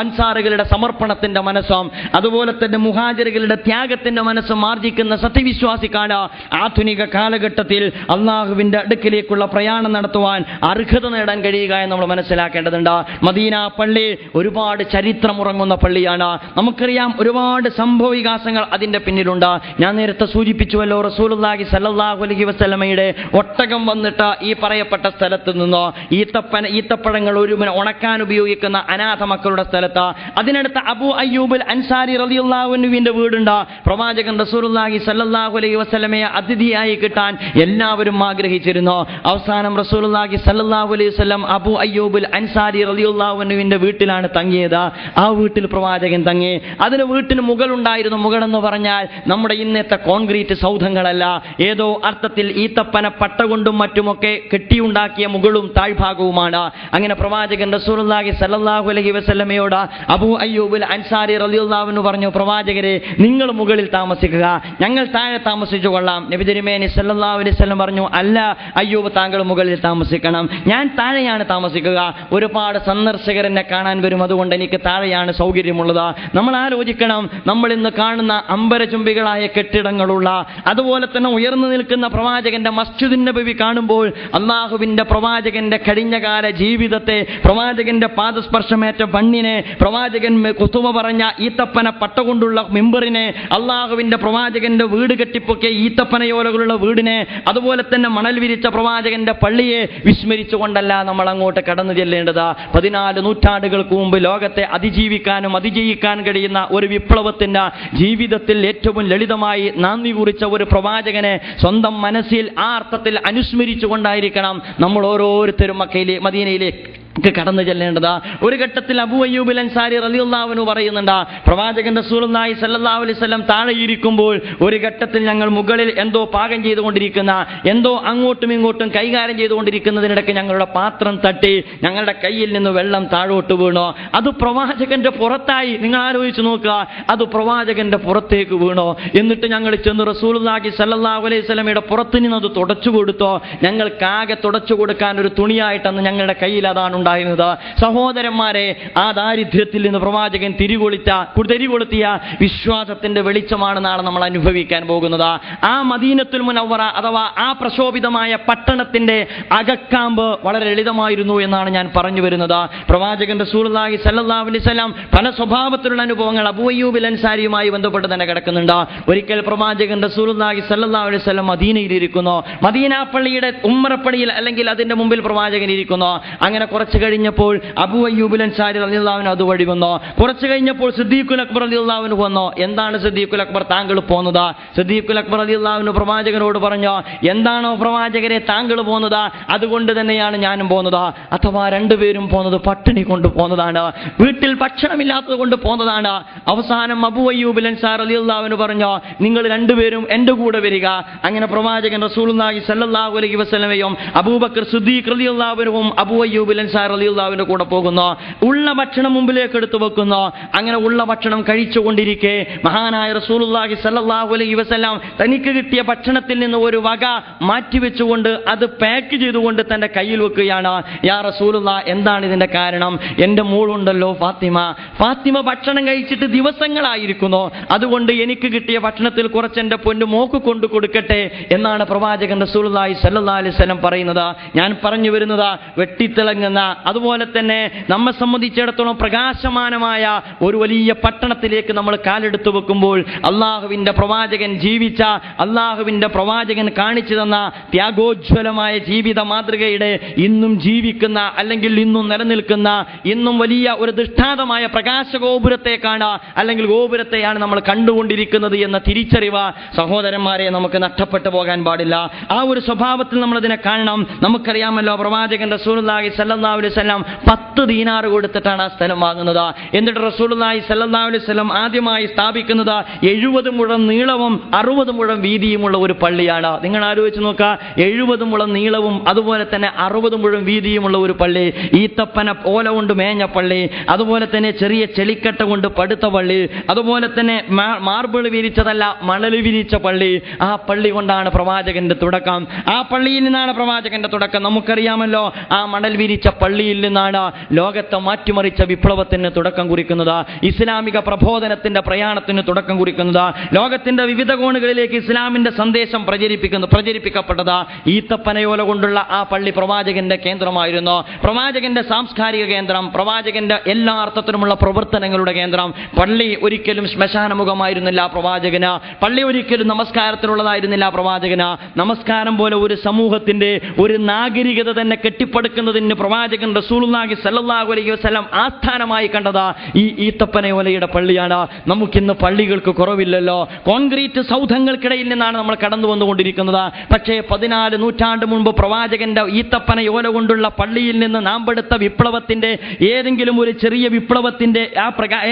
അൻസാറുകളുടെ സമർപ്പണത്തിന്റെ മനസ്സും അതുപോലെ തന്നെ മുഹാജിറുകളുടെ ത്യാഗത്തിന്റെ മനസ്സും ആർജിക്കുന്ന സത്യവിശ്വാസിക്കാണ് ആധുനിക കാലഘട്ടത്തിൽ അള്ളാഹുവിന്റെ അടുക്കിലേക്കുള്ള പ്രയാണം നടത്തുവാൻ അർഹത നേടാൻ കഴിയുക എന്ന് നമ്മൾ മനസ്സിലാക്കേണ്ടതുണ്ട്. മദീന പള്ളി ഒരുപാട് ചരിത്രമുറങ്ങുന്ന പള്ളിയാണ്. നമുക്കറിയാം, ഒരുപാട് സംഭവ വികാസങ്ങൾ അതിന്റെ പിന്നിലുണ്ട്. ഞാൻ നേരത്തെ സൂചിപ്പിച്ചുവല്ലോ, റസൂലുള്ളാഹി സ്വല്ലല്ലാഹു അലൈഹി വസല്ലമയുടെ ഒട്ടകം വന്നിട്ട് ഈ പറയപ്പെട്ട സ്ഥലത്ത് നിന്നോ ഈത്തപ്പഴങ്ങൾ ഉണക്കാൻ ഉപയോഗിക്കുന്ന താമസിക്കുന്ന അനാഥ മക്കളുടെ സ്ഥലത്ത്. അതിനടുത്ത് അബൂ അയ്യൂബുൽ അൻസാരി റളിയല്ലാഹു അൻഹുവിന്റെ വീടുണ്ട്. പ്രവാചകൻ റസൂലുള്ളാഹി സ്വല്ലല്ലാഹു അലൈഹി വസല്ലമയെ അതിഥിയായി കിട്ടാൻ എല്ലാവരും ആഗ്രഹിച്ചിരുന്നു. അവസാനം റസൂലുള്ളാഹി സ്വല്ലല്ലാഹു അലൈഹി വസല്ലം അബൂ അയ്യൂബുൽ അൻസാരി റളിയല്ലാഹു അൻഹുവിന്റെ വീട്ടിലാണ് തങ്ങിയത്. ആ വീട്ടിൽ പ്രവാചകൻ തങ്ങി. അതിന് വീട്ടിന് മുകളുണ്ടായിരുന്നു. മുകളെന്ന് പറഞ്ഞാൽ നമ്മുടെ ഇന്നത്തെ കോൺക്രീറ്റ് സൗധങ്ങളല്ല, ഏതോ അർത്ഥത്തിൽ ഈത്തപ്പന പട്ട കൊണ്ടും മറ്റുമൊക്കെ കെട്ടിയുണ്ടാക്കിയ മുകളും താഴ്ഭാഗവുമാണ്. അങ്ങനെ പ്രവാചകൻ റസൂലുള്ളാഹി സ്വല്ലല്ലാഹു അലൈഹി വസല്ലമയോട് അബൂ അയ്യൂബുൽ അൻസാരി റളിയല്ലാഹു അൻഹു പറഞ്ഞു, പ്രവാചകരെ നിങ്ങൾ മുകളിൽ താമസിക്കുക, ഞങ്ങൾ താഴെ താമസിച്ചു കൊള്ളാം. നബി തിരുമേനി സല്ലല്ലാഹു അലൈഹി വസല്ലം പറഞ്ഞു, അല്ല അയ്യൂബ്, താങ്കൾ മുകളിൽ താമസിക്കണം, ഞാൻ താഴെയാണ് താമസിക്കുക. ഒരുപാട് സന്ദർശകർ എന്നെ കാണാൻ വരും, അതുകൊണ്ട് എനിക്ക് താഴെയാണ് സൗകര്യമുള്ളത്. നമ്മൾ ആലോചിക്കണം, നമ്മൾ ഇന്ന് കാണുന്ന അമ്പരചുംബികളായ കെട്ടിടങ്ങളുള്ള, അതുപോലെ തന്നെ ഉയർന്നു നിൽക്കുന്ന പ്രവാചകന്റെ മസ്ജിദുൻ നബവി കാണുമ്പോൾ അള്ളാഹുവിന്റെ പ്രവാചകന്റെ കഴിഞ്ഞകാല ജീവിതത്തെ, പ്രവാചകന്റെ പാദസ്പർശമേറ്റ മണ്ണിനെ, പ്രവാചകൻ കുത്തുവ പറഞ്ഞ ഈത്തപ്പന പട്ട കൊണ്ടുള്ള മിമ്പറിനെ, അള്ളാഹുവിന്റെ പ്രവാചകന്റെ വീട് കെട്ടിപ്പൊക്കെ ഈത്തപ്പനയോലകളുള്ള വീടിനെ, അതുപോലെ തന്നെ മണൽ വിരിച്ച പ്രവാചകന്റെ പള്ളിയെ വിസ്മരിച്ചുകൊണ്ടല്ല നമ്മൾ അങ്ങോട്ട് കടന്നു ചെല്ലേണ്ടത്. 14 നൂറ്റാണ്ടുകൾക്ക് മുമ്പ് ലോകത്തെ അതിജീവിക്കാനും അതിജയിക്കാൻ കഴിയുന്ന ഒരു വിപ്ലവത്തിന്റെ ജീവിതത്തിൽ ഏറ്റവും ലളിതമായി നാന്ദി കുറിച്ച ഒരു പ്രവാചകനെ സ്വന്തം മനസ്സിൽ ആ അർത്ഥത്തിൽ അനുസ്മരിച്ചുകൊണ്ടായിരിക്കണം നമ്മൾ ഓരോരുത്തരും മദീനയിലേക്ക് കടന്നു ചെല്ലേണ്ടത്. ഒരു ഘട്ടത്തിൽ അബൂ അയ്യൂബുൽ അൻസാരി റളിയല്ലാഹു അൻഹു പറയുന്നുണ്ട്, പ്രവാചകൻ റസൂലുള്ളാഹി സ്വല്ലല്ലാഹു അലൈഹി വസല്ലം താഴെ ഇരിക്കുമ്പോൾ ഒരു ഘട്ടത്തിൽ ഞങ്ങൾ മുകളിൽ എന്തോ പാകം ചെയ്തുകൊണ്ടിരിക്കുന്ന, എന്തോ അങ്ങോട്ടും ഇങ്ങോട്ടും കൈകാര്യം ചെയ്തുകൊണ്ടിരിക്കുന്നതിനിടയ്ക്ക് ഞങ്ങളുടെ പാത്രം തട്ടി ഞങ്ങളുടെ കയ്യിൽ നിന്ന് വെള്ളം താഴോട്ട് വീണു. അത് പ്രവാചകന്റെ പുറത്തായി. നിങ്ങൾ ആലോചിച്ച് നോക്കുക, അത് പ്രവാചകന്റെ പുറത്തേക്ക് വീണു. എന്നിട്ട് ഞങ്ങൾ ചെന്ന് റസൂലുള്ളാഹി സ്വല്ലല്ലാഹു അലൈഹി വസല്ലമയുടെ പുറത്തു നിന്ന് അത് തുടച്ചു കൊടുത്തു. ഞങ്ങൾക്കാകെ തുടച്ചു കൊടുക്കാൻ ഒരു തുണിയായിട്ടന്ന് ഞങ്ങളുടെ കയ്യിൽ അതാണ് ഉണ്ടായിരുന്നത്. സഹോദരന്മാരെ, ആ ദാരിദ്ര്യത്തിൽ നിന്ന് പ്രവാചകൻ തിരികൊളുത്തിയ വിശ്വാസത്തിന്റെ വെളിച്ചമാണ് നാളെ നമ്മൾ അനുഭവിക്കാൻ പോകുന്നത്. ആ മദീനത്തുൽ മുനവ്വറ അഥവാ ആ പ്രശോഭിതമായ പട്ടണത്തിന്റെ അകക്കാമ്പ് വളരെ ലളിതമായിരുന്നു എന്നാണ് ഞാൻ പറഞ്ഞു വരുന്നത്. പ്രവാചകൻ റസൂലുള്ളാഹി സ്വല്ലല്ലാഹു അലൈഹി വസല്ലം പല സ്വഭാവത്തിലുള്ള അനുഭവങ്ങൾ അബൂ അയ്യൂബുൽ അൻസാരിയുമായി ബന്ധപ്പെട്ട് തന്നെ കിടക്കുന്നുണ്ട്. ഒരിക്കൽ പ്രവാചകൻ റസൂലുള്ളാഹി സ്വല്ലല്ലാഹു അലൈഹി വസല്ലം മദീനയിലിരിക്കുന്നു. മദീന പള്ളിയുടെ ഉമ്മറപ്പടിയിൽ അല്ലെങ്കിൽ അതിന്റെ മുമ്പിൽ പ്രവാചകൻ ഇരിക്കുന്നു. അങ്ങനെ കുറച്ച് കഴിഞ്ഞപ്പോൾ അബൂ അയ്യൂബുൽ അൻസാരി റളിയല്ലാഹു അൻഹു അതുവഴി വന്നു. കുറച്ച് കഴിഞ്ഞപ്പോൾ സിദ്ദീഖുൽ അക്ബർ റളിയല്ലാഹു അൻഹു വന്നു. എന്താണ് സിദ്ദീഖുൽ അക്ബർ താങ്കൾ പോകുന്നത്? സിദ്ദീഖുൽ അക്ബർ റളിയല്ലാഹു അൻഹു പ്രവാചകനോട് പറഞ്ഞു, എന്താണോ പ്രവാചകരെ താങ്കൾ പോകുന്നത്, അതുകൊണ്ട് തന്നെയാണ് ഞാനും പോകുന്നത്. അഥവാ രണ്ടുപേരും പോകുന്നത് പട്ടിണി കൊണ്ട് പോകുന്നതാണ്, വീട്ടിൽ ഭക്ഷണമില്ലാത്തത് കൊണ്ട് പോകുന്നതാണ്. അവസാനം അബൂ അയ്യൂബുൽ അൻസാരി റളിയല്ലാഹു അൻഹു പറഞ്ഞു, നിങ്ങൾ രണ്ടുപേരും എൻ്റെ കൂടെ വരിക. അങ്ങനെ പ്രവാചകൻ റസൂലുള്ളാഹി സ്വല്ലല്ലാഹു അലൈഹി വസല്ലമയും അബൂബക്കർ സിദ്ദീഖ് റളിയല്ലാഹു അൻഹുവും അബൂ അയ്യൂബുൽ അൻസാരി റളിയല്ലാഹുവിന്റെ കൂടെ പോകുന്നു. ഉള്ള ഭക്ഷണം മുമ്പിലേക്ക് എടുത്തു വെക്കുന്നു. അങ്ങനെ ഉള്ള ഭക്ഷണം കഴിച്ചുകൊണ്ടിരിക്കെ മഹാനായ റസൂലുള്ളാഹി സ്വല്ലല്ലാഹു അലൈഹി വസല്ലം തനിക്ക് കിട്ടിയ ഭക്ഷണത്തിൽ നിന്ന് ഒരു വക മാറ്റിവെച്ചുകൊണ്ട് അത് പാക്ക് ചെയ്തുകൊണ്ട് തന്റെ കയ്യിൽ വെക്കുകയാണ്. യാ റസൂലുള്ളാഹ്, എന്താണ് ഇതിന്റെ കാരണം? എൻ്റെ മോളുണ്ടല്ലോ ഫാത്തിമ ഭക്ഷണം കഴിച്ചിട്ട് ദിവസങ്ങളായിരിക്കുന്നു, അതുകൊണ്ട് എനിക്ക് കിട്ടിയ ഭക്ഷണത്തിൽ കുറച്ച് എൻ്റെ പൊന്നു മോക്ക് കൊണ്ടു കൊടുക്കട്ടെ എന്നാണ് പ്രവാചകൻ റസൂലുള്ളാഹി സ്വല്ലല്ലാഹു അലൈഹി വസല്ലം പറയുന്നത്. ഞാൻ പറഞ്ഞു വരുന്നത്, വെട്ടിത്തിളങ്ങുന്ന, അതുപോലെ തന്നെ നമ്മെ സംബന്ധിച്ചിടത്തോളം പ്രകാശമാനമായ ഒരു വലിയ പട്ടണത്തിലേക്ക് നമ്മൾ കാലെടുത്തു വെക്കുമ്പോൾ അള്ളാഹുവിന്റെ പ്രവാചകൻ ജീവിച്ച, അള്ളാഹുവിന്റെ പ്രവാചകൻ കാണിച്ചു തന്ന ത്യാഗോജ്വലമായ ജീവിത മാതൃകയുടെ ഇന്നും ജീവിക്കുന്ന, അല്ലെങ്കിൽ ഇന്നും നിലനിൽക്കുന്ന, ഇന്നും വലിയ ഒരു ദൃഷ്ടാന്തമായ പ്രകാശഗോപുരത്തെക്കാണ്, അല്ലെങ്കിൽ ഗോപുരത്തെയാണ് നമ്മൾ കണ്ടുകൊണ്ടിരിക്കുന്നത് എന്ന തിരിച്ചറിവ് സഹോദരന്മാരെ നമുക്ക് നഷ്ടപ്പെട്ടു പോകാൻ പാടില്ല. ആ ഒരു സ്വഭാവത്തിൽ നമ്മളതിനെ കാണണം. നമുക്കറിയാമല്ലോ, പ്രവാചകൻ റസൂലുള്ളാഹി സ്വല്ലല്ലാഹു അലൈഹി വസല്ലം 10 ദീനാർ കൊടുത്തിട്ടാണ് ആ സ്ഥലം വാങ്ങുന്നത്. എന്നിട്ട് റസൂലുള്ളാഹി സ്വല്ലല്ലാഹു അലൈഹി വസല്ലം ആദ്യമായി സ്ഥാപിക്കുന്നത് 70 മുഴം നീളവും 60 മുഴം വീതിയുമുള്ള ഒരു പള്ളിയാണ്. നിങ്ങൾ ആലോചിച്ച് നോക്കുക, 70 മുഴം നീളവും അതുപോലെ തന്നെ 60 മുഴം വീതിയുമുള്ള ഒരു പള്ളി, ഈത്തപ്പന ഓല കൊണ്ട് മേഞ്ഞ പള്ളി, അതുപോലെ തന്നെ ചെറിയ ചെളിക്കട്ട കൊണ്ട് പടുത്ത പള്ളി, അതുപോലെ തന്നെ മാർബിൾ വിരിച്ചതല്ല മണൽ വിരിച്ച പള്ളി. ആ പള്ളി കൊണ്ടാണ് പ്രവാചകന്റെ തുടക്കം. ആ പള്ളിയിൽ നിന്നാണ് പ്രവാചകന്റെ തുടക്കം. നമുക്കറിയാമല്ലോ, ആ മണൽ വിരിച്ച പള്ളിയിൽ നിന്നാണ് ലോകത്തെ മാറ്റിമറിച്ച വിപ്ലവത്തിന് തുടക്കം കുറിക്കുന്നത്, ഇസ്ലാമിക പ്രബോധനത്തിന്റെ പ്രയാണത്തിന് തുടക്കം കുറിക്കുന്നത്, ലോകത്തിന്റെ വിവിധ കോണുകളിലേക്ക് ഇസ്ലാമിന്റെ സന്ദേശം പ്രചരിപ്പിക്കപ്പെട്ടത് ഈത്തപ്പനയോല കൊണ്ടുള്ള ആ പള്ളി പ്രവാചകന്റെ കേന്ദ്രമായിരുന്നു, പ്രവാചകന്റെ സാംസ്കാരിക കേന്ദ്രം, പ്രവാചകന്റെ എല്ലാ അർത്ഥത്തിലുമുള്ള പ്രവർത്തനങ്ങളുടെ കേന്ദ്രം. പള്ളി ഒരിക്കലും ശ്മശാനമുഖമായിരുന്നില്ല പ്രവാചകന്, പള്ളി ഒരിക്കലും നമസ്കാരത്തിനുള്ളതായിരുന്നില്ല പ്രവാചകന്. നമസ്കാരം പോലെ ഒരു സമൂഹത്തിന്റെ, ഒരു നാഗരികത തന്നെ കെട്ടിപ്പടുക്കുന്നതിന് പ്രവാചകൻ പ്രവാചകൻ റസൂലുള്ളാഹി സ്വല്ലല്ലാഹു അലൈഹി വസല്ലം ആസ്ഥാനമായി കണ്ടത് ഈ ഈത്തപ്പനയോലയുടെ പള്ളിയാണ്. നമുക്കിന്ന് പള്ളികൾക്ക് കുറവില്ലല്ലോ. കോൺക്രീറ്റ് സൗധങ്ങൾക്കിടയിൽ നിന്നാണ് നമ്മൾ കടന്നു വന്നുകൊണ്ടിരിക്കുന്നത്. പക്ഷേ 14 നൂറ്റാണ്ട് മുൻപ് പ്രവാചകന്റെ ഈത്തപ്പനയോല കൊണ്ടുള്ള പള്ളിയിൽ നിന്ന് നാം പെടുത്ത വിപ്ലവത്തിന്റെ ഏതെങ്കിലും ഒരു ചെറിയ വിപ്ലവത്തിന്റെ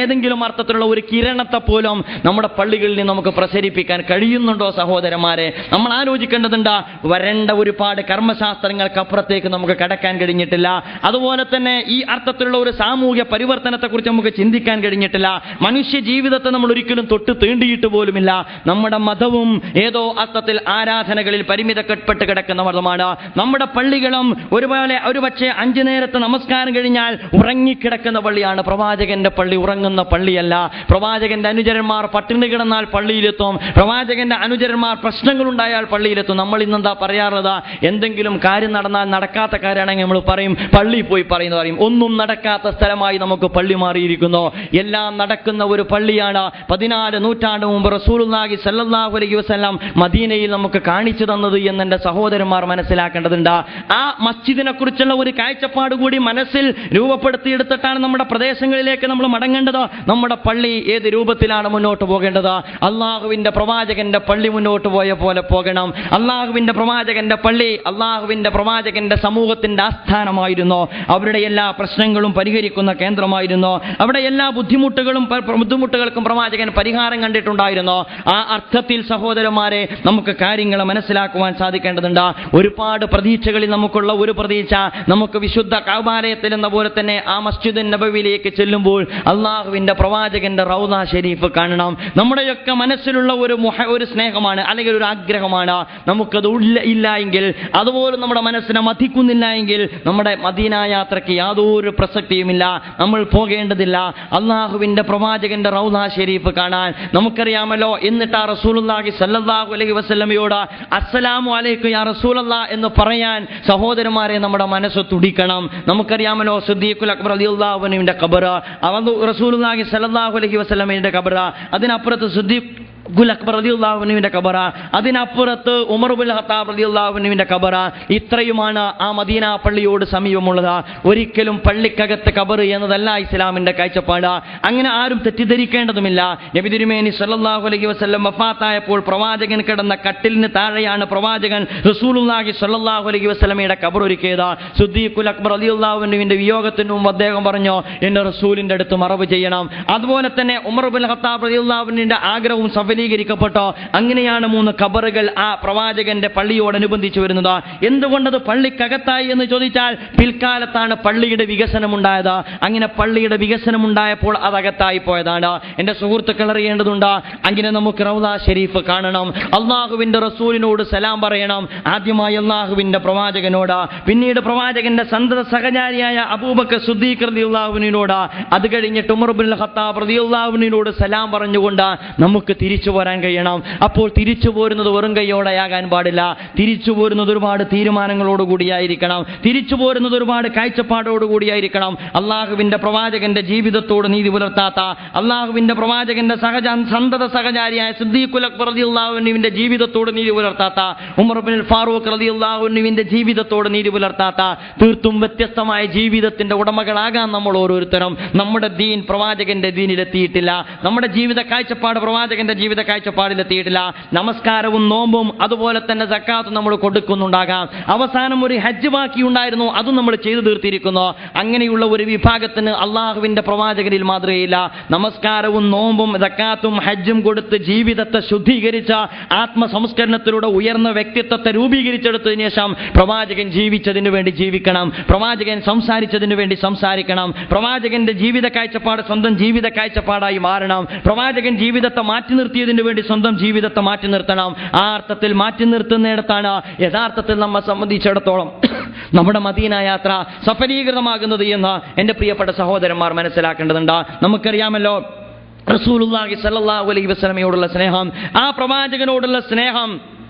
ഏതെങ്കിലും അർത്ഥത്തിലുള്ള ഒരു കിരണത്തെ പോലും നമ്മുടെ പള്ളികളിൽ നിന്ന് നമുക്ക് പ്രസരിപ്പിക്കാൻ കഴിയുന്നുണ്ടോ സഹോദരന്മാരെ? നമ്മൾ ആലോചിക്കേണ്ടതുണ്ട്. വരേണ്ട ഒരുപാട് കർമ്മശാസ്ത്രങ്ങൾക്കപ്പുറത്തേക്ക് നമുക്ക് കടക്കാൻ കഴിഞ്ഞിട്ടില്ല. അതുപോലെ തന്നെ ഈ അർത്ഥത്തിലുള്ള ഒരു സാമൂഹ്യ പരിവർത്തനത്തെക്കുറിച്ച് നമുക്ക് ചിന്തിക്കാൻ കഴിഞ്ഞിട്ടില്ല. മനുഷ്യ ജീവിതത്തെ നമ്മൾ ഒരിക്കലും തൊട്ട് തീണ്ടിയിട്ട് പോലുമില്ല. നമ്മുടെ മതവും ഏതോ അർത്ഥത്തിൽ ആരാധനകളിൽ പരിമിതപ്പെട്ട് കിടക്കുന്ന മതമാണ്. നമ്മുടെ പള്ളികളും ഒരുപക്ഷെ 5 നേരത്തെ നമസ്കാരം കഴിഞ്ഞാൽ ഉറങ്ങിക്കിടക്കുന്ന പള്ളിയാണ്. പ്രവാചകന്റെ പള്ളി ഉറങ്ങുന്ന പള്ളിയല്ല. പ്രവാചകന്റെ അനുചരന്മാർ പട്ടിണി കിടന്നാൽ പള്ളിയിലെത്തും. പ്രവാചകന്റെ അനുചരന്മാർ പ്രശ്നങ്ങളുണ്ടായാൽ പള്ളിയിലെത്തും. നമ്മൾ ഇന്നെന്താ പറയാറുള്ളത്? എന്തെങ്കിലും കാര്യം നടന്നാൽ, നടക്കാത്ത കാര്യമാണെങ്കിൽ നമ്മൾ പറയും പള്ളിയിൽ പോയി പറയും. ഒന്നും നടക്കാത്ത സ്ഥലമായി നമുക്ക് പള്ളി മാറിയിരിക്കുന്നു. എല്ലാം നടക്കുന്ന ഒരു പള്ളിയാണ് 14 നൂറ്റാണ്ട് മുമ്പ് റസൂലുള്ളാഹി സ്വല്ലല്ലാഹു അലൈഹി വസല്ലം മദീനയിൽ നമുക്ക് കാണിച്ചു തന്നത് എന്ന് എൻ്റെ സഹോദരന്മാർ മനസ്സിലാക്കേണ്ടതുണ്ട്. ആ മസ്ജിദിനെ കുറിച്ചുള്ള ഒരു കാഴ്ചപ്പാട് കൂടി മനസ്സിൽ രൂപപ്പെടുത്തിയെടുത്തിട്ടാണ് നമ്മുടെ പ്രദേശങ്ങളിലേക്ക് നമ്മൾ മടങ്ങേണ്ടത്. നമ്മുടെ പള്ളി ഏത് രൂപത്തിലാണ് മുന്നോട്ട് പോകേണ്ടത്? അള്ളാഹുവിന്റെ പ്രവാചകന്റെ പള്ളി മുന്നോട്ട് പോയ പോലെ പോകണം. അള്ളാഹുവിന്റെ പ്രവാചകന്റെ പള്ളി അള്ളാഹുവിന്റെ പ്രവാചകന്റെ സമൂഹത്തിന്റെ ആസ്ഥാനമായിരുന്നു. അവരുടെ എല്ലാ പ്രശ്നങ്ങളും പരിഹരിക്കുന്ന കേന്ദ്രമായിരുന്നു. അവിടെ എല്ലാ ബുദ്ധിമുട്ടുകൾക്കും പ്രവാചകൻ പരിഹാരം കണ്ടിട്ടുണ്ടായിരുന്നു. ആ അർത്ഥത്തിൽ സഹോദരന്മാരെ നമുക്ക് കാര്യങ്ങൾ മനസ്സിലാക്കുവാൻ സാധിക്കേണ്ടതുണ്ട്. ഒരുപാട് പ്രതീക്ഷകളിൽ നമുക്കുള്ള ഒരു പ്രതീക്ഷ, നമുക്ക് വിശുദ്ധ കഅബാലയത്തിൽ എന്ന പോലെ തന്നെ ആ മസ്ജിദുൻ നബവിയിലേക്ക് ചെല്ലുമ്പോൾ അള്ളാഹുവിന്റെ പ്രവാചകന്റെ റൗദ ഷരീഫ് കാണണം. നമ്മുടെയൊക്കെ മനസ്സിലുള്ള ഒരു സ്നേഹമാണ്, അല്ലെങ്കിൽ ഒരു ആഗ്രഹമാണ്. നമുക്കത് ഇല്ല എങ്കിൽ, അതുപോലും നമ്മുടെ മനസ്സിനെ മതിക്കുന്നില്ല എങ്കിൽ നമ്മുടെ മദീന യാത്രയ്ക്ക് യാതൊരു പ്രസക്തിയുമില്ല. നമ്മൾ പോകേണ്ടതില്ല അള്ളാഹുവിന്റെ പ്രവാചകന്റെ റൗദ ഷരീഫ് കാണാൻ. നമുക്കറിയാമല്ലോ, എന്നിട്ട് റസൂലുള്ളാഹി സ്വല്ലല്ലാഹു അലൈഹി വസല്ലമയോട് അസ്സലാമു അലൈക്കും യാ റസൂലല്ലാഹ് എന്ന് പറയാൻ സഹോദരന്മാരെ നമ്മുടെ മനസ്സ് തുടിക്കണം. നമുക്കറിയാമല്ലോ, സിദ്ദീഖുൽ അക്ബർ റളിയല്ലാഹു അൻഹുവിന്റെ ഖബർ, റസൂലുള്ളാഹി സ്വല്ലല്ലാഹു അലൈഹി വസല്ലമയുടെ ഖബർ, അതിനപ്പുറത്ത് സിദ്ദീഖുൽ അക്ബർ റളിയല്ലാഹു അൻഹുവിന്റെ ഖബർ, അതിനപ്പുറത്ത് ഉമർ ഇബ്നുൽ ഖത്താബ് റളിയല്ലാഹു അൻഹുവിന്റെ ഖബർ. ഇത്രയുമാണ് ആ മദീന പള്ളിയോട് സമീപമുള്ളത്. ഒരിക്കലും പള്ളിക്കകത്ത് ഖബർ എന്നതല്ല ഇസ്ലാമിന്റെ കാഴ്ചപ്പാട്. അങ്ങനെ ആരും തെറ്റിദ്ധരിക്കേണ്ടതുമില്ല. നബി തിരുമേനി സ്വല്ലല്ലാഹു അലൈഹി വസല്ലം വഫാത്തായപ്പോൾ പ്രവാചകൻ കിടന്ന കട്ടിലിന് താഴെയാണ് പ്രവാചകൻ റസൂലുള്ളാഹി സ്വല്ലല്ലാഹു അലൈഹി വസല്ലമയുടെ ഖബർ ഒരുക്കിയത്. സിദ്ദീഖുൽ അക്ബർ റളിയല്ലാഹു അൻഹുവിന്റെ വിയോഗത്തിന് മുമ്പ് അദ്ദേഹം പറഞ്ഞു, എന്നെ റസൂലിന്റെ അടുത്ത് മറവ് ചെയ്യണം. അതുപോലെ തന്നെ ഉമർ ഇബ്നുൽ ഖത്താബ് റളിയല്ലാഹു അൻഹുവിന്റെ ആഗ്രഹവും സഫലീകരിക്കപ്പെട്ടോ. അങ്ങനെയാണ് 3 ഖബറുകൾ ആ പ്രവാചകന്റെ പള്ളിയോടനുബന്ധിച്ച് വരുന്നത്. എന്തുകൊണ്ടത് പള്ളിക്കകത്തായി എന്ന് ചോദിച്ചാൽ, പിൽക്കാലത്താണ് പള്ളിയുടെ വികസനം ഉണ്ടായത്. അങ്ങനെ പള്ളിയുടെ വികസനം ഉണ്ടായപ്പോൾ അതകത്തായി പോയതാണ്. എൻ്റെ സുഹൃത്തുക്കൾ അറിയേണ്ടതുണ്ട്. അങ്ങനെ നമുക്ക് റൗദ ഷരീഫ് കാണണം. അള്ളാഹുവിന്റെ റസൂലിനോട് സലാം പറയണം. ആദ്യമായി അള്ളാഹുവിന്റെ പ്രവാചകനോട്, പിന്നീട് പ്രവാചകന്റെ സന്തത സഹചാരിയായ അബൂബക്കർ സിദ്ദീഖ് റളിയല്ലാഹു അൻഹുവിനോട്, അത് കഴിഞ്ഞിട്ട് ഉമർ ഇബ്നുൽ ഖത്താബ് റളിയല്ലാഹു അൻഹുവിനോട് സലാം പറഞ്ഞുകൊണ്ട് നമുക്ക് തിരിച്ചു പോരാൻ കഴിയണം. അപ്പോൾ തിരിച്ചു പോരുന്നത് വെറും കൈയോടെയാകാൻ പാടില്ല. തിരിച്ചു പോരുന്നത് ഒരുപാട് തീരുമാനങ്ങളോടുകൂടിയായിരിക്കണം. തിരിച്ചു പോരുന്നത് ഒരുപാട് കാഴ്ചപ്പാടോടുകൂടിയായിരിക്കണം. അള്ളാഹുവിന്റെ പ്രവാചകന്റെ ജീവിതത്തോട് നീതി പുലർത്താത്ത, അള്ളാഹുവിന്റെ പ്രവാചകന്റെ സന്തത സഹചാരിയായ സിദ്ദീഖുൽ അക്ബർ റളിയല്ലാഹു അൻഹുവിന്റെ ജീവിതത്തോട് നീതി പുലർത്താത്ത, ഉമർ ഇബ്നുൽ ഫാറൂഖ് റളിയല്ലാഹു അൻഹുവിന്റെ ജീവിതത്തോട് നീതി പുലർത്താത്ത, തീർത്തും വ്യത്യസ്തമായ ജീവിതത്തിന്റെ ഉടമകളാകാൻ നമ്മൾ ഓരോരുത്തരും. നമ്മുടെ ദീൻ പ്രവാചകന്റെ ദീനിലെത്തിയിട്ടില്ല. നമ്മുടെ ജീവിത കാഴ്ചപ്പാട് പ്രവാചകന്റെ ജീവിത കാഴ്ചപ്പാടിലെത്തിയിട്ടില്ല. നമസ്കാരവും നോമ്പും അതുപോലെ തന്നെ സക്കാത്തും നമ്മൾ കൊടുക്കുന്നുണ്ടാകാം. അവസാനം ഒരു ഹജ്ജ് ബാക്കിയുണ്ടായിരുന്നു, അതും നമ്മൾ ചെയ്തു തീർത്തിരിക്കുന്നു. അങ്ങനെയുള്ള ഒരു വിഭാഗത്തിന് അള്ളാഹുവിന്റെ പ്രവാചകരിൽ മാതൃകയില്ല. നമസ്കാരവും നോമ്പും സക്കാത്തും ഹജ്ജും കൊടുത്ത് ജീവിതത്തെ ശുദ്ധീകരിച്ച ആത്മസംസ്കരണത്തിലൂടെ ഉയർന്ന വ്യക്തിത്വത്തെ രൂപീകരിച്ചെടുത്തതിനു ശേഷം പ്രവാചകൻ ജീവിച്ചതിനു വേണ്ടി ജീവിക്കണം. പ്രവാചകൻ സംസാരിച്ചതിനു വേണ്ടി സംസാരിക്കണം. പ്രവാചകന്റെ ജീവിത കാഴ്ചപ്പാട് സ്വന്തം ജീവിത കാഴ്ചപ്പാടായി മാറണം. പ്രവാചകൻ ജീവിതത്തെ മാറ്റി നിർത്തിയതിനു വേണ്ടി സ്വന്തം ജീവിതത്തെ മാറ്റി നിർത്തണം. ആ അർത്ഥത്തിൽ മാറ്റി നിർത്തുന്നിടത്താണ് യഥാർത്ഥത്തിൽ നമ്മെ സംബന്ധിച്ചിടത്തോളം നമ്മുടെ മദീന യാത്ര സഫലീകൃതമാകുന്നത് എന്ന് എൻ്റെ പ്രിയപ്പെട്ട സഹോദരന്മാർ മനസ്സിലാക്കേണ്ടതുണ്ട്. നമുക്കറിയാമല്ലോ, റസൂലുള്ളാഹി സ്വല്ലല്ലാഹു അലൈഹി വസല്ലമയോടുള്ള സ്നേഹം, ആ പ്രവാചകനോടുള്ള സ്നേഹം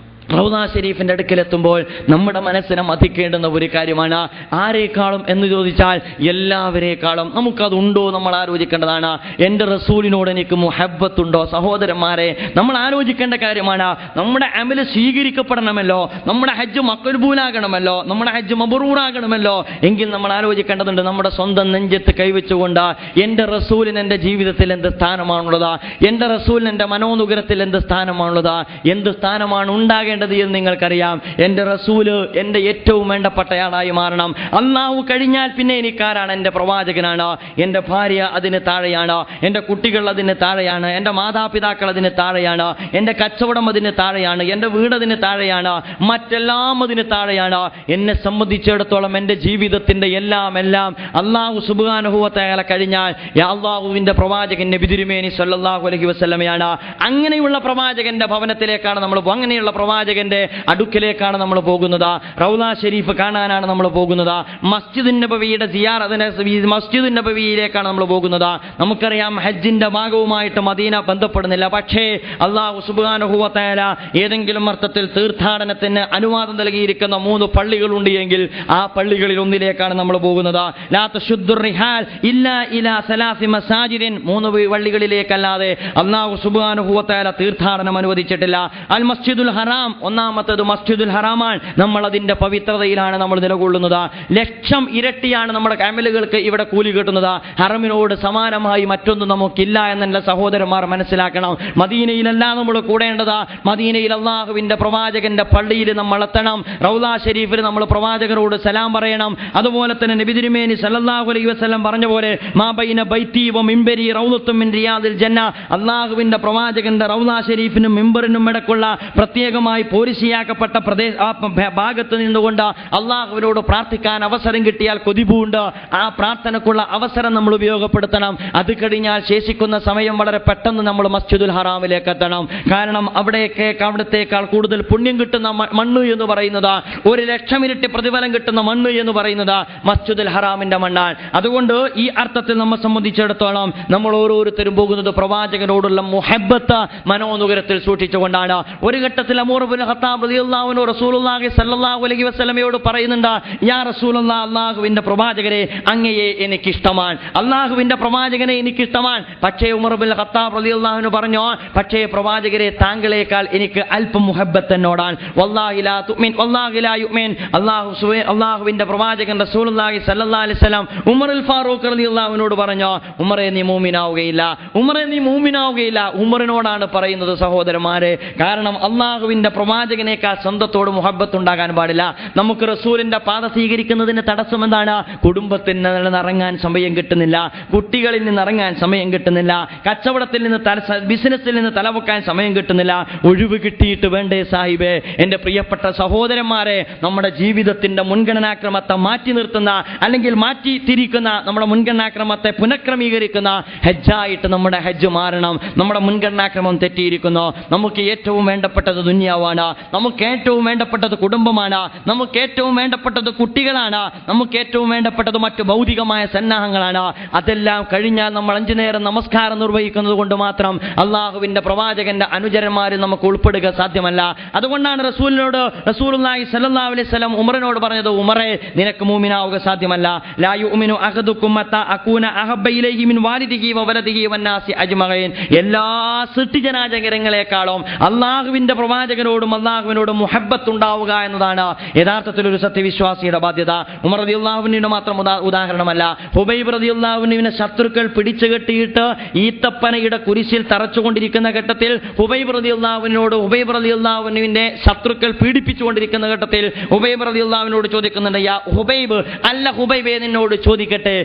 റൗദ ഷരീഫിൻ്റെ അടുക്കലെത്തുമ്പോൾ നമ്മുടെ മനസ്സിനെ മതിക്കേണ്ടുന്ന ഒരു കാര്യമാണ്. ആരേക്കാളും എന്ന് ചോദിച്ചാൽ എല്ലാവരേക്കാളും നമുക്കതുണ്ടോ നമ്മൾ ആലോചിക്കേണ്ടതാണ്. എൻ്റെ റസൂലിനോട് എനിക്ക് മുഹബ്ബത്തുണ്ടോ? സഹോദരന്മാരെ, നമ്മൾ ആലോചിക്കേണ്ട കാര്യമാണ്. നമ്മുടെ അമല് സ്വീകരിക്കപ്പെടണമല്ലോ, നമ്മുടെ ഹജ്ജ് മഖ്ബൂലാകണമല്ലോ, നമ്മുടെ ഹജ്ജ് മബ്റൂറാകണമല്ലോ. എങ്കിൽ നമ്മൾ ആലോചിക്കേണ്ടതുണ്ട്, നമ്മുടെ സ്വന്തം നെഞ്ചത്ത് കൈവച്ചുകൊണ്ട് എൻ്റെ റസൂലിന് എൻ്റെ ജീവിതത്തിൽ എന്ത് സ്ഥാനമാണുള്ളത്, എൻ്റെ റസൂലിന് എൻ്റെ മനോനുഗ്രഹത്തിൽ എന്ത് സ്ഥാനമാണുള്ളത്, എന്ത് സ്ഥാനമാണ് ഉണ്ടാകേണ്ടത് എന്ന് നിങ്ങൾക്കറിയാം. എൻ്റെ റസൂല് എൻ്റെ ഏറ്റവും വേണ്ടപ്പെട്ടയാളായി മാറണം. അള്ളാഹു കഴിഞ്ഞാൽ പിന്നെ എനിക്കാരാണ്? എൻ്റെ പ്രവാചകനാണ്. എൻ്റെ ഭാര്യ അതിന് താഴെയാണ്, എൻ്റെ കുട്ടികൾ അതിന് താഴെയാണ്, എൻ്റെ മാതാപിതാക്കൾ അതിന് താഴെയാണ്, എൻ്റെ കച്ചവടം അതിന് താഴെയാണ്, എൻ്റെ വീട് അതിന് താഴെയാണ്, മറ്റെല്ലാം അതിന് താഴെയാണ്. എന്നെ സംബന്ധിച്ചിടത്തോളം എൻ്റെ ജീവിതത്തിൻ്റെ എല്ലാം അള്ളാഹു സുബ്ഹാനഹു വ തആല കഴിഞ്ഞാൽ അള്ളാഹുവിൻ്റെ പ്രവാചകൻ നബി തിരുമേനി സല്ലല്ലാഹു അലൈഹി വസല്ലമയാണ്. അങ്ങനെയുള്ള പ്രവാചകന്റെ ഭവനത്തിലേക്കാണ് നമ്മൾ, അങ്ങനെയുള്ള പ്രവാചകന്റെ അടുക്കലേക്കാണ് നമ്മൾ പോകുന്നത്. റൗദ ഷരീഫ് കാണാനാണ് നമ്മൾ പോകുന്നത്. മസ്ജിദുൻ നബവിയുടെ സിയാറത്തിനെ, മസ്ജിദുൻ നബവിയിലേക്കാണ് നമ്മൾ പോകുന്നത്. നമുക്കറിയാം ഹജ്ജിന്റെ ഭാഗവുമായിട്ട് മദീന ബന്ധപ്പെടുന്നില്ല. പക്ഷേ അല്ലാഹു സുബ്ഹാനഹു വ തആല ഏതെങ്കിലും അർത്ഥത്തിൽ തീർത്ഥാടനത്തിന് അനുവാദം നൽകിയിരിക്കുന്ന 3 പള്ളികളുണ്ട് എങ്കിൽ ആ പള്ളികളിൽ ഒന്നിലേക്കാണ് നമ്മൾ പോകുന്നത്. ലാ തശുദ്ദുർ റിഹാൽ ഇല്ലാ ഇലാ സലാസി മസാജിദിൻ, 3 പള്ളികളിലേക്കല്ലാതെ അല്ലാഹു സുബ്ഹാനഹു വ തആല തീർത്ഥാടനം അനുവദിച്ചിട്ടില്ല. അൽ മസ്ജിദുൽ ഹറാം, ഒന്നാമത്തേത് മസ്ജിദുൽ ഹറാമാണ്. നമ്മൾ അതിന്റെ പവിത്രതയിലാണ് നമ്മൾ നിലകൊള്ളുന്നത്. 1,00,000 ഇരട്ടിയാണ് നമ്മുടെ അമലുകൾക്ക് ഇവിടെ കൂലി കിട്ടുന്നത്. ഹറമിനോട് സമാനമായി മറ്റൊന്നും നമുക്കില്ല എന്നെ സഹോദരന്മാർ മനസ്സിലാക്കണം. മദീനയിലല്ല നമ്മൾ കൂടേണ്ടത്, മദീനയിൽ അള്ളാഹുവിന്റെ പ്രവാചകന്റെ പള്ളിയിൽ നമ്മൾ എത്തണം. റൗദ ഷരീഫിൽ നമ്മൾ പ്രവാചകരോട് സലാം പറയണം. അതുപോലെ തന്നെ നബി തിരുമേനി സല്ലല്ലാഹു അലൈഹി വസല്ലം പറഞ്ഞ പോലെ മാ ബൈന ബൈതി വ മിംബരി റൗദത്തും മിൻ റിയാദിൽ ജന്ന, അള്ളാഹുവിന്റെ പ്രവാചകന്റെ റൗദ ഷരീഫിനും മിമ്പറിനും ഇടക്കുള്ള പ്രത്യേകമായി പോരിശിയാക്കപ്പെട്ട ഭാഗത്ത് നിന്നുകൊണ്ട് അള്ളാഹുവിനോട് പ്രാർത്ഥിക്കാൻ അവസരം കിട്ടിയാൽ കൊതിപൂണ്ട് ആ പ്രാർത്ഥനക്കുള്ള അവസരം നമ്മൾ ഉപയോഗപ്പെടുത്തണം. അത് കഴിഞ്ഞാൽ ശേഷിക്കുന്ന സമയം വളരെ പെട്ടെന്ന് നമ്മൾ മസ്ജിദുൽ ഹറാമിലേക്ക് എത്തണം. കാരണം അവിടത്തേക്കാൾ കൂടുതൽ പുണ്യം കിട്ടുന്ന മണ്ണ് എന്ന് പറയുന്നത്, 1,00,000 ഇരട്ടി പ്രതിഫലം കിട്ടുന്ന മണ്ണ് എന്ന് പറയുന്നത് മസ്ജിദുൽ ഹറാമിന്റെ മണ്ണാണ്. അതുകൊണ്ട് ഈ അർത്ഥത്തിൽ നമ്മെ സംബന്ധിച്ചിടത്തോളം നമ്മൾ ഓരോരുത്തരും പോകുന്നത് പ്രവാചകനോടുള്ള മുഹബ്ബത്ത് മനോനുഗ്രഹത്തിൽ സൂക്ഷിച്ചുകൊണ്ടാണ്. ഒരു ഘട്ടത്തിൽ ഉമർ ഇബ്നു ഖത്താബ് റളിയല്ലാഹു അൻഹു റസൂലുള്ളാഹി സ്വല്ലല്ലാഹു അലൈഹി വസല്ലമയോട് പറയുന്നുണ്ട്, യാ റസൂലല്ലാഹ്, അല്ലാഹുവിന്റെ പ്രവാചകരെ അങ്ങയെ എനിക്കിഷ്ടമാണ്, അല്ലാഹുവിന്റെ പ്രവാചകനെ എനിക്കിഷ്ടമാണ്. പക്ഷേ ഉമർ ഇബ്നു ഖത്താബ് റളിയല്ലാഹു അൻഹു പറഞ്ഞു, പക്ഷേ പ്രവാചകരെ താങ്കളേക്കാൾ എനിക്ക് അല്പം മുഹബ്ബത്ത് എന്നോടാണ്. വല്ലാഹി ലാ തുഅ്മിൻ വല്ലാഹി ലാ യുഅ്മിൻ. അല്ലാഹുവിന്റെ പ്രവാചകൻ റസൂലുള്ളാഹി സ്വല്ലല്ലാഹു അലൈഹി വസല്ലം ഉമറുൽ ഫാറൂഖ് റളിയല്ലാഹു അൻഹുവോട് പറഞ്ഞു, ഉമറേ നീ മൂമിനാവുകയില്ല, ഉമറേ നീ മൂമിനാവുകയില്ല. ഉമറിനോടാണ് പറയുന്നത് സഹോദരന്മാരെ. കാരണം അള്ളാഹുവിന്റെ പ്രവാചകനേക്കാൾ സ്വന്തത്തോട് മുഹബ്ബത്ത് ഉണ്ടാകാൻ പാടില്ല. നമുക്ക് റസൂലിന്റെ പാത സ്വീകരിക്കുന്നതിന് തടസ്സം എന്താണ്? കുടുംബത്തിൽ നിന്ന് ഇറങ്ങാൻ സമയം കിട്ടുന്നില്ല, കുട്ടികളിൽ നിന്ന് ഇറങ്ങാൻ സമയം കിട്ടുന്നില്ല, കച്ചവടത്തിൽ നിന്ന് ബിസിനസ്സിൽ നിന്ന് തലവെക്കാൻ സമയം കിട്ടുന്നില്ല. ഒഴിവ് കിട്ടിയിട്ട് വേണ്ടേ സാഹിബേ? എൻ്റെ പ്രിയപ്പെട്ട സഹോദരന്മാരെ, നമ്മുടെ ജീവിതത്തിന്റെ മുൻഗണനാക്രമത്തെ മാറ്റി നിർത്തുന്ന, അല്ലെങ്കിൽ മാറ്റി തിരിക്കുന്ന, നമ്മുടെ മുൻഗണനാക്രമത്തെ പുനഃക്രമീകരിക്കുന്ന ഹജ്ജായിട്ട് നമ്മുടെ ഹജ്ജ് മാറണം. നമ്മുടെ മുൻഗണനാക്രമം തെറ്റിയിരിക്കുന്നു. നമുക്ക് ഏറ്റവും വേണ്ടപ്പെട്ടത് ദുനിയാവാണ്, നമുക്ക് ഏറ്റവും വേണ്ടപ്പെട്ടത് കുടുംബമാണ്, നമുക്ക് ഏറ്റവും വേണ്ടപ്പെട്ടത് കുട്ടികളാണ്, നമുക്ക് ഏറ്റവും വേണ്ടപ്പെട്ടത് മറ്റു ഭൗതികമായ സന്നാഹങ്ങളാണ്. അതെല്ലാം കഴിഞ്ഞാൽ നമ്മൾ 5 നേരം നമസ്കാരം നിർവഹിക്കുന്നത് കൊണ്ട് മാത്രം അള്ളാഹുവിന്റെ പ്രവാചകന്റെ അനുചരന്മാരിൽ നമുക്ക് ഉൾപ്പെടുക സാധ്യമല്ല. അതുകൊണ്ടാണ് റസൂലുള്ളാഹി സ്വല്ലല്ലാഹു അലൈഹി വസല്ലം ഉമറിനോട് പറഞ്ഞത്, ഉമറേ നിനക്ക് മൂമിനാവുക സാധ്യമല്ല. ലാ യുഅ്മിനു അഹദുക്കും മത്താ അകൂന അഹബ്ബ ഇലൈഹി മിൻ വാലിദിഹി വ വലദിഹി വന്നാസി അജ്മഈൻ. എല്ലാ സൃഷ്ടിജനാചരങ്ങളെക്കാളും അള്ളാഹുവിന്റെ പ്രവാചകനോടും അള്ളാഹുവിനോടും മുഹബ്ബത്ത് ഉണ്ടാവുക എന്നതാണ് യഥാർത്ഥത്തിൽ ഒരു സത്യവിശ്വാസിയുടെ ബാധ്യത. ഉമർ റളിയല്ലാഹു അൻഹുവിന്റെ മാത്രം ഉദാഹരണമല്ല, ഹുബൈബ് റളിയല്ലാഹു അൻഹുവിനെ ശത്രുക്കൾ പിടിച്ചു കെട്ടിയിട്ട് ഈത്തപ്പനയുടെ കുരിശിൽ തറച്ചുകൊണ്ടിരിക്കുന്ന ഘട്ടത്തിൽ ഹുബൈബ് റളിയല്ലാഹു അൻഹുവിന്റെ ശത്രുക്കൾ പീഡിപ്പിച്ചുകൊണ്ടിരിക്കുന്ന ഘട്ടത്തിൽ ഹുബൈബ് റളിയല്ലാഹു അൻഹുവിനോട് ചോദിക്കുന്നുണ്ട്, യാ ഹുബൈബ്, അല്ല ഹുബൈബേ നിന്നോട് ചോദിക്കട്ടെ,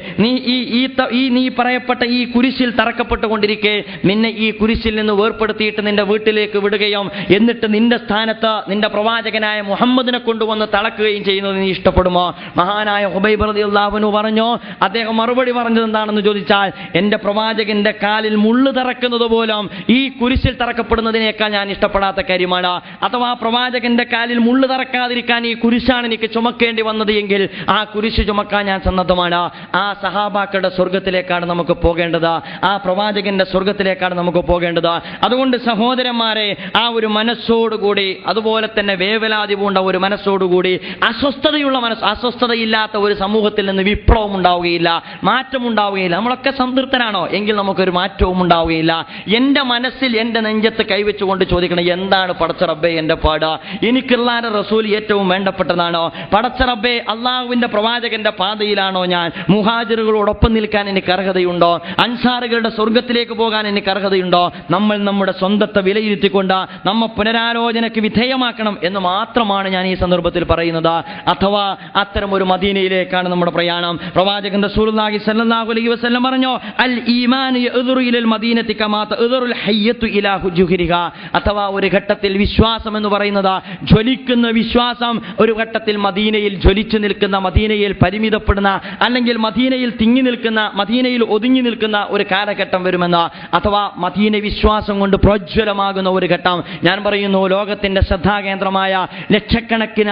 നീ പറയപ്പെട്ട ഈ കുരിശിൽ തറക്കപ്പെട്ടുകൊണ്ടിരിക്കെ നിന്നെ ഈ കുരിശിൽ നിന്ന് വേർപ്പെടുത്തിയിട്ട് നിന്റെ വീട്ടിലേക്ക് വിടുകയും എന്നിട്ട് നിന്റെ സ്ഥാനത്ത് നിന്റെ പ്രവാചകനായ മുഹമ്മദിനെ കൊണ്ടുവന്ന് തളക്കുകയും ചെയ്യുന്നത് നീ ഇഷ്ടപ്പെടുമോ? മഹാനായ ഹുബൈബ് റളിയല്ലാഹു അൻഹു പറഞ്ഞു, അദ്ദേഹം മറുപടി പറഞ്ഞത് എന്താണെന്ന് ചോദിച്ചാൽ, എന്റെ പ്രവാചകന്റെ കാലിൽ മുള്ളു തറക്കുന്നത് പോലും ഈ കുരിശിൽ തറക്കപ്പെടുന്നതിനേക്കാൾ ഞാൻ ഇഷ്ടപ്പെടാത്ത കാര്യമാണ്. അഥവാ പ്രവാചകന്റെ കാലിൽ മുള്ളു തറക്കാതിരിക്കാൻ ഈ കുരിശാണ് എനിക്ക് ചുമക്കേണ്ടി വന്നത് എങ്കിൽ ആ കുരിശ് ചുമക്കാൻ ഞാൻ സന്നദ്ധമാണ്. ആ സഹാബാക്കളുടെ സ്വർഗത്തിലേക്കാണ് നമുക്ക് പോകേണ്ടത്, ആ പ്രവാചകന്റെ സ്വർഗത്തിലേക്കാണ് നമുക്ക് പോകേണ്ടത്. അതുകൊണ്ട് സഹോദരന്മാരെ, ആ ഒരു മനസ്സോടുകൂടെ മനസ്സോടുകൂടി, അതുപോലെ തന്നെ വേവലാതി പൂണ്ട ഒരു മനസ്സോടുകൂടി, അസ്വസ്ഥതയില്ലാത്ത ഒരു സമൂഹത്തിൽ നിന്ന് വിപ്ലവം ഉണ്ടാവുകയില്ല, മാറ്റം ഉണ്ടാവുകയില്ല. നമ്മളൊക്കെ സംതൃപ്തരാണോ? എങ്കിൽ നമുക്കൊരു മാറ്റവും ഉണ്ടാവുകയില്ല. എൻ്റെ മനസ്സിൽ, എൻ്റെ നെഞ്ചത്ത് കൈവച്ചുകൊണ്ട് ചോദിക്കണം, എന്താണ് പടച്ച റബ്ബേ എൻ്റെ പാട്? എനിക്ക് അല്ലാഹുവിന്റെ റസൂൽ ഏറ്റവും വേണ്ടപ്പെട്ടതാണോ? പടച്ച റബ്ബേ, അള്ളാഹുവിന്റെ പ്രവാചകന്റെ പാതയിലാണോ ഞാൻ? മുഹാജിറുകളോടൊപ്പം നിൽക്കാൻ എനിക്ക് അർഹതയുണ്ടോ? അൻസാറുകളുടെ സ്വർഗത്തിലേക്ക് പോകാൻ എനിക്ക് അർഹതയുണ്ടോ? നമ്മൾ നമ്മുടെ സ്വന്തത്തെ വിലയിരുത്തിക്കൊണ്ട് നമ്മെ പുനരാലോചനയ്ക്ക് വിധേയമാക്കണം എന്ന് മാത്രമാണ് ഞാൻ ഈ സന്ദർഭത്തിൽ പറയുന്നത്. അഥവാ അത്തരം ഒരു മദീനയിലേക്കാണ് നമ്മുടെ പ്രയാണം. പ്രവാചകൻ റസൂലുള്ളാഹി സ്വല്ലല്ലാഹു അലൈഹി വസല്ലം പറഞ്ഞു, അൽ ഈമാനു യഅ്ദുറു ഇലൽ മദീനതി കമാ തഅ്ദുറുൽ ഹയ്യത്തു ഇലാ ഹുജുരിഹാ. അഥവാ ഒരു ഘട്ടത്തിൽ വിശ്വാസം എന്ന് പറയുന്നത്, ജ്വലിക്കുന്ന വിശ്വാസം ഒരു ഘട്ടത്തിൽ മദീനയിൽ ജ്വലിച്ചു നിൽക്കുന്ന, മദീനയിൽ പരിമിതപ്പെടുന്ന, അല്ലെങ്കിൽ മദീനയിൽ തിങ്ങി നിൽക്കുന്ന, മദീനയിൽ ഒതുങ്ങി നിൽക്കുന്ന ഒരു കാലഘട്ടം വരുമെന്ന്. അഥവാ മദീന വിശ്വാസം കൊണ്ട് പ്രോജ്വലമാകുന്ന ഒരു ഘട്ടം. ഞാൻ പറയുന്നു, ലോകത്തിന്റെ ശ്രദ്ധാകേന്ദ്രമായ ലക്ഷക്കണക്കിന്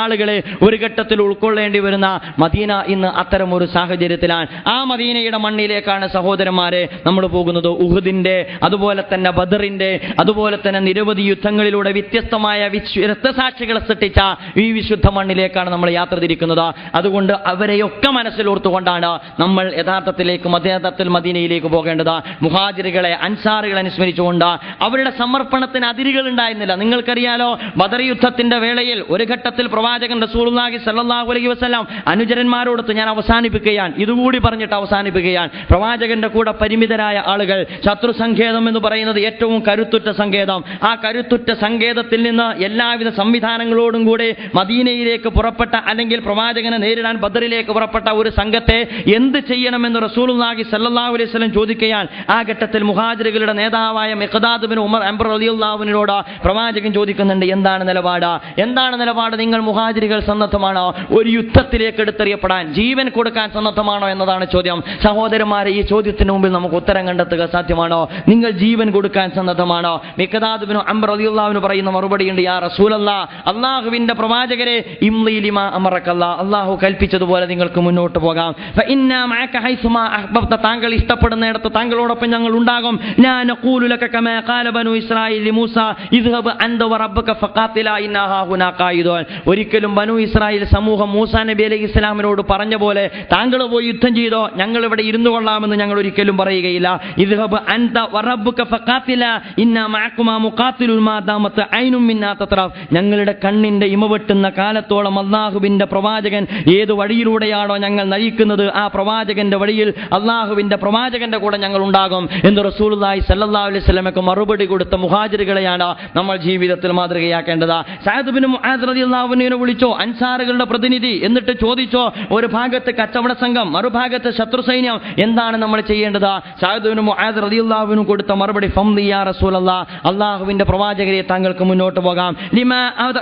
ആളുകളെ ഒരു ഘട്ടത്തിൽ ഉൾക്കൊള്ളേണ്ടി വരുന്ന മദീന ഇന്ന് അത്തരം ഒരു സാഹചര്യത്തിലാണ്. ആ മദീനയുടെ മണ്ണിലേക്കാണ് സഹോദരന്മാരെ നമ്മൾ പോകുന്നത്. ഉഹുദിന്റെ, അതുപോലെ തന്നെ ബദറിന്റെ, അതുപോലെ തന്നെ നിരവധി യുദ്ധങ്ങളിലൂടെ വ്യത്യസ്തമായ രക്തസാക്ഷികളെ സൃഷ്ടിച്ച ഈ വിശുദ്ധ മണ്ണിലേക്കാണ് നമ്മൾ യാത്ര തിരിക്കുന്നത്. അതുകൊണ്ട് അവരെയൊക്കെ മനസ്സിലോർത്തുകൊണ്ടാണ് നമ്മൾ യഥാർത്ഥത്തിൽ മദീനയിലേക്ക് പോകേണ്ടത്. മുഹാജിറുകളെ, അൻസാറുകളെ അനുസ്മരിച്ചുകൊണ്ട് അവരുടെ സമർപ്പണത്തിന് അതിരുകൾ ഉണ്ടായിരുന്നില്ല. നിങ്ങൾക്കറിയാലോ, ബദർ യുദ്ധത്തിന്റെ വേളയിൽ ഒരു ഘട്ടത്തിൽ പ്രവാചകൻ റസൂലുള്ളാഹി സ്വല്ലല്ലാഹു അലൈഹി വസല്ലം അനുചരന്മാരോടൊത്ത്, ഞാൻ അവസാനിപ്പിക്കുകയാണ്, ഇതുകൂടി പറഞ്ഞിട്ട് അവസാനിപ്പിക്കുകയാണ്, പ്രവാചകന്റെ കൂടെ പരിമിതരായ ആളുകൾ, ശത്രു സങ്കേതം എന്ന് പറയുന്നത് ഏറ്റവും കരുത്തുറ്റ സങ്കേതം, ആ കരുത്തുറ്റ സങ്കേതത്തിൽ നിന്ന് എല്ലാവിധ സംവിധാനങ്ങളോടും കൂടി മദീനയിലേക്ക് പുറപ്പെട്ട, അല്ലെങ്കിൽ പ്രവാചകനെ നേരിടാൻ ബദറിലേക്ക് പുറപ്പെട്ട ഒരു സംഘത്തെ എന്ത് ചെയ്യണമെന്ന് റസൂലുള്ളാഹി സ്വല്ലല്ലാഹു അലൈഹി വസല്ലം ചോദിക്കുകയാണ്. ആ ഘട്ടത്തിൽ മുഹാജിറുകളുടെ നേതാവായ മിഖ്ദാദ് ബിൻ ഉമർ റളിയല്ലാഹു അൻഹുവിനോട് പ്രവാചകൻ ചോദിക്കുന്നുണ്ട്, എന്താണ് നിലപാട്? നിങ്ങൾ മുഹാജിറുകൾ സന്നദ്ധമാണോ ഒരു യുദ്ധത്തിലേക്ക് എടുത്തെറിയപ്പെടാൻ, ജീവൻ കൊടുക്കാൻ സന്നദ്ധമാണോ എന്നതാണ് ചോദ്യം. സഹോദരന്മാരെ, ഈ ചോദ്യത്തിന് മുമ്പിൽ നമുക്ക് ഉത്തരം കണ്ടെത്തുക സാധ്യമാണോ? നിങ്ങൾ ജീവൻ കൊടുക്കാൻ സന്നദ്ധമാണോ? മിഖ്ദാദ് ബിൻ ഉമർ റളിയല്ലാഹു അൻഹു പറയുന്ന മറുപടിയുണ്ട്, യാ റസൂലല്ലാഹ്, അല്ലാഹുവിന്റെ പ്രവാചകരെ, ഇംലി ലിമാ അമറക്കല്ലാഹ്, അല്ലാഹു കൽപ്പിച്ചതുപോലെ നിങ്ങൾക്ക് മുന്നോട്ട് പോകാം. ഫഇന്നാ മഅക ഹൈസുമാ അഹ്ബബ്ത, താങ്കൾ ഇഷ്ടപ്പെടുന്നിടത്ത് താങ്കളോടൊപ്പം ഞങ്ങൾ ഉണ്ടാകും. ലാ നഖൂലു ലക കമാ ഖാല ബനു ഇസ്രായീൽ ലിമൂസ ഇദ്ഹബ് അൻത വറബ്ബക ഫഖാതിലാ ഇന്നാ ഹാഹുനാ ഖായിദൂൻ. ഒരിക്കലും ബനു ഇസ്രായേൽ സമൂഹം മൂസാ നബി അലൈഹി ഇസ്ലാമിനോട് പറഞ്ഞ പോലെ, താങ്കൾ പോയി യുദ്ധം ചെയ്തോ, ഞങ്ങൾ ഇവിടെ ഇരുന്നു കൊള്ളാമെന്ന് ഞങ്ങൾ ഒരിക്കലും പറയുകയില്ല. ഇദ്ഹബ് അൻത വറബ്ബക ഫഖാതിലാ ഇന്നാ മഅകുമാ മുഖാതിലുൻ മാ ദാമത്ത് ഐനും മിന്നാ തത്റഫ്. ഞങ്ങളുടെ കണ്ണിന്റെ ഇമ വെട്ടുന്ന കാലത്തോളം അല്ലാഹുവിന്റെ പ്രവാചകൻ ഏത് വഴിയിലൂടെയാണോ ഞങ്ങൾ നയിക്കുന്നത്, ആ പ്രവാചകന്റെ വഴിയിൽ അല്ലാഹുവിന്റെ പ്രവാചകന്റെ കൂടെ ഞങ്ങൾ ഉണ്ടാകും എന്ന് റസൂലുള്ളാഹി സ്വല്ലല്ലാഹു അലൈഹി വസല്ലമക്ക് മറുപടി കൊടുത്ത മുഹാജിറുകളെയാണ് നമ്മൾ ജീവിതത്തിൽ മാതൃകയാക്കേണ്ടത്. സഅദ് ബിൻ മുആദ് റളിയല്ലാഹു അൻഹുവിനെ വിളിച്ചോ, അൻസാറുകളുടെ പ്രതിനിധി, എന്നിട്ട് ചോദിച്ചോ, ഒരു ഭാഗത്ത് കച്ചവട സംഘം, മറുഭാഗത്ത് ശത്രു സൈന്യം, എന്താണ് നമ്മൾ ചെയ്യേണ്ടത്? സഅദ് ബിൻ മുആദ് റളിയല്ലാഹു അൻഹു കൊടുത്ത മറുപടി, ഫംദി യാ റസൂലല്ലാഹ്, അല്ലാഹുവിന്റെ പ്രവാചകരെ, താങ്കൾക്ക് മുന്നോട്ട് പോകാം. ലിമാ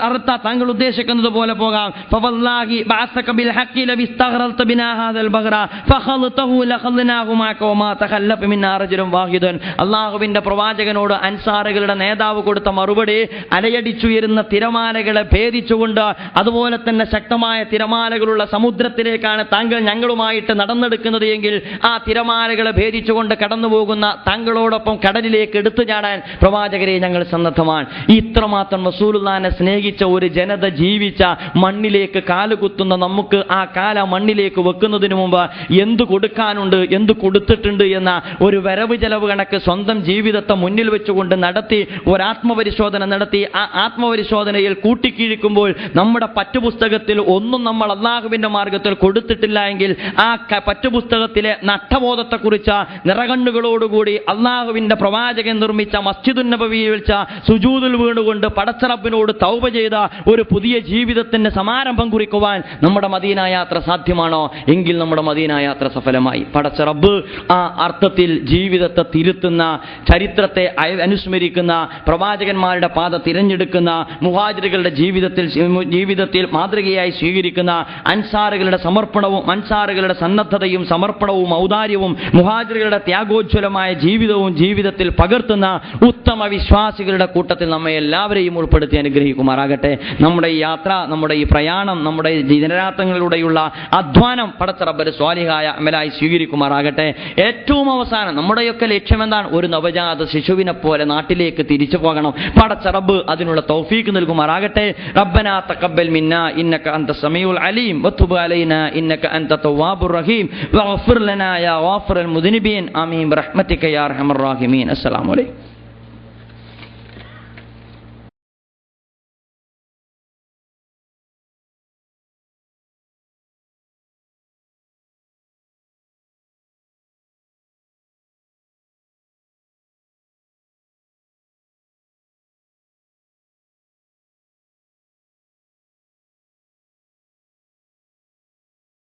അർത, താങ്കൾ ഉദ്ദേശിക്കുന്നത് പോലെ പോകാം. ഫവല്ലാഹി ബഅസക ബിൽ ഹഖി ലബിസ്തഗ്റൽത ബിനാ ഹാദൽ ബഗ്റ ഫഖൽതഹു ലഖൽനാഹു മാക വമാ തഖല്ലഫ മിന്നാ റജുലുൻ വാഹിദുൻ. അല്ലാഹുവിന്റെ പ്രവാചകനോട് അൻസാറുകളുടെ നേതാവ് കൊടുത്ത മറുപടി, അലയടിച്ചുയരുന്ന തിരമാലകളെ ഭേദിച്ചുകൊണ്ട്, അതുപോലെ തന്നെ ശക്തമായ തിരമാലകളുള്ള സമുദ്രത്തിലേക്കാണ് താങ്കൾ ഞങ്ങളുമായിട്ട് നടന്നെടുക്കുന്നത് എങ്കിൽ, ആ തിരമാലകളെ ഭേദിച്ചുകൊണ്ട് കടന്നു പോകുന്ന താങ്കളോടൊപ്പം കടലിലേക്ക് എടുത്തു ചാടാൻ പ്രവാചകരെ ഞങ്ങൾ സന്നദ്ധമാണ്. ഇത്രമാത്രം റസൂലുള്ളാഹിനെ സ്നേഹിച്ച ഒരു ജനത ജീവിച്ച മണ്ണിലേക്ക് കാലുകുത്തുന്ന നമുക്ക്, ആ കാല മണ്ണിലേക്ക് വെക്കുന്നതിന് മുമ്പ് എന്തു കൊടുക്കാനുണ്ട്, എന്തു കൊടുത്തിട്ടുണ്ട് എന്ന ഒരു വരവ് ചെലവ് കണക്ക് സ്വന്തം ജീവിതത്തെ മുന്നിൽ വെച്ചുകൊണ്ട് നടത്തി ഒരാത്മപരിശോധന നടത്തി, ആ ആത്മപരിശോധനയിൽ കൂട്ടിക്കിഴിക്കുമ്പോൾ നമ്മുടെ പറ്റുപുസ്തകത്തിൽ ഒന്നും നമ്മൾ അല്ലാഹുവിന്റെ മാർഗത്തിൽ കൊടുത്തിട്ടില്ല എങ്കിൽ, ആ പറ്റുപുസ്തകത്തിലെ നഷ്ടബോധത്തെക്കുറിച്ച് നിറകണ്ണുകളോടുകൂടി അല്ലാഹുവിന്റെ പ്രവാചകൻ നിർമ്മിച്ച മസ്ജിദുൻ നബവിയിൽ വെച്ച സുജൂദിൽ വീണുകൊണ്ട് പടച്ച റബ്ബിനോട് തൗബ ചെയ്ത ഒരു പുതിയ ജീവിതത്തിന്റെ സമാരംഭം കുറിക്കുവാൻ നമ്മുടെ മദീന യാത്ര സാധ്യമാണോ? എങ്കിൽ നമ്മുടെ മദീന യാത്ര സഫലമായി. പടച്ച റബ്ബ് ആ അർത്ഥത്തിൽ ജീവിതത്തെ തിരുത്തുന്ന, ചരിത്രത്തെ അനുസ്മരിക്കുന്ന, പ്രവാചകന്മാരുടെ പാത തിരഞ്ഞെടുക്കുന്ന, മുഹാജിറുകളുടെ ജീവിതത്തിൽ മാതൃകയായി സ്വീകരിക്കുന്ന, അൻസാറുകളുടെ സമർപ്പണവും, അൻസാറുകളുടെ സന്നദ്ധതയും സമർപ്പണവും ഔദാര്യവും മുഹാജിറുകളുടെ ത്യാഗോജ്വലമായ ജീവിതവും ജീവിതത്തിൽ പകർത്തുന്ന ഉത്തമ വിശ്വാസികളുടെ കൂട്ടത്തിൽ നമ്മെ എല്ലാവരെയും ഉൾപ്പെടുത്തി അനുഗ്രഹിക്കുമാറാകട്ടെ. നമ്മുടെ ഈ യാത്ര, നമ്മുടെ ഈ പ്രയാണം, നമ്മുടെ ദിനരാത്രങ്ങളിലൂടെയുള്ള അധ്വാനം പടച്ച റബ്ബ് സ്വാലിഹായ അമലായി സ്വീകരിക്കുമാറാകട്ടെ. ഏറ്റവും അവസാനം നമ്മുടെയൊക്കെ ലക്ഷ്യം എന്താണ്? ഒരു നവജാത ശിശുവിനെ പോലെ നാട്ടിലേക്ക് തിരിച്ചു തിരിച്ചു പോകണം. പടച്ച റബ്ബ് അതിനുള്ള തൗഫീഖ് നൽകുമാറാകട്ടെ. റബ്ബനാ തഖബ്ബൽ മിന്നാ ഇന്നക അൻത സമീഉൽ അലീം വതുബ് അലൈനാ ഇന്നക അൻത തവ്വാബുർ റഹീം വഗ്ഫിർ ലനാ യാ ഗാഫിറൽ മുദ്നിബീൻ ആമീൻ ബിറഹ്മതിക യാ അർഹമർ റഹീമീൻ. അസ്സലാമു അലൈക്കും.